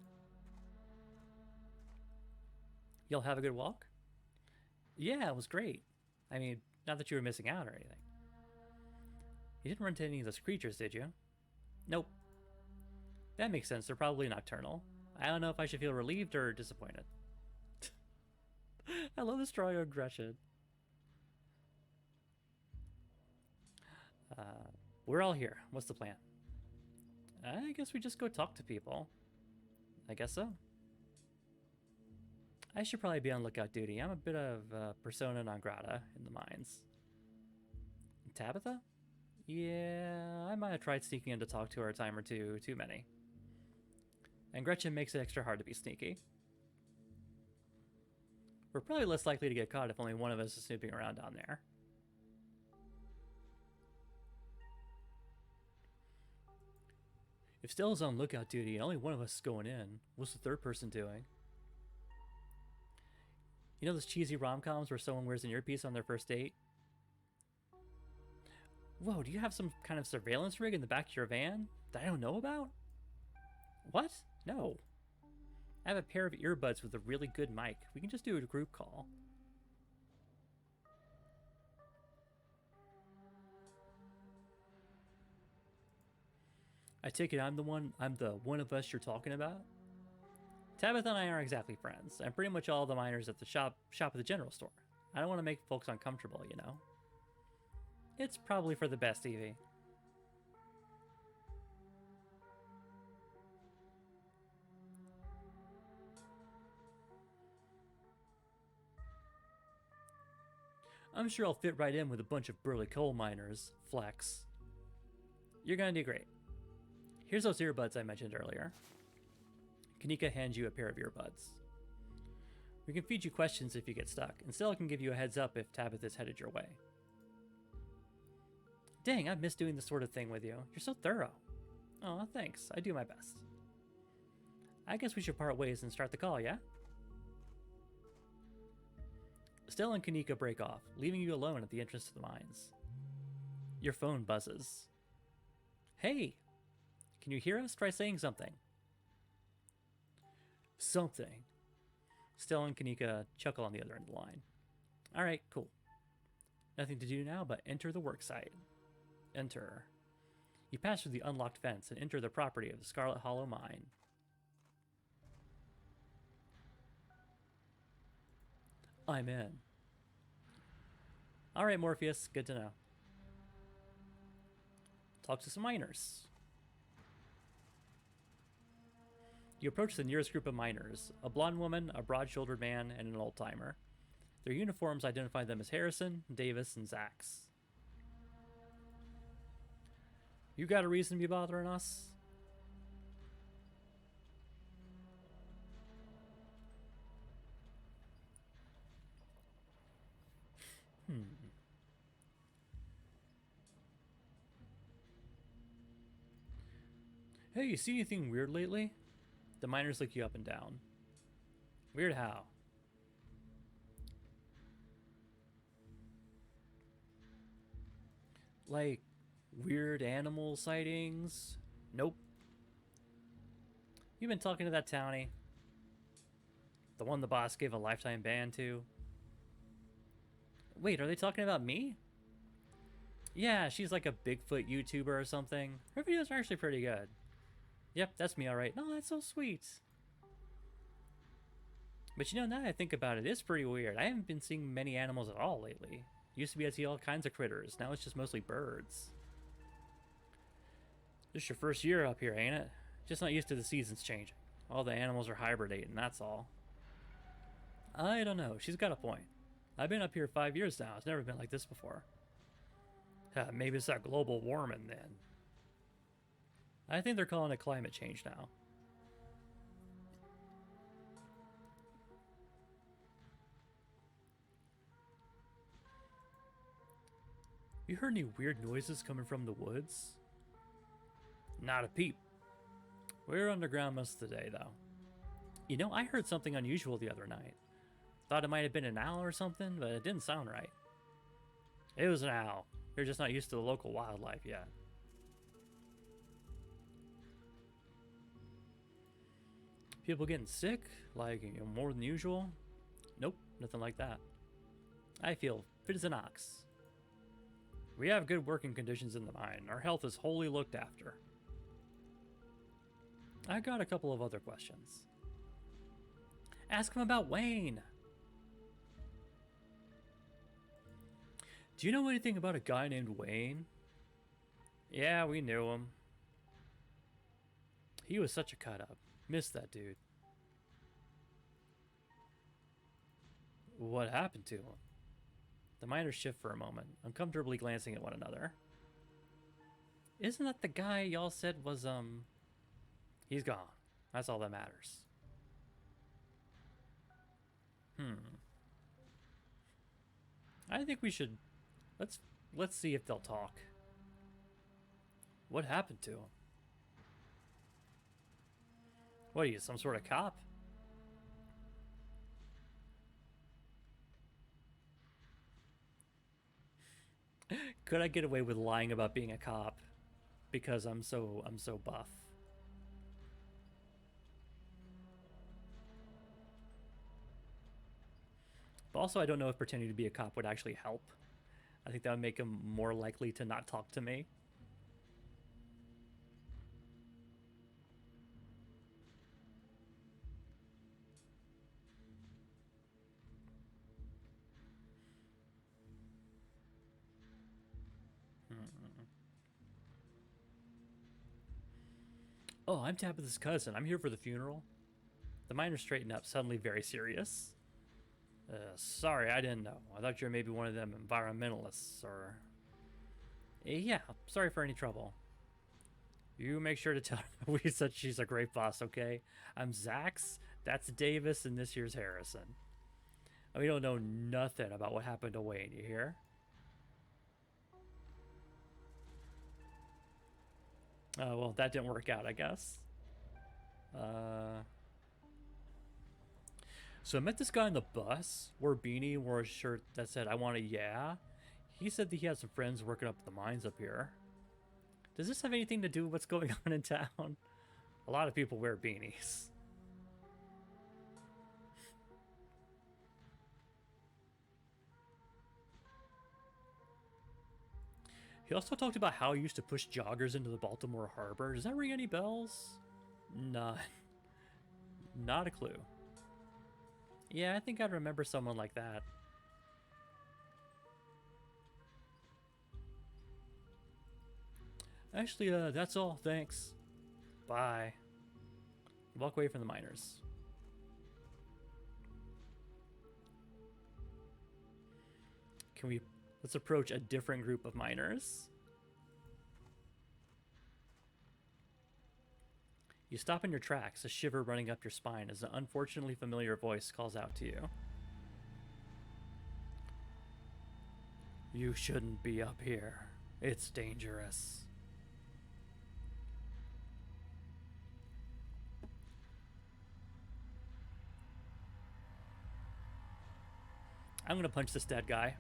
[SPEAKER 1] Y'all have a good walk? Yeah, it was great. I mean, not that you were missing out or anything. You didn't run into any of those creatures, did you? Nope. That makes sense. They're probably nocturnal. I don't know if I should feel relieved or disappointed. I love this drawing aggression. We're all here. What's the plan? I guess we just go talk to people. I guess so. I should probably be on lookout duty. I'm a bit of persona non grata in the mines. Tabitha? Yeah, I might have tried sneaking in to talk to her a time or two, too many. And Gretchen makes it extra hard to be sneaky. We're probably less likely to get caught if only one of us is snooping around down there. If Stella's on lookout duty and only one of us is going in, what's the third person doing? You know those cheesy rom-coms where someone wears an earpiece on their first date? Whoa, do you have some kind of surveillance rig in the back of your van that I don't know about? What? No. I have a pair of earbuds with a really good mic. We can just do a group call. I take it I'm the one of us you're talking about? Tabitha and I aren't exactly friends. I'm pretty much all the miners at the shop at the general store. I don't want to make folks uncomfortable, you know? It's probably for the best, Evie. I'm sure I'll fit right in with a bunch of burly coal miners, Flex. You're gonna do great. Here's those earbuds I mentioned earlier. Kanika hands you a pair of earbuds. We can feed you questions if you get stuck, and Stella can give you a heads up if Tabitha's headed your way. Dang, I've missed doing this sort of thing with you. You're so thorough. Aw, thanks. I do my best. I guess we should part ways and start the call, yeah? Stella and Kanika break off, leaving you alone at the entrance to the mines. Your phone buzzes. Hey! Can you hear us? Try saying something. Something. Stella and Kanika chuckle on the other end of the line. Alright, cool. Nothing to do now but enter the worksite. Enter. You pass through the unlocked fence and enter the property of the Scarlet Hollow mine. I'm in. Alright, Morpheus, good to know. Talk to some miners. You approach the nearest group of miners, a blonde woman, a broad-shouldered man, and an old-timer. Their uniforms identify them as Harrison, Davis, and Zax. You got a reason to be bothering us? Hey, you see anything weird lately? The miners look you up and down. Weird how? Like, weird animal sightings? Nope. You been talking to that townie? The one the boss gave a lifetime ban to? Wait, are they talking about me? Yeah, she's like a Bigfoot YouTuber or something. Her videos are actually pretty good. Yep, that's me alright. No, that's so sweet. But you know, now that I think about it, it's pretty weird. I haven't been seeing many animals at all lately. Used to be able to see all kinds of critters. Now it's just mostly birds. This is your first year up here, ain't it? Just not used to the seasons changing. All the animals are hibernating, that's all. I don't know. She's got a point. I've been up here 5 years now. It's never been like this before. Maybe it's that global warming then. I think they're calling it climate change now. You heard any weird noises coming from the woods? Not a peep. We're underground most of the day, though. You know, I heard something unusual the other night. Thought it might have been an owl or something, but it didn't sound right. It was an owl. You're just not used to the local wildlife yet. People getting sick? Like, you know, more than usual? Nope, nothing like that. I feel fit as an ox. We have good working conditions in the mine. Our health is wholly looked after. I got a couple of other questions. Ask him about Wayne. Do you know anything about a guy named Wayne? Yeah, we knew him. He was such a cut-up. Missed that dude. What happened to him? The miners shift for a moment, uncomfortably glancing at one another. Isn't that the guy y'all said was, He's gone. That's all that matters. I think we should... Let's see if they'll talk. What happened to him? What are you, some sort of cop? Could I get away with lying about being a cop? Because I'm so buff. But also I don't know if pretending to be a cop would actually help. I think that would make him more likely to not talk to me. Oh, I'm Tabitha's cousin. I'm here for the funeral. The miners straighten up, suddenly very serious. Sorry, I didn't know. I thought you were maybe one of them environmentalists, or... Yeah, sorry for any trouble. You make sure to tell her we said she's a great boss, okay? I'm Zax, that's Davis, and this here's Harrison. And we don't know nothing about what happened to Wayne, you hear? Well, that didn't work out, I guess. So I met this guy on the bus, wore a beanie, wore a shirt that said, I want a yeah. He said that he had some friends working up the mines up here. Does this have anything to do with what's going on in town? A lot of people wear beanies. He also talked about how he used to push joggers into the Baltimore Harbor. Does that ring any bells? None. Not a clue. Yeah, I think I'd remember someone like that. Actually, that's all. Thanks. Bye. Walk away from the miners. Can we... Let's approach a different group of miners. You stop in your tracks, a shiver running up your spine as an unfortunately familiar voice calls out to you. You shouldn't be up here. It's dangerous. I'm gonna punch this dead guy.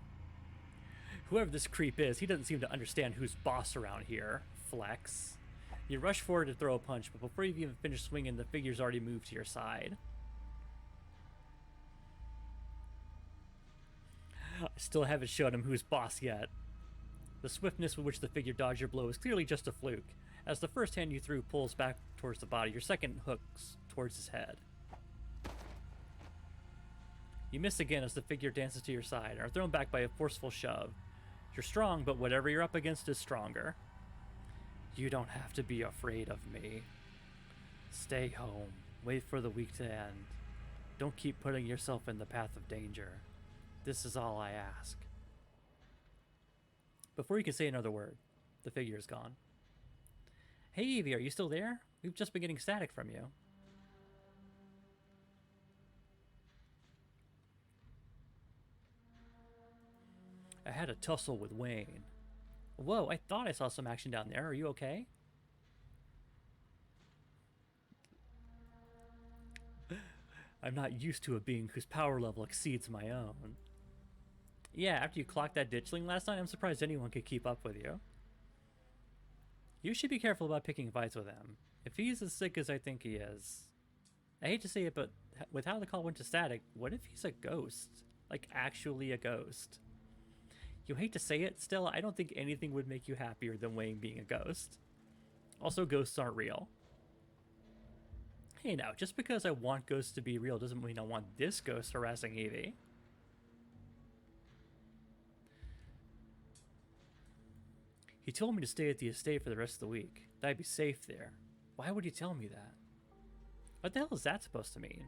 [SPEAKER 1] Whoever this creep is, he doesn't seem to understand who's boss around here. Flex. You rush forward to throw a punch, but before you've even finished swinging, the figure's already moved to your side. I still haven't shown him who's boss yet. The swiftness with which the figure dodged your blow is clearly just a fluke. As the first hand you threw pulls back towards the body, your second hooks towards his head. You miss again as the figure dances to your side and are thrown back by a forceful shove. You're strong, but whatever you're up against is stronger. You don't have to be afraid of me. Stay home. Wait for the week to end. Don't keep putting yourself in the path of danger. This is all I ask. Before you can say another word, the figure is gone. Hey Evie, are you still there? We've just been getting static from you. I had a tussle with Wayne. Whoa, I thought I saw some action down there. Are you okay? I'm not used to a being whose power level exceeds my own. Yeah, after you clocked that ditchling last night, I'm surprised anyone could keep up with you. You should be careful about picking fights with him. If he's as sick as I think he is... I hate to say it, but with how the call went to static, what if he's a ghost? Like, actually a ghost? You hate to say it, still, I don't think anything would make you happier than Wayne being a ghost. Also, ghosts aren't real. Hey now, just because I want ghosts to be real doesn't mean I want this ghost harassing Evie. He told me to stay at the estate for the rest of the week, that I'd be safe there. Why would he tell me that? What the hell is that supposed to mean?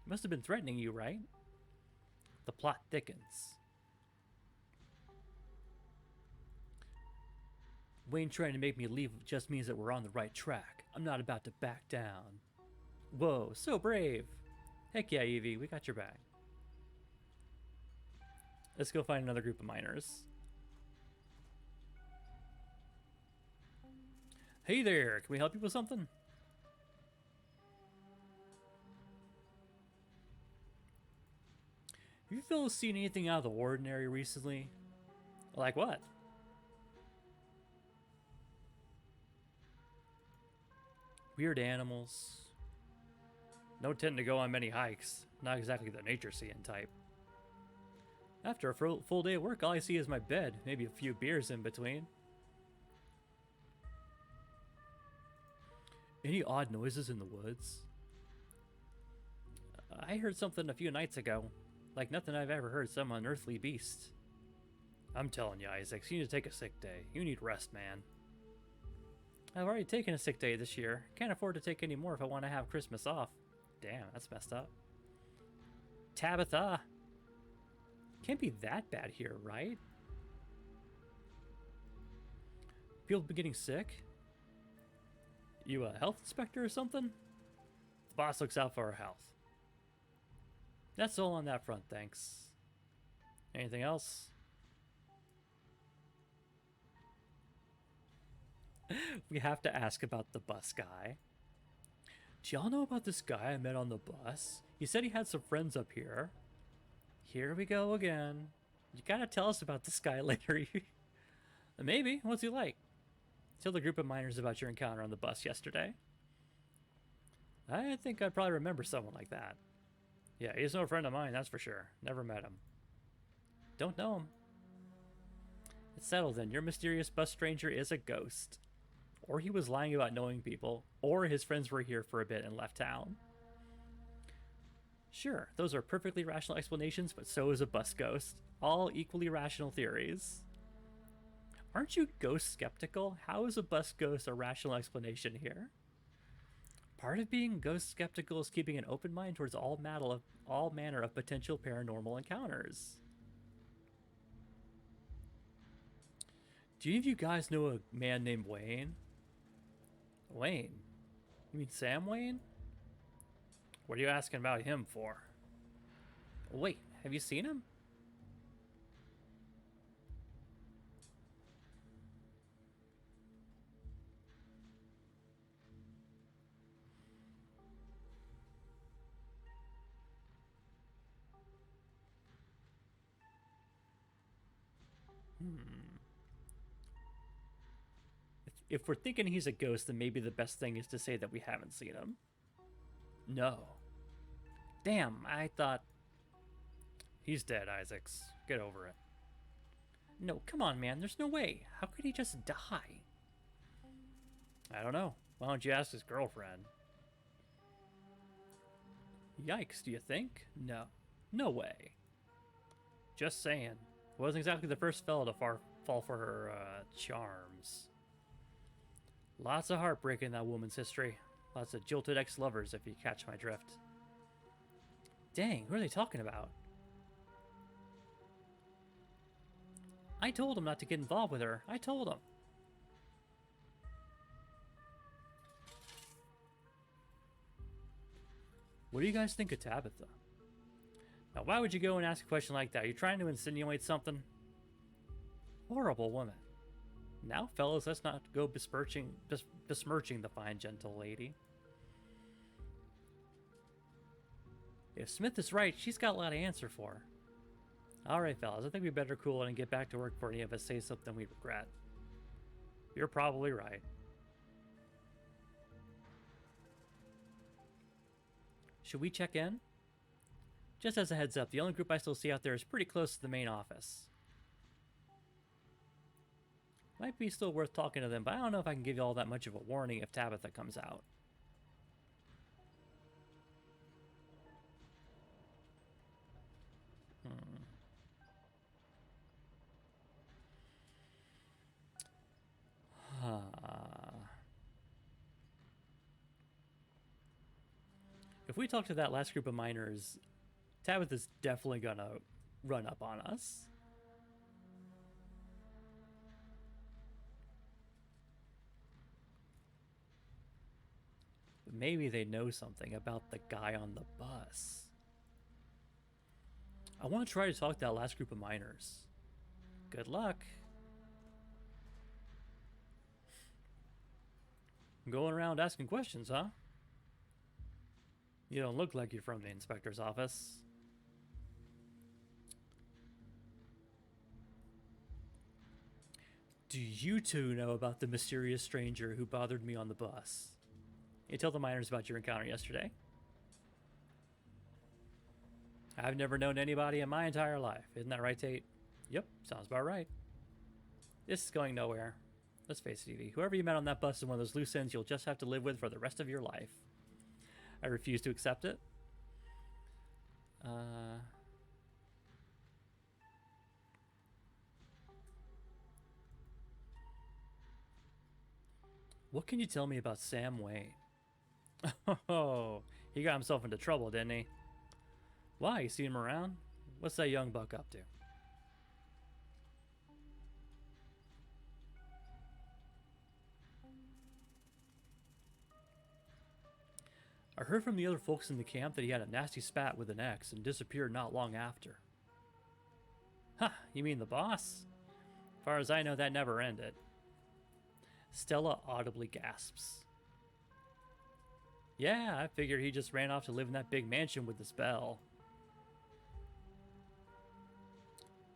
[SPEAKER 1] He must have been threatening you, right? The plot thickens. Wayne trying to make me leave just means that we're on the right track. I'm not about to back down. Whoa, so brave. Heck yeah, Evie, we got your back. Let's go find another group of miners. Hey there, can we help you with something? Have you fellas seen anything out of the ordinary recently? Like what? Weird animals. No tend to go on many hikes. Not exactly the nature-seeing type. After a full day of work, all I see is my bed. Maybe a few beers in between. Any odd noises in the woods? I heard something a few nights ago. Like nothing I've ever heard, some unearthly beast. I'm telling you, Isaac, you need to take a sick day. You need rest, man. I've already taken a sick day this year. Can't afford to take any more if I want to have Christmas off. Damn, that's messed up. Tabitha! Can't be that bad here, right? People been getting sick? You a health inspector or something? The boss looks out for our health. That's all on that front, thanks. Anything else? We have to ask about the bus guy. Do y'all know about this guy I met on the bus? He said he had some friends up here. Here we go again. You gotta tell us about this guy later. Maybe. What's he like? Tell the group of miners about your encounter on the bus yesterday. I think I'd probably remember someone like that. Yeah, he's no friend of mine, that's for sure. Never met him. Don't know him. It's settled then. Your mysterious bus stranger is a ghost. Or he was lying about knowing people, or his friends were here for a bit and left town. Sure, those are perfectly rational explanations, but so is a bus ghost. All equally rational theories. Aren't you ghost skeptical? How is a bus ghost a rational explanation here? Part of being ghost skeptical is keeping an open mind towards all manner of potential paranormal encounters. Do any of you guys know a man named Wayne? Wayne? You mean Sam Wayne? What are you asking about him for? Wait, have you seen him? If we're thinking he's a ghost, then maybe the best thing is to say that we haven't seen him. No. Damn, I thought... He's dead, Isaacs. Get over it. No, come on, man. There's no way. How could he just die? I don't know. Why don't you ask his girlfriend? Yikes, do you think? No. No way. Just saying. Wasn't exactly the first fella to fall for her charms. Lots of heartbreak in that woman's history. Lots of jilted ex-lovers, if you catch my drift. Dang, who are they talking about? I told him not to get involved with her. I told him. What do you guys think of Tabitha? Now, why would you go and ask a question like that? Are you trying to insinuate something? Horrible woman. Now, fellas, let's not go besmirching the fine, gentle lady. If Smith is right, she's got a lot to answer for. Alright, fellas, I think we better cool it and get back to work before any of us say something we regret. You're probably right. Should we check in? Just as a heads up, the only group I still see out there is pretty close to the main office. Might be still worth talking to them, but I don't know if I can give you all that much of a warning if Tabitha comes out. If we talk to that last group of miners, Tabitha's definitely gonna run up on us. But maybe they know something about the guy on the bus. I want to try to talk to that last group of miners. Good luck. Going around asking questions, huh? You don't look like you're from the inspector's office. Do you two know about the mysterious stranger who bothered me on the bus? You tell the miners about your encounter yesterday. I've never known anybody in my entire life. Isn't that right, Tate? Yep, sounds about right. This is going nowhere. Let's face it, Evie. Whoever you met on that bus is one of those loose ends you'll just have to live with for the rest of your life. I refuse to accept it. What can you tell me about Sam Wayne? Oh, he got himself into trouble, didn't he? Why? You see him around? What's that young buck up to? I heard from the other folks in the camp that he had a nasty spat with an ex and disappeared not long after. Huh, you mean the boss? As far as I know, that never ended. Stella audibly gasps. Yeah, I figured he just ran off to live in that big mansion with the spell.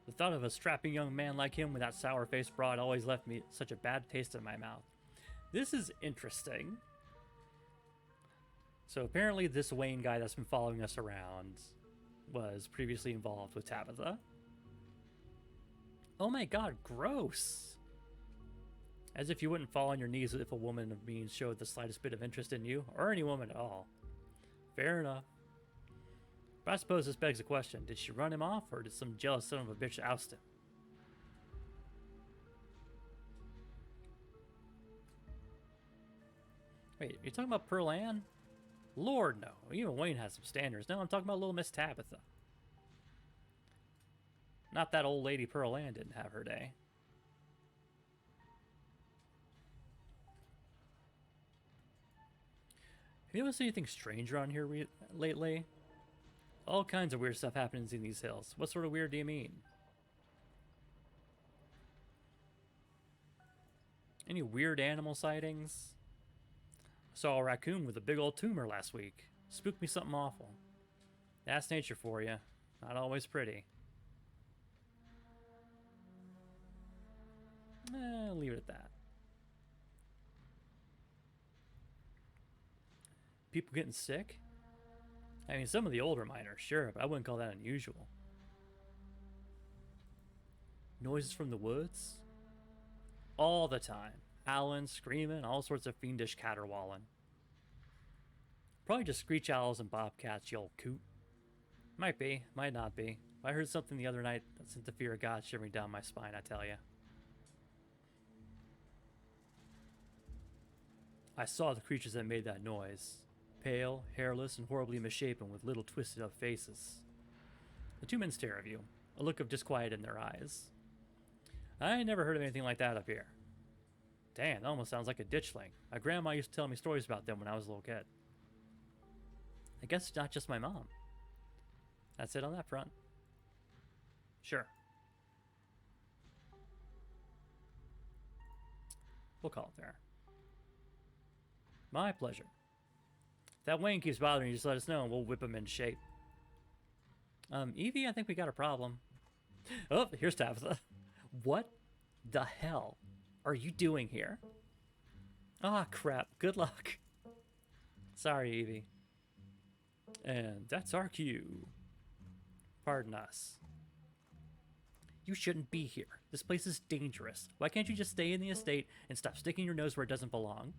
[SPEAKER 1] The thought of a strapping young man like him with that sour-faced broad always left me such a bad taste in my mouth. This is interesting. So apparently this Wayne guy that's been following us around was previously involved with Tabitha. Oh my god, gross! As if you wouldn't fall on your knees if a woman of means showed the slightest bit of interest in you, or any woman at all. Fair enough. But I suppose this begs the question, did she run him off, or did some jealous son of a bitch oust him? Wait, you talking about Pearl Ann? Lord, no. Even Wayne has some standards. No, I'm talking about little Miss Tabitha. Not that old lady Pearl Ann didn't have her day. Have you noticed anything strange around here lately? All kinds of weird stuff happens in these hills. What sort of weird do you mean? Any weird animal sightings? I saw a raccoon with a big old tumor last week. Spooked me something awful. That's nature for you. Not always pretty. Leave it at that. People getting sick? I mean, some of the older miners, sure, but I wouldn't call that unusual. Noises from the woods? All the time. Howling, screaming, all sorts of fiendish caterwauling. Probably just screech owls and bobcats, you old coot. Might be, might not be. I heard something the other night that sent the fear of God shivering down my spine, I tell you. I saw the creatures that made that noise. Pale, hairless, and horribly misshapen with little twisted up faces. The two men stare at you, a look of disquiet in their eyes. I never heard of anything like that up here. Damn, that almost sounds like a ditchling. My grandma used to tell me stories about them when I was a little kid. I guess it's not just my mom. That's it on that front. Sure. We'll call it there. My pleasure. If that Wayne keeps bothering you, just let us know and we'll whip him into shape. Evie, I think we got a problem. Oh, here's Tabitha. What the hell are you doing here? Ah, crap. Good luck. Sorry, Evie. And that's our cue. Pardon us. You shouldn't be here. This place is dangerous. Why can't you just stay in the estate and stop sticking your nose where it doesn't belong?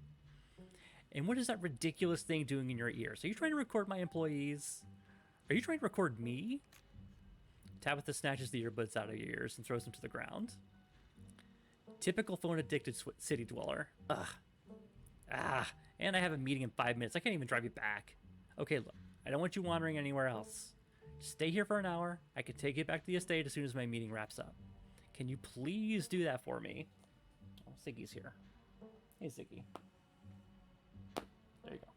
[SPEAKER 1] And what is that ridiculous thing doing in your ears? Are you trying to record my employees? Are you trying to record me? Tabitha snatches the earbuds out of your ears and throws them to the ground. Typical phone-addicted city dweller. Ugh. Ah, and I have a meeting in 5 minutes. I can't even drive you back. Okay, look. I don't want you wandering anywhere else. Just stay here for an hour. I can take you back to the estate as soon as my meeting wraps up. Can you please do that for me? Oh, Ziggy's here. Hey, Ziggy. There you go.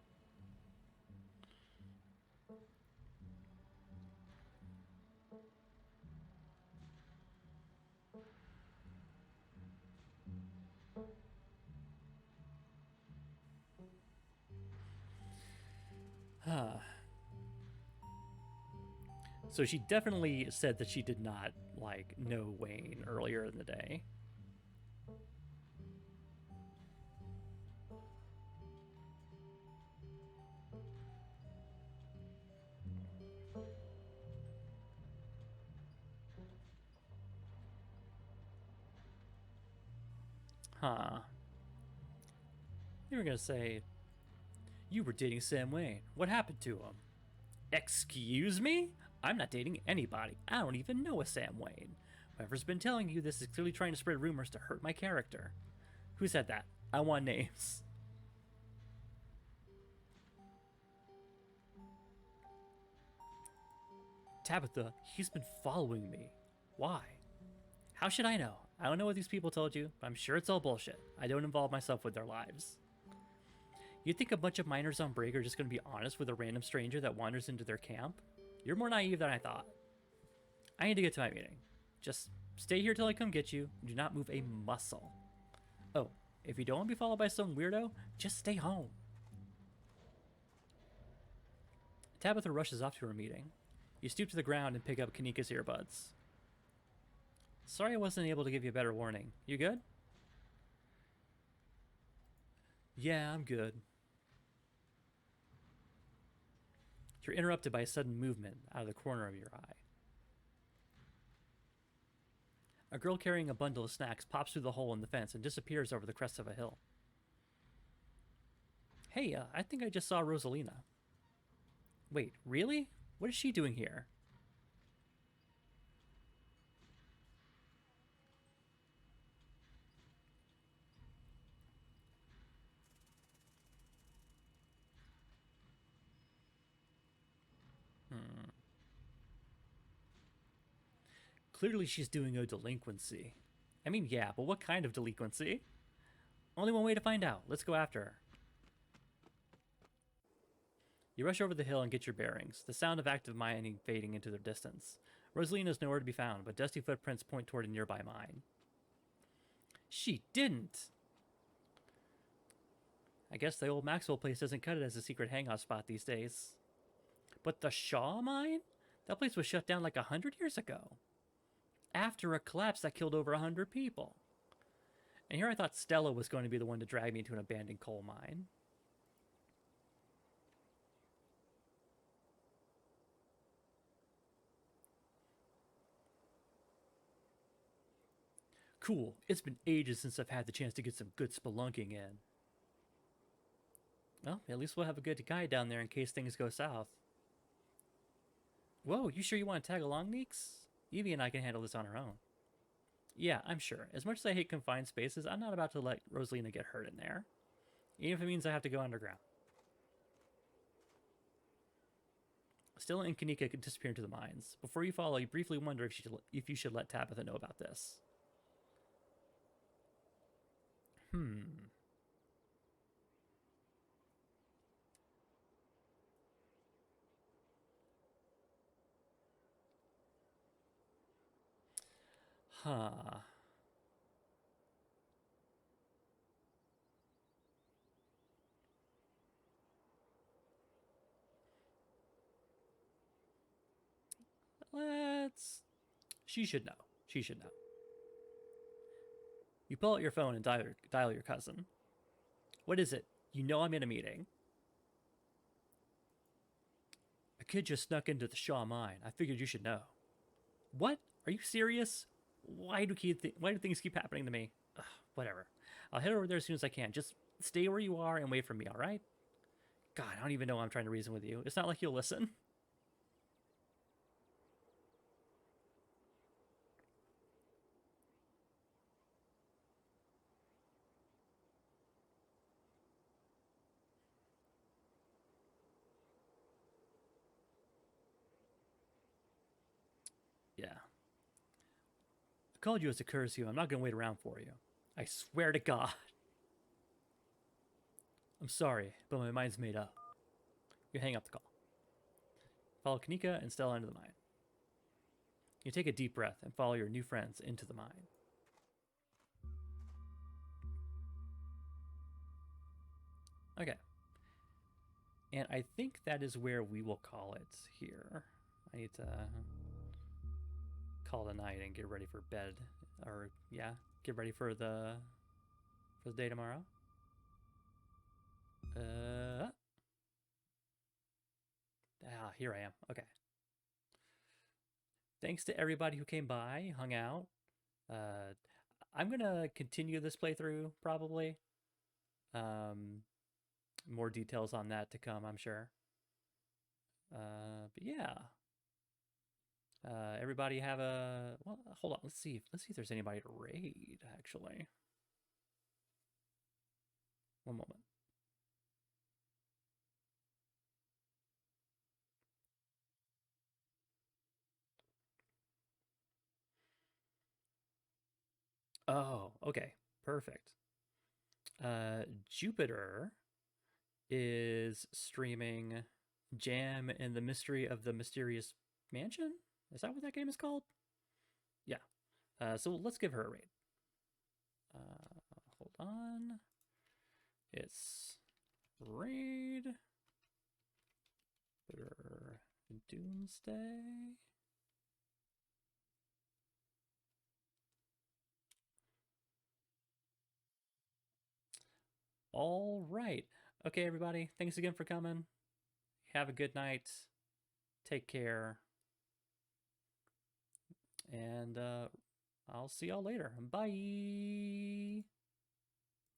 [SPEAKER 1] So she definitely said that she did not, like, know Wayne earlier in the day. Huh. You were gonna say, you were dating Sam Wayne. What happened to him? Excuse me? I'm not dating anybody. I don't even know a Sam Wayne. Whoever's been telling you this is clearly trying to spread rumors to hurt my character. Who said that? I want names. Tabitha, he's been following me. Why? How should I know? I don't know what these people told you, but I'm sure it's all bullshit. I don't involve myself with their lives. You think a bunch of miners on break are just going to be honest with a random stranger that wanders into their camp? You're more naive than I thought. I need to get to my meeting. Just stay here till I come get you. Do not move a muscle. Oh, if you don't want to be followed by some weirdo, just stay home. Tabitha rushes off to her meeting. You stoop to the ground and pick up Kanika's earbuds. Sorry I wasn't able to give you a better warning. You good? Yeah, I'm good. You're interrupted by a sudden movement out of the corner of your eye. A girl carrying a bundle of snacks pops through the hole in the fence and disappears over the crest of a hill. Hey, I think I just saw Rosalina. Wait, really? What is she doing here? Clearly she's doing a delinquency. I mean, yeah, but what kind of delinquency? Only one way to find out. Let's go after her. You rush over the hill and get your bearings, the sound of active mining fading into the distance. Rosalina is nowhere to be found, but dusty footprints point toward a nearby mine. She didn't! I guess the old Maxwell place doesn't cut it as a secret hangout spot these days. But the Shaw mine? That place was shut down like 100 years ago. After a collapse that killed over 100 people. And here I thought Stella was going to be the one to drag me into an abandoned coal mine. Cool. It's been ages since I've had the chance to get some good spelunking in. Well, at least we'll have a good guide down there in case things go south. Whoa, you sure you want to tag along, Neeks? Evie and I can handle this on our own. Yeah, I'm sure. As much as I hate confined spaces, I'm not about to let Rosalina get hurt in there. Even if it means I have to go underground. Stella and Kanika could disappear into the mines. Before you follow, you briefly wonder if you should let Tabitha know about this. Huh. Let's... She should know. She should know. You pull out your phone and dial your cousin. What is it? You know I'm in a meeting. A kid just snuck into the Shaw mine. I figured you should know. What? Are you serious? Why do things keep happening to me? Ugh, whatever. I'll head over there as soon as I can. Just stay where you are and wait for me, all right? God, I don't even know why I'm trying to reason with you. It's not like you'll listen. Yeah. I called you as a courtesy. I'm not going to wait around for you. I swear to God. I'm sorry, but my mind's made up. You hang up the call. Follow Kanika and Stella into the mine. You take a deep breath and follow your new friends into the mine. Okay. And I think that is where we will call it here. I need to call the night and get ready for bed. Or, yeah, get ready for the day tomorrow. Here I am. Okay. Thanks to everybody who came by, hung out. I'm going to continue this playthrough, probably. More details on that to come, I'm sure. But yeah. Everybody have a... Well, hold on. Let's see if there's anybody to raid, actually. One moment. Oh, okay. Perfect. Jupiter is streaming Jam and the Mystery of the Mysterious Mansion. Is that what that game is called? Yeah. So let's give her a rate. Hold on. It's raid. Doomsday. All right. Okay, everybody. Thanks again for coming. Have a good night. Take care. And I'll see y'all later. Bye.